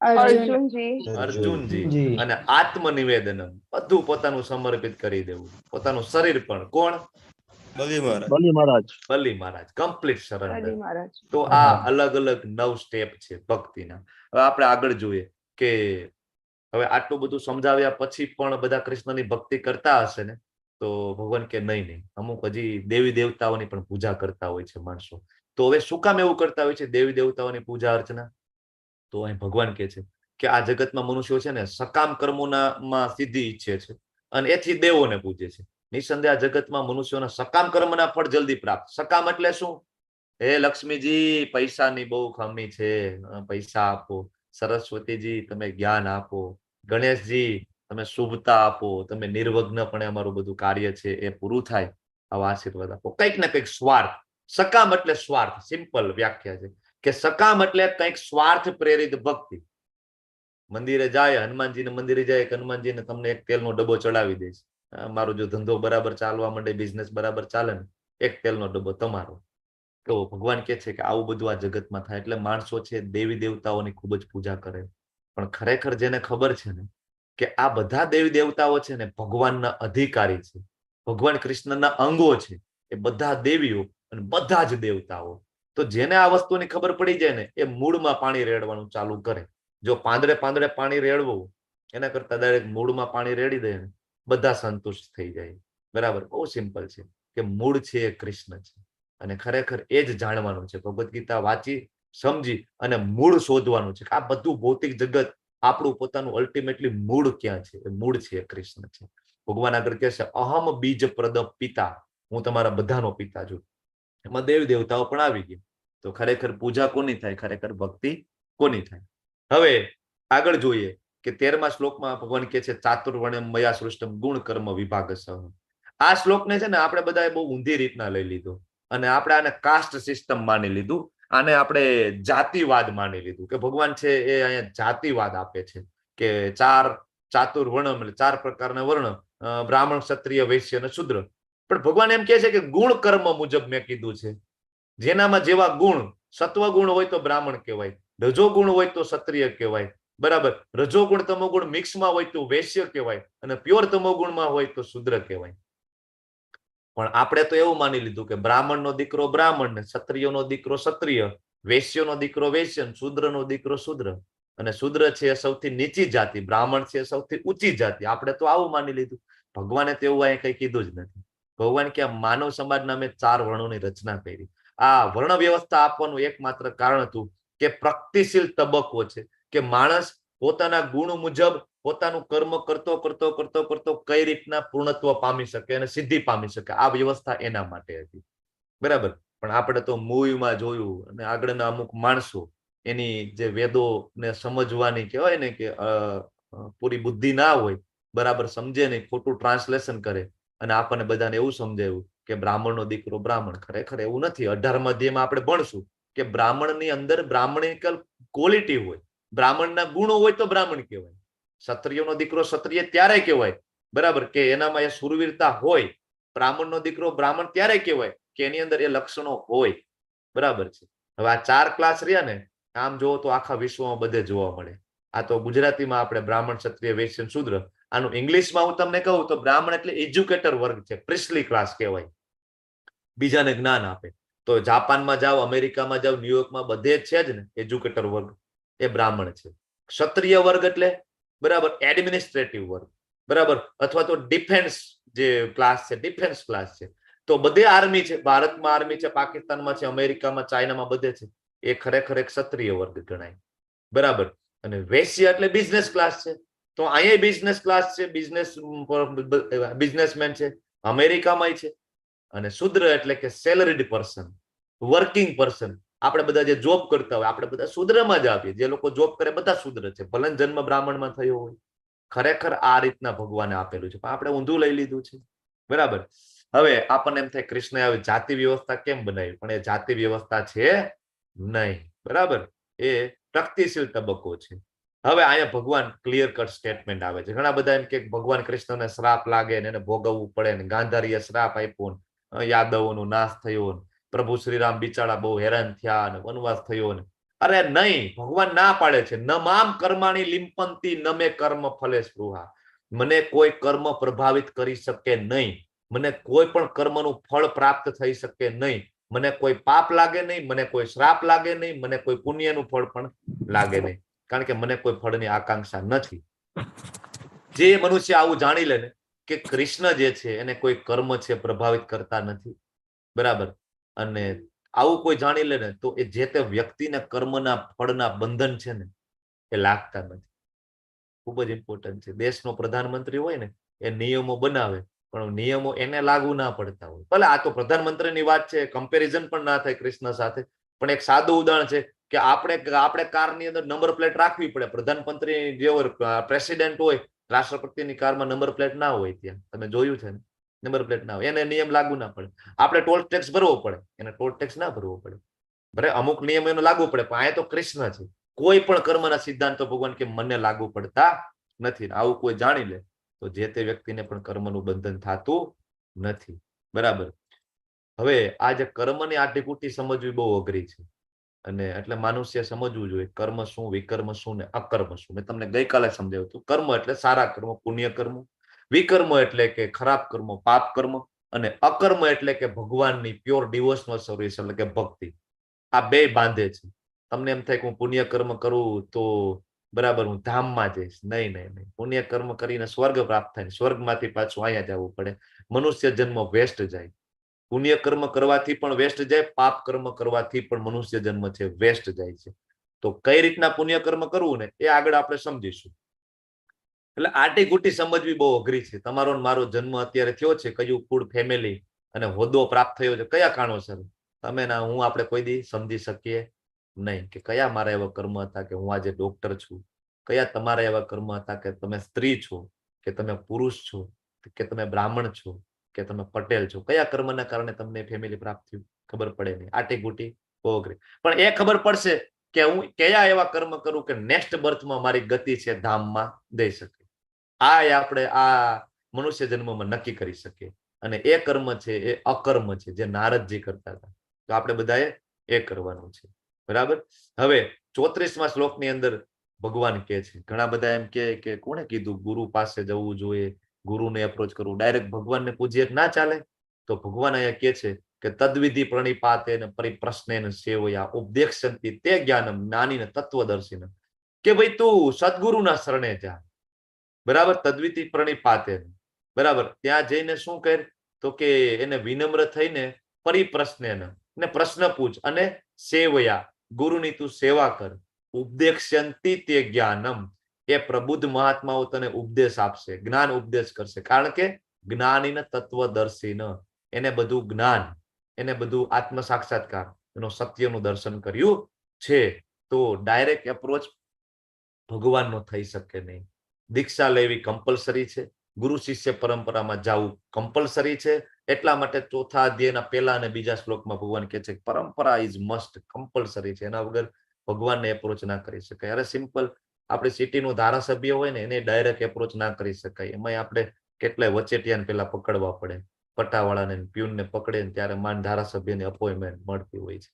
અર્જુનજી. અને આત્મનિવેદનમ બધું પોતાનું સમર્પિત કરી દેવું, પોતાનું શરીર પણ. કોણ? બલી મહારાજ. Complete surrender. તો આ અલગ અલગ 9 સ્ટેપ છે ભક્તિના. હવે આપણે આગળ જોઈએ કે હવે આટલું બધું સમજાવ્યા પછી પણ બધા કૃષ્ણની ભક્તિ કરતા હશે ને, તો ભગવાન કે નહીં, અમુક હજી દેવી દેવતાઓની પણ પૂજા કરતા હોય છે માણસો. તો હવે શું કામ એવું કરતા હોય છે દેવી દેવતાઓની પૂજા અર્ચના? તો અહીં ભગવાન કે છે કે આ જગતમાં મનુષ્યો છે ને સકામ કર્મોમાં સિદ્ધિ ઈચ્છે છે અને એથી દેવોને પૂજે છે. નિસંદેહ આ જગતમાં મનુષ્યોના સકામ કર્મના ફળ જલ્દી પ્રાપ્ત. સકામ એટલે શું? હે લક્ષ્મીજી, પૈસાની બહુ ખામી છે, પૈસા આપો. સરસ્વતીજી, તમે જ્ઞાન આપો. ગણેશજી, તમે શુભતા આપો. તમે નિર્વિઘ્નપણે અમારું બધું કાર્ય છે એ પૂરું થાય, આવા આશીર્વાદ આપો. કંઈક ને કંઈક સ્વાર્થ. સકામ એટલે સ્વાર્થ. સિમ્પલ વ્યાખ્યા છે કે સકામ એટલે કંઈક સ્વાર્થ પ્રેરિત ભક્તિ. મંદિરે જાય, હનુમાનજીને મંદિરે જાય કે હનુમાનજીને તમને એક તેલનો ડબ્બો ચડાવી દે છે. મારો જો ધંધો બરાબર ચાલવા માંડે, બિઝનેસ બરાબર ચાલે ને, એક તેલનો ડબ્બો તમારો. તો ભગવાન કે છે કે આવું બધું આ જગતમાં થાય. એટલે માણસો છે દેવી દેવતાઓની ખૂબ જ પૂજા કરે. પણ ખરેખર જેને ખબર છે ને કે આ બધા દેવી દેવતાઓ છે ને ભગવાનના અધિકારી છે, ભગવાન કૃષ્ણના અંગો છે, એ બધા દેવીઓ અને બધા જ દેવતાઓ. તો જેને આ વસ્તુની ખબર પડી જાય ને એ મૂળમાં પાણી રેડવાનું ચાલુ કરે. જો પાંદડે પાંદડે પાણી રેડવું એના કરતા ડાયરેક્ટ મૂળમાં પાણી રેડી દે ને બધા સંતુષ્ટ થઈ જાય. બરાબર? બહુ સિમ્પલ છે કે મૂળ છે એ કૃષ્ણ છે અને ખરેખર એ જ જાણવાનું છે. ભગવદ્ ગીતા વાંચી સમજી અને મૂળ શોધવાનું છે કે આ બધું ભૌતિક જગત આપણું પોતાનું અલ્ટિમેટલી મૂળ ક્યાં છે? એ મૂળ છે એ કૃષ્ણ છે. ભગવાન આગળ કહે છે અહમ બીજ પ્રદ પિતા, હું તમારા બધાનો પિતા છું. એમાં દેવી દેવતાઓ પણ આવી ગયા. તો ખરેખર પૂજા કોની થાય? ખરેખર ભક્તિ કોની થાય? હવે આગળ જોઈએ કે 13મા શ્લોકમાં ભગવાન કહે છે ચાતુર્વર્ણ્યમ મયા સૃષ્ટમ ગુણ કર્મ વિભાગસઃ. આ શ્લોકને છે ને આપણે બધાએ બહુ ઊંધી રીતના લઈ લીધો અને આપણે આને કાસ્ટ સિસ્ટમ માની લીધું. આને આપણે જાતિવાદ માની લીધું કે ભગવાન છે એ અહીંયા જાતિવાદ આપે છે કે ચાતુર્વર્ણમ એટલે 4 પ્રકારના વર્ણ, બ્રાહ્મણ, ક્ષત્રિય, વૈશ્ય અને શુદ્ર. પણ ભગવાન એમ કહે છે કે ગુણ કર્મ મુજબ મેં કીધું છે. જેનામાં જેવા ગુણ, સત્વ ગુણ હોય તો બ્રાહ્મણ કહેવાય, રજો ગુણ હોય તો ક્ષત્રિય કહેવાય. બરાબર? રજોગુણ તમોગુણ મિક્સમાં હોય તો વૈશ્ય કહેવાય અને પ્યોર તમોગુણમાં હોય તો શુદ્ર કહેવાય. પણ આપણે તો એવું માની લીધું કે બ્રાહ્મણનો દીકરો બ્રાહ્મણ ને, ક્ષત્રિયનો દીકરો ક્ષત્રિય, વૈશ્યનો દીકરો વૈશ્ય, શૂદ્રનો દીકરો શૂદ્ર. અને શૂદ્ર છે એ સૌથી નીચી જાતિ, બ્રાહ્મણ છે એ સૌથી ઊંચી જાતિ. આપણે તો આવું માની લીધું. ભગવાને તો એવું અહીં કઈ કીધું જ નથી. ભગવાન કે માનવ સમાજના મેં 4 વર્ણોની રચના કરી. આ વર્ણ વ્યવસ્થા આપવાનું એકમાત્ર કારણ હતું કે પ્રગતિશીલ તબક્કો છે કે માણસ પોતાના ગુણ મુજબ પોતાનું કર્મ કરતો કરતો કરતો કરતો કઈ રીતના પૂર્ણત્વ પામી શકે અને સિદ્ધિ પામી શકે. આ વ્યવસ્થા એના માટે હતી. બરાબર? પણ આપણે તો મૂવીમાં જોયું અને આગળના અમુક માણસો એની જે વેદો ને સમજવાની કહેવાય ને કે પૂરી બુદ્ધિ ના હોય, બરાબર સમજે નહીં, ખોટું ટ્રાન્સલેશન કરે અને આપણને બધાને એવું સમજાયું કે બ્રાહ્મણનો દીકરો બ્રાહ્મણ. ખરેખર એવું નથી. 18મા અધ્યાયમાં આપણે ભણશું કે બ્રાહ્મણની અંદર બ્રાહ્મણિકલ ક્વોલિટી હોય, બ્રાહ્મણના ગુણો હોય તો બ્રાહ્મણ કહેવાય. ક્ષત્રિયનો દીકરો ક્ષત્રિય ત્યારે કહેવાય, બરાબર, કે એનામાં એ સુરવીરતા હોય. બ્રાહ્મણનો દીકરો બ્રાહ્મણ ત્યારે કહેવાય કે એની અંદર એ લક્ષણો હોય. બરાબર છે? હવે આ 4 ક્લાસ રહ્યા ને, આમ જોવો તો આખા વિશ્વમાં બધે જોવા મળે. આ તો ગુજરાતીમાં આપણે બ્રાહ્મણ, ક્ષત્રિય, વૈશ્ય, શૂદ્ર. આનું ઇંગ્લિશમાં હું તમને કહું તો બ્રાહ્મણ એટલે એજ્યુકેટર વર્ગ છે, પ્રિસ્લી ક્લાસ કહેવાય, બીજાને જ્ઞાન આપે. તો જાપાનમાં જાઓ, અમેરિકામાં જાઓ, ન્યુયોર્કમાં બધે છે જ ને એજ્યુકેટર વર્ગ, એ બ્રાહ્મણ છે. ક્ષત્રિય વર્ગ એટલે બરાબર એડમિનિસ્ટ્રેટિવ વર્ગ, બરાબર, અથવા તો ડિફેન્સ જે ક્લાસ છે, ડિફેન્સ ક્લાસ છે. તો બધે આર્મી છે, ભારતમાં આર્મી છે, પાકિસ્તાનમાં છે, અમેરિકામાં, ચાઇનામાં બધે છે. એ ખરેખર એક ક્ષત્રિય વર્ગ ગણાય. બરાબર? અને વૈશ્ય એટલે બિઝનેસ ક્લાસ છે. તો અહીંયા બિઝનેસ ક્લાસ છે, બિઝનેસમેન છે, અમેરિકામાં છે. અને શુદ્ર એટલે કે સેલરીડ પર્સન, વર્કિંગ પર્સન. આપણે બધા જે જોબ કરતા હોય આપણે બધા શુદ્રમાં જ આવીએ. જે લોકો જોબ કરે બધા શુદ્ર છે, ભલે જન્મ બ્રાહ્મણમાં થયો હોય. ખરેખર આ રીતના ભગવાને આપેલું છે, પણ આપણે ઊંધું લઈ લીધું છે. બરાબર? હવે આપણને એમ થાય કૃષ્ણએ આવી જાતિ વ્યવસ્થા કેમ બનાવી? પણ એ જાતિ વ્યવસ્થા છે નહીં. બરાબર? એ પ્રગતિશીલ તબક્કો છે. હવે અહીંયા ભગવાન ક્લિયર કટ સ્ટેટમેન્ટ આવે છે. ઘણા બધા એમ કે ભગવાન કૃષ્ણને શ્રાપ લાગે ને એને ભોગવવું પડે ને, ગાંધારીએ શ્રાપ આપ્યો ને યાદવોનો નાશ થયો ને, પ્રભુ શ્રીરામ બિચારા બહુ હેરાન થયા ને વનવાસ થયો ને. અરે નહીં, ભગવાન ના પાડે છે. ન મામ કર્માણી લિંપંતી ન મે કર્મ ફલે સ્પૃહા. મને કોઈ કર્મ પ્રભાવિત કરી શકે નહીં, મને કોઈ પણ કર્મનું ફળ પ્રાપ્ત થઈ શકે નહીં, મને કોઈ પાપ લાગે નહીં, મને કોઈ શ્રાપ લાગે નહીં, મને કોઈ પુણ્યનું ફળ પણ લાગે નહીં, કારણ કે મને કોઈ ફળની આકાંક્ષા નથી. જે મનુષ્ય આવું જાણી લે ને કે કૃષ્ણ જે છે એને કોઈ કર્મ છે પ્રભાવિત કરતા નથી, બરાબર. અને આવું કોઈ જાણી લે ને તો એ જે તે વ્યક્તિને કર્મના ફળના બંધન છે ને એ લાગતા નથી. ખૂબ જ ઇમ્પોર્ટન્ટ છે. દેશનો પ્રધાનમંત્રી હોય ને એ નિયમો બનાવે પણ નિયમો એને લાગુ ના પડતા હોય. ભલે આ તો પ્રધાનમંત્રીની વાત છે, કમ્પેરિઝન પણ ના થાય કૃષ્ણ સાથે, પણ એક સાદું ઉદાહરણ છે કે આપણે કારની અંદર નંબર પ્લેટ રાખવી પડે. પ્રધાનમંત્રી જેવો પ્રેસિડેન્ટ હોય, રાષ્ટ્રપતિની કારમાં નંબર પ્લેટ ના હોય, ત્યાં તમે જોયું છે ને, નંબર પ્લેટ ના હોય, એને નિયમ લાગુ ના પડે. આપણે ટોલ ટેક્સ ભરવો પડે, એને ટોલ ટેક્સ ના ભરવો પડે. બરાબર, અમુક નિયમ એનો લાગુ પડે, પણ આ તો કૃષ્ણ છે. કોઈ પણ કર્મના સિદ્ધાંતો ભગવાન કે મને લાગુ પડતા નથી. આવું કોઈ જાણી લે તો જે તે વ્યક્તિને પણ કર્મનું બંધન થતું નથી. બરાબર. હવે આ જે કર્મની આટીકૂટી સમજવી બહુ અઘરી છે, અને એટલે મનુષ્ય સમજવું જોઈએ કર્મ શું, વિકર્મ શું ને અકર્મ શું. મેં તમને ગઈકાલે સમજાવ્યું હતું. કર્મ એટલે સારા કર્મ, પુણ્ય કર્મ, વિકર્મ એટલે કે ખરાબ કર્મ, પાપ કર્મ, અને અકર્મ એટલે કે ભગવાનની પ્યોર ડિવોશનલ સર્વિસ એટલે કે ભક્તિ. આ બે બાંધે છે. તમને એમ થાય કે હું પુણ્ય કર્મ કરું તો બરાબર હું ધામમાં જઈશ. નહીં નહીં નહીં, પુણ્ય કર્મ કરીને સ્વર્ગ પ્રાપ્ત થાય, સ્વર્ગમાંથી પાછું અહીંયા જવું પડે. મનુષ્ય જન્મ વેસ્ટ જાય. પુણ્ય કર્મ કરવાથી પણ વેસ્ટ જાય, પાપ કર્મ કરવાથી પણ મનુષ્ય જન્મ છે વેસ્ટ જાય છે. તો કઈ રીતના પુણ્ય કર્મ કરવું ને એ આગળ આપણે સમજીશું. એટલે આટીઘૂટી સમજવી બહુ અઘરી છે. તમારો મારો જન્મ અત્યારે થયો છે, કયું કુળ, ફેમિલી અને હોદ્દો પ્રાપ્ત થયો છે, કયા કારણોસર, તમે ના હું આપણે કોઈ દી સમજી શકીએ નહીં. કે કયા મારા એવા કર્મ હતા કે હું આજે ડોક્ટર છું, કયા તમારા એવા કર્મ હતા કે તમે સ્ત્રી છો, કે તમે પુરુષ છો, કે તમે બ્રાહ્મણ છો, કે તમે પટેલ છો. કયા કર્મના કારણે તમને ફેમિલી પ્રાપ્ત થયું ખબર પડે નહીં. આટીઘૂટી બહુ અઘરી. પણ એ ખબર પડશે કે હું કયા એવા કર્મ કરું કે નેક્સ્ટ બર્થમાં મારી ગતિ છે ધામમાં જઈ શકે. આ આપણે આ મનુષ્ય જન્મમાં નક્કી કરી શકીએ. અને એ કર્મ છે એ અકર્મ છે, જે નારદજી કરતા હતા. તો આપણે બધાએ એ કરવાનું છે. બરાબર. હવે 34મા શ્લોકની અંદર ભગવાન કહે છે, ઘણા બધા એમ કે કોણે કીધું ગુરુ પાસે જવું જોઈએ, ગુરુને એપ્રોચ કરવું, ડાયરેક્ટ ભગવાનને પૂજીએ ના ચાલે. તો ભગવાન અહીંયા કહે છે કે તદ્વિધિ પ્રણિપાતે ને પરિપ્રશ્નેન સેવયા ઉપદેક્ષંતિ તે જ્ઞાનમ જ્ઞાનીને તત્વદર્શિને. કે ભાઈ તું સદગુરુના શરણે જા. બરાબર. તદ્વિધિ પ્રણિપાતે, બરાબર. ત્યાં જઈને શું કર તો કે એને વિનમ્ર થઈને પરિપ્રશ્નેન ને પ્રશ્ન પૂછ, અને સેવયા ગુરુની તું સેવા કર. ઉપદેક્ષંતિ તે જ્ઞાનમ, એ પ્રબુદ્ધ મહાત્માઓ તને ઉપદેશ આપશે, જ્ઞાન ઉપદેશ કરશે. કારણ કે જ્ઞાનીને તત્વદર્શીન, એને બધું જ્ઞાન, એને બધું આત્મ સાક્ષાત્કાર, એનો સત્યનું દર્શન કર્યું છે. તો ડાયરેક્ટ એપ્રોચ ભગવાનનો થઈ શકે નહીં. દીક્ષા લેવી કમ્પલસરી છે, ગુરુ શિષ્ય પરંપરામાં જવું કમ્પલસરી છે. એટલા માટે ચોથા અધ્યાયના પહેલા અને બીજા શ્લોકમાં ભગવાન કહે છે પરંપરા ઇઝ મસ્ટ, કમ્પલસરી છે. એના વગર ભગવાનને એપ્રોચ ના કરી શકાય. અરે સિમ્પલ, આપણે સિટીનું ધારાસભ્ય હોય ને એને ડાયરેક્ટ એપ્રોચ ના કરી શકાય. એમાં આપણે કેટલાય વચેટિયાને પેલા પકડવા પડે, પટ્ટાવાળાને પ્યુનને પકડે ને ત્યારે માન ધારાસભ્યની અપોઇન્ટમેન્ટ મળતી હોય છે.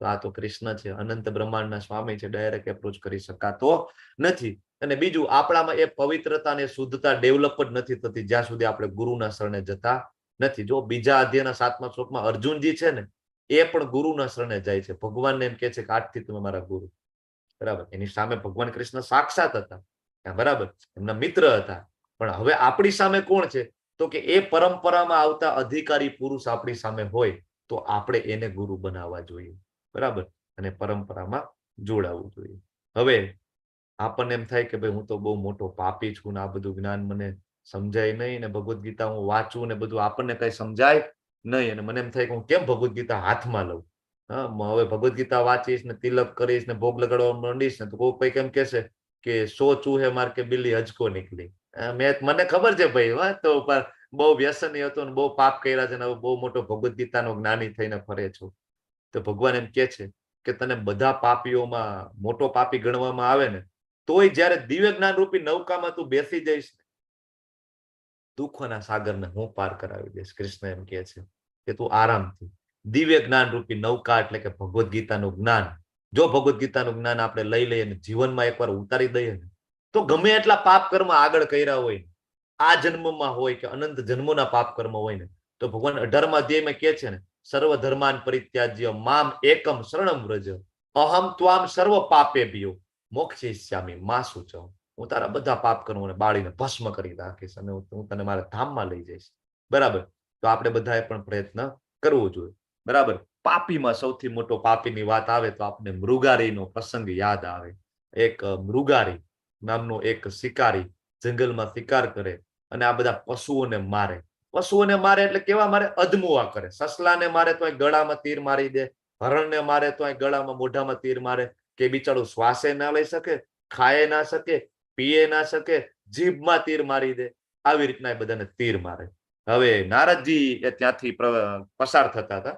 તો આ તો કૃષ્ણ છે, અનંત બ્રહ્માંડના સ્વામી છે, ડાયરેક્ટ એપ્રોચ કરી શકાતો નથી. અને બીજું, આપણામાં એ પવિત્રતા અને શુદ્ધતા ડેવલપ જ નથી થતી જ્યાં સુધી આપણે ગુરુના શરણે જતા નથી. જો બીજા અધ્યાયના 7મા શ્લોકમાં અર્જુનજી છે ને એ પણ ગુરુના શરણે જાય છે. ભગવાનને એમ કહે છે કે આજથી તમે મારા ગુરુ. બરાબર. એની સામે ભગવાન કૃષ્ણ સાક્ષાત હતા, બરાબર, એમના મિત્ર હતા. પણ હવે આપણી સામે કોણ છે તો કે એ પરંપરામાં આવતા અધિકારી પુરુષ આપણી સામે હોય તો આપણે એને ગુરુ બનાવવા જોઈએ. બરાબર. અને પરંપરામાં જોડાવવું જોઈએ. હવે આપણને એમ થાય કે ભાઈ હું તો બહુ મોટો પાપી છું ને આ બધું જ્ઞાન મને સમજાય નહીં, ને ભગવદ્ ગીતા હું વાંચું ને બધું આપણને કઈ સમજાય નહીં, અને મને એમ થાય કે હું કેમ ભગવદ્ ગીતા હાથમાં લઉં. હવે ભગવદ્ ગીતા વાંચીશ ને તિલક કરીશ ને ભોગ લગાડવા માંડીશ ને તો કોઈ કેમ કહેશે કે 100 ચૂહે માર કે બિલ્લી હજકો નીકળી. મને ખબર છે ભાઈ, તો બહુ વ્યસની હતો ને બહુ પાપ કર્યા છે ને હવે બહુ મોટો ભગવદ્ ગીતાનો જ્ઞાની થઈને ફરે છો. તો ભગવાન એમ કે છે કે તને બધા પાપીઓમાં મોટો પાપી ગણવામાં આવે ને તોય જયારે દિવ્ય જ્ઞાન રૂપી નૌકામાં તું બેસી જઈશ, દુઃખોના સાગરને હું પાર કરાવી દઈશ. કૃષ્ણ એમ કે છે કે તું આરામથી દિવ્ય જ્ઞાન રૂપી નૌકા એટલે કે ભગવદ્ ગીતાનું જ્ઞાન, જો ભગવદ્ ગીતાનું જ્ઞાન આપણે લઈ લઈએ ને જીવનમાં એકવાર ઉતારી દઈએ ને તો ગમે એટલા પાપ કર્મ આગળ કર્યા હોય, આ જન્મમાં હોય કે અનંત જન્મોના પાપ કર્મ હોય ને, તો ભગવાન 18મા અધ્યાયમાં કહે છે ને સર્વ ધર્માન પરિત્યાજ્ય મામ એકમ શરણમ વ્રજ અહમ ત્વામ સર્વ પાપેભ્યો મોક્ષયિષ્યામિ મા શુચઃ. હું તારા બધા પાપ કરું અને બાળીને ભસ્મ કરી નાખીશ અને હું તને મારા ધામમાં લઈ જઈશ. બરાબર. તો આપણે બધાએ પણ પ્રયત્ન કરવો જોઈએ. બરાબર. પાપીમાં સૌથી મોટો પાપીની વાત આવે તો આપણે મૃગારીનો પ્રસંગ યાદ આવે. એક મૃગારી નામનો એક શિકારી જંગલમાં શિકાર કરે અને આ બધા પશુઓને મારે. પશુઓને મારે એટલે કેવા મારે? અધમુઆ કરે. સસલાને મારે તો ગળામાં તીર મારી દે, હરણને મારે તો ગળામાં મોઢામાં તીર મારે, કે બિચારું શ્વાસે ના લઈ શકે, ખાય ના શકે, પીએ ના શકે, જીભમાં તીર મારી દે. આવી રીતના એ બધાને તીર મારે. હવે નારદજી એ ત્યાંથી પસાર થતા હતા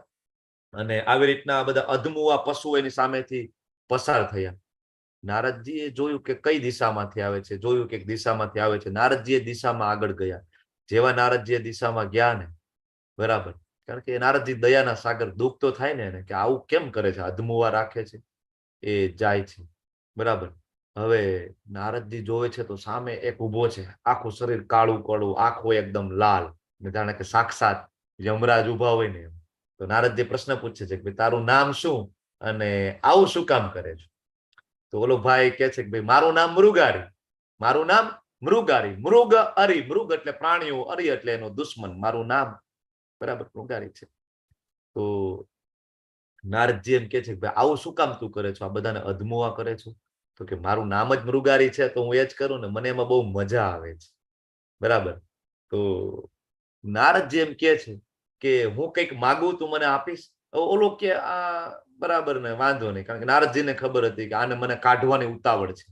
અને આવી રીતના બધા અધમુઆ પશુ એની સામેથી પસાર થયા. નારદજીએ જોયું કે કઈ દિશામાંથી આવે છે, જોયું કે દિશામાંથી આવે છે. નારદજી એ દિશામાં આગળ ગયા. જેવા નારદજી એ દિશામાં ગયા ને, બરાબર, કારણ કે નારદજી દયાના સાગર, દુઃખ તો થાય ને એને કે આવું કેમ કરે છે, અધમુઆ રાખે છે. એ જાય છે. બરાબર. હવે નારદજી જોવે છે તો સામે એક ઉભો છે, આખું શરીર કાળું કાળું, આંખો એકદમ લાલ, જાણે કે સાક્ષાત યમરાજ ઉભા હોય ને. તો નારદજી પ્રશ્ન પૂછે છે કે તારું નામ શું અને આવું શું કામ કરે છે? તો ઓલો ભાઈ કે છે કે ભાઈ મારું નામ મૃગારી, મારું નામ મૃગારી. મૃગ અરી, મૃગ એટલે પ્રાણીઓ, અરી એટલે એનો દુશ્મન. મારું નામ બરાબર મૃગારી છે. તો નારદજી એમ કે છે કે ભાઈ આવું શું કામ તું કરે છો, આ બધાને અધમુઆ કરે છો? તો કે મારું નામ જ મૃગારી છે તો હું એ જ કરું ને, મને એમાં બહુ મજા આવે છે. બરાબર. તો નારદજી એમ કે છે કે હું કંઈક માગું તું મને આપીશ? ઓલો કે આ બરાબર ને, વાંધો નહીં, કારણ કે નારદજીને ખબર હતી કે આને મને કાઢવાની ઉતાવળ છે,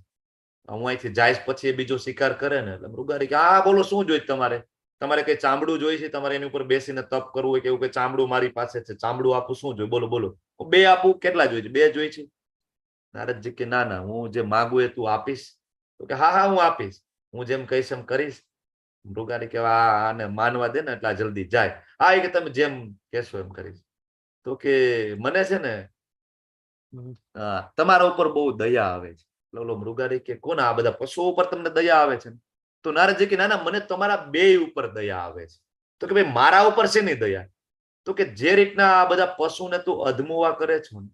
હું અહીંથી જઈશ પછી એ બીજો શિકાર કરે ને. એટલે મૃગારી કે હા બોલો શું જોઈએ તમારે? તમારે કઈ ચામડું જોઈએ છે? તમારે એની ઉપર બેસીને તપ કરવું હોય કે એવું? કઈ ચામડું મારી પાસે છે, ચામડું આપું, શું જોઈએ બોલો બોલો. 2 આપું? કેટલા જોઈએ છે? 2 જોઈએ છે. નારદજી કે ના ના, હું જે માગું એ તું આપીશ? તો કે હા હા હું આપીશ, હું જેમ કહીશ એમ કરીશ. મૃગારી કે આને માનવા દે ને એટલે જલ્દી જાય. હા, એ કે તમે જેમ કહેશો એમ કરીશ. તો કે મને છે ને તમારા ઉપર બહુ દયા આવે છે. ઓલો મૃગારી કે કોના? આ બધા પશુઓ ઉપર તમને દયા આવે છે? તો નારદજી કે ના ના, મને તમારા 2 ઉપર દયા આવે છે. તો કે ભાઈ મારા ઉપર શેની દયા? તો કે જે રીતના આ બધા પશુને તું અધમુઆ કરે છો ને,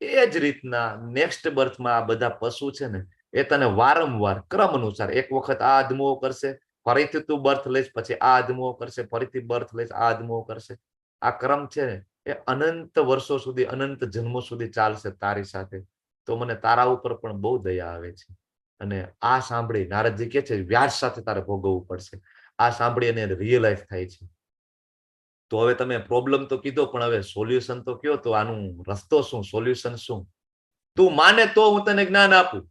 એ જ રીતના નેક્સ્ટ બર્થમાં આ બધા પશુ છે ને એ તને વારંવાર ક્રમ અનુસાર એક વખત આ અધમુઓ કરશે, ફરીથી તું બર્થ લઈશ, પછી આ અધમુઓ કરશે, ફરીથી બર્થ લઈશ, આ અધમુઓ કરશે. આ ક્રમ છે ને એ અનંત વર્ષો સુધી, અનંત જન્મો સુધી ચાલશે તારી સાથે. તો મને તારા ઉપર પણ બહુ દયા આવે છે. અને આ સાંભળી નારદજી કે છે વ્યાસ સાથે તારે ભોગવવું પડશે. આ સાંભળી એને રિયલાઇઝ થાય છે. તો હવે તમે પ્રોબ્લેમ તો કીધો, પણ હવે સોલ્યુશન તો કયો. તો આનું રસ્તો શું, સોલ્યુશન શું? તું માને તો હું તને જ્ઞાન આપું.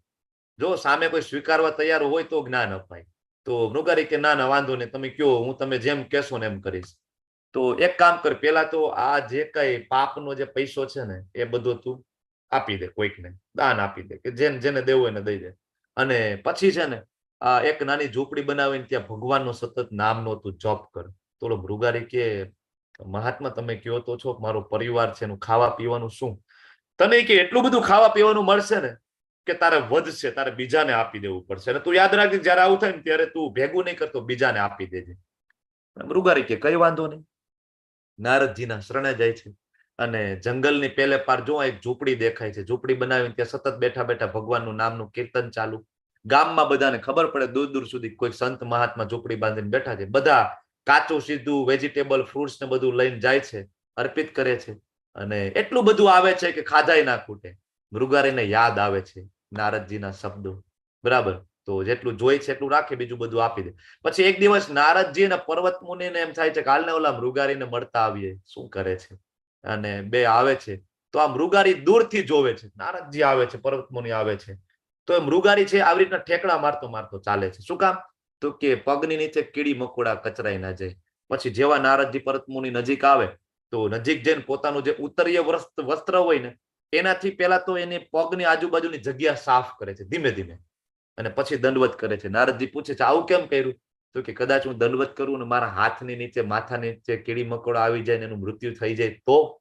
જો સામે કોઈ સ્વીકારવા તૈયાર હોય તો જ્ઞાન અપાય. તો મૃગારી કે ના ના વાંધો નહીં, તમે કયો, હું તમે જેમ કહેશો ને એમ કરીશ. તો એક કામ કર, પેલા તો આ જે કઈ પાપનો જે પૈસો છે ને એ બધો તું આપી દે, કોઈકને દાન આપી દે, કે જેને દેવું એને દઈ દે. અને પછી છે ને એક નાની ઝૂંપડી બનાવીને ત્યાં ભગવાનનો સતત નામનો તું જોપ કર. તો મૃગારી કે મહાત્મા તમે કયો તો છો, મારો પરિવાર છે એનું ખાવા પીવાનું શું? તને કે એટલું બધું ખાવા પીવાનું મળશે ને કે તારે વધશે, તારે બીજાને આપી દેવું પડશે. અને તું યાદ રાખજે જયારે આવું થાય ને ત્યારે તું ભેગું નહીં કરતો, બીજાને આપી દેજે. મૃગારી કે કઈ વાંધો નહીં. નારદજીના શરણે જાય છે અને જંગલની પેલે પાર જો એક ઝૂંપડી દેખાય છે. ઝૂંપડી બનાવીને ત્યાં સતત બેઠા બેઠા ભગવાનનું નામનું કીર્તન ચાલુ. ગામમાં બધાને ખબર પડે, દૂર દૂર સુધી કોઈ સંત મહાત્મા ઝૂંપડી બાંધીને બેઠા છે. બધા કાચું સીધું વેજીટેબલ ફ્રૂટ્સ ને બધું લઈને જાય છે, અર્પિત કરે છે. અને એટલું બધું આવે છે કે ખાધાય ના ખૂટે. મૃગારીને યાદ આવે છે નારદજીના શબ્દો. બરાબર. તો જેટલું જોઈ છે એટલું રાખે, બીજું બધું આપી દે. પછી એક દિવસ નારદજી અને પર્વત મુનિને એમ થાય છે કે હાલને ઓલા મૃગારીને મળતા આવીએ, શું કરે છે. અને 2 આવે છે. તો આ મૃગારી દૂરથી જોવે છે, નારદજી આવે છે, પર્વત મુનિ આવે છે. તો એ મૃગારી છે આવી રીતના ઠેકડા મારતો મારતો ચાલે છે. શું કામ? તો કે પગની નીચે કીડી મકોડા કચરાઈ ના જાય. પછી જેવા નારદજી પર્વત મુનિ નજીક આવે તો નજીક જઈને પોતાનું જે ઉત્તરીય વસ્ત્ર હોય ને એનાથી પહેલા તો એની પગની આજુબાજુની જગ્યા સાફ કરે છે ધીમે ધીમે, અને પછી દંડવત કરે છે. નારદજી પૂછે છે આવું કેમ કર્યું? તો કે કદાચ હું દંડવત કરું ને મારા હાથની નીચે, માથાની નીચે કીડી મકોડા આવી જાય ને એનું મૃત્યુ થઈ જાય તો?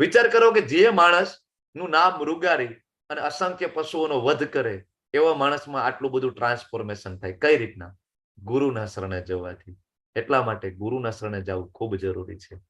વિચાર કરો કે જે માણસ નું નામ મૃગારી અને અસંખ્ય પશુઓનો વધ કરે એવા માણસમાં આટલું બધું ટ્રાન્સફોર્મેશન થાય. કઈ રીતના? ગુરુના શરણે જવાથી. એટલા માટે ગુરુના શરણે જવું ખૂબ જરૂરી છે.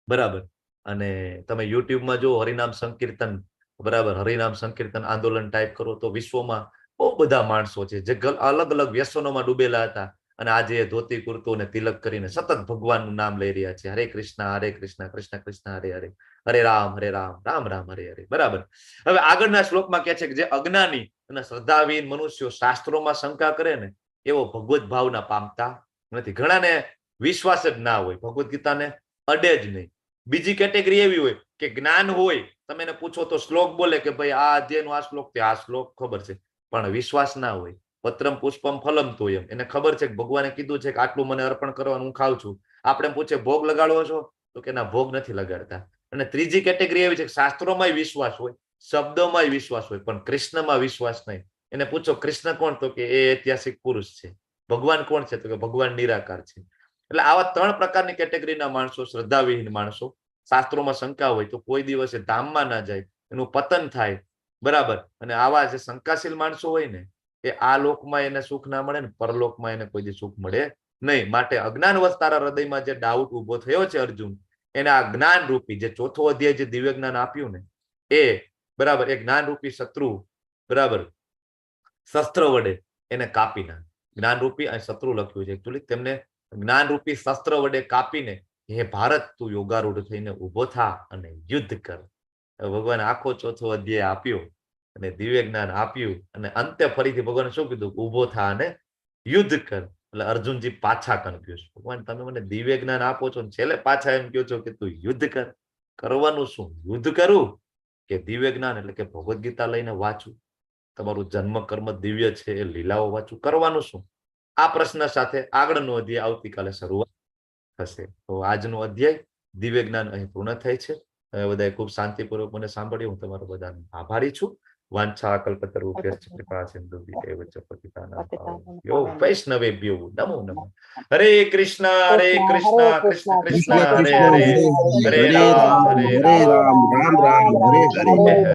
બરાબર. અને તમે યુટ્યુબમાં જો હરિનામ સંકીર્તન, બરાબર, હરિનામ સંકીર્તન આંદોલન ટાઈપ કરો તો વિશ્વમાં બહુ બધા માણસો છે જે અલગ અલગ વ્યસનોમાં ડૂબેલા હતા અને આજે એ ધોતી કુર્તો ને તિલક કરીને સતત ભગવાનનું નામ લઈ રહ્યા છે. હરે કૃષ્ણ કૃષ્ણ કૃષ્ણ હરે હરે, હરે રામ રામ રામ હરે હરે. બરાબર. હવે આગળના શ્લોકમાં કહે છે કે જે અજ્ઞાની અને શ્રદ્ધાવીન મનુષ્યો શાસ્ત્રોમાં શંકા કરે ને એવો ભગવત ભાવના પામતા નથી. ઘણાને વિશ્વાસ જ ના હોય, ભગવદ્ ગીતાને અડે જ નહીં. બીજી કેટેગરી એવી હોય કે જ્ઞાન હોય, તમે એને પૂછો તો શ્લોક બોલે કે ભાઈ આ અધ્યાયનો આ શ્લોક તે આ શ્લોક ખબર છે, પણ વિશ્વાસ ના હોય. પત્રમ પુષ્પમ ફલમ તો એમ, એને ખબર છે કે ભગવાને કીધું છે કે આટલું મને અર્પણ કરવાનું હું ખાઉં છું. આપણે પૂછે ભોગ લગાડવો છો તો કે ના, ભોગ નથી લગાડતા. અને ત્રીજી કેટેગરી એવી છે કે શાસ્ત્રોમાં વિશ્વાસ હોય, શબ્દોમાં વિશ્વાસ હોય, પણ કૃષ્ણમાં વિશ્વાસ નહીં. એને પૂછો કૃષ્ણ કોણ, તો કે એ ઐતિહાસિક પુરુષ છે. ભગવાન કોણ છે, તો કે ભગવાન નિરાકાર છે. એટલે આવા 3 પ્રકારની કેટેગરીના માણસો, શ્રદ્ધાવિહીન માણસો, શાસ્ત્રોમાં શંકા હોય તો કોઈ દિવસે ધામમાં ના જાય, એનું પતન થાય. બરાબર. અને આવા જે શંકાશીલ માણસો હોય ને એ આ લોકમાં એને સુખ ના મળે ને પરલોકમાં એને કોઈ દી સુખ મળે નહીં. માટે અજ્ઞાનવશ તારા હૃદયમાં જે ડાઉટ ઉભો થયો છે અર્જુન, એને આ જ્ઞાન રૂપી જે 4થો અધ્યાય જે દિવ્ય જ્ઞાન આપ્યું ને એ બરાબર, એ જ્ઞાન રૂપી શત્રુ બરાબર શસ્ત્ર વડે એને કાપી નાખ. જ્ઞાન રૂપી અને શત્રુ લખ્યું છે એકચ્યુઅલી, તેમને જ્ઞાન રૂપી શસ્ત્ર વડે કાપીને હે ભારત તું યોગારૂઢ થઈને ઉભો થા અને યુદ્ધ કર. ભગવાન આખો 4થો અધ્યાય આપ્યો અને દિવ્ય જ્ઞાન આપ્યું અને અંતે ફરીથી ભગવાન શું કીધું, ઉભો થા અને યુદ્ધ કર. એટલે અર્જુનજી પાછા કન્ફ્યુઝ, ભગવાન તમે મને દિવ્ય જ્ઞાન આપો છો ને છેલ્લે પાછા એમ કહો છો કે તું યુદ્ધ કર. કરવાનું શું? યુદ્ધ કરું કે દિવ્ય જ્ઞાન એટલે કે ભગવદ્ ગીતા લઈને વાંચું, તમારું જન્મ કર્મ દિવ્ય છે એ લીલાઓ વાંચું, કરવાનું શું? આ પ્રશ્ન સાથે આગળનો અધ્યાય આવતીકાલે શરૂઆત થશે. તો આજનો અધ્યાય દિવ્ય જ્ઞાન અહીં પૂર્ણ થાય છે. તમે બધાએ ખૂબ શાંતિપૂર્વક મને સાંભળ્યું. હું તમારો બધાનો આભારી છું. વાંછા કલ્પતરુભ્યશ્ચ કૃપા સિંધુભ્યૈવ ચ પતિતાનાં પાવનેભ્યો વૈષ્ણવેભ્યો નમો નમઃ. હરે કૃષ્ણ કૃષ્ણ કૃષ્ણ હરે હરે, હરે રામ રામ રામ હરે હરે.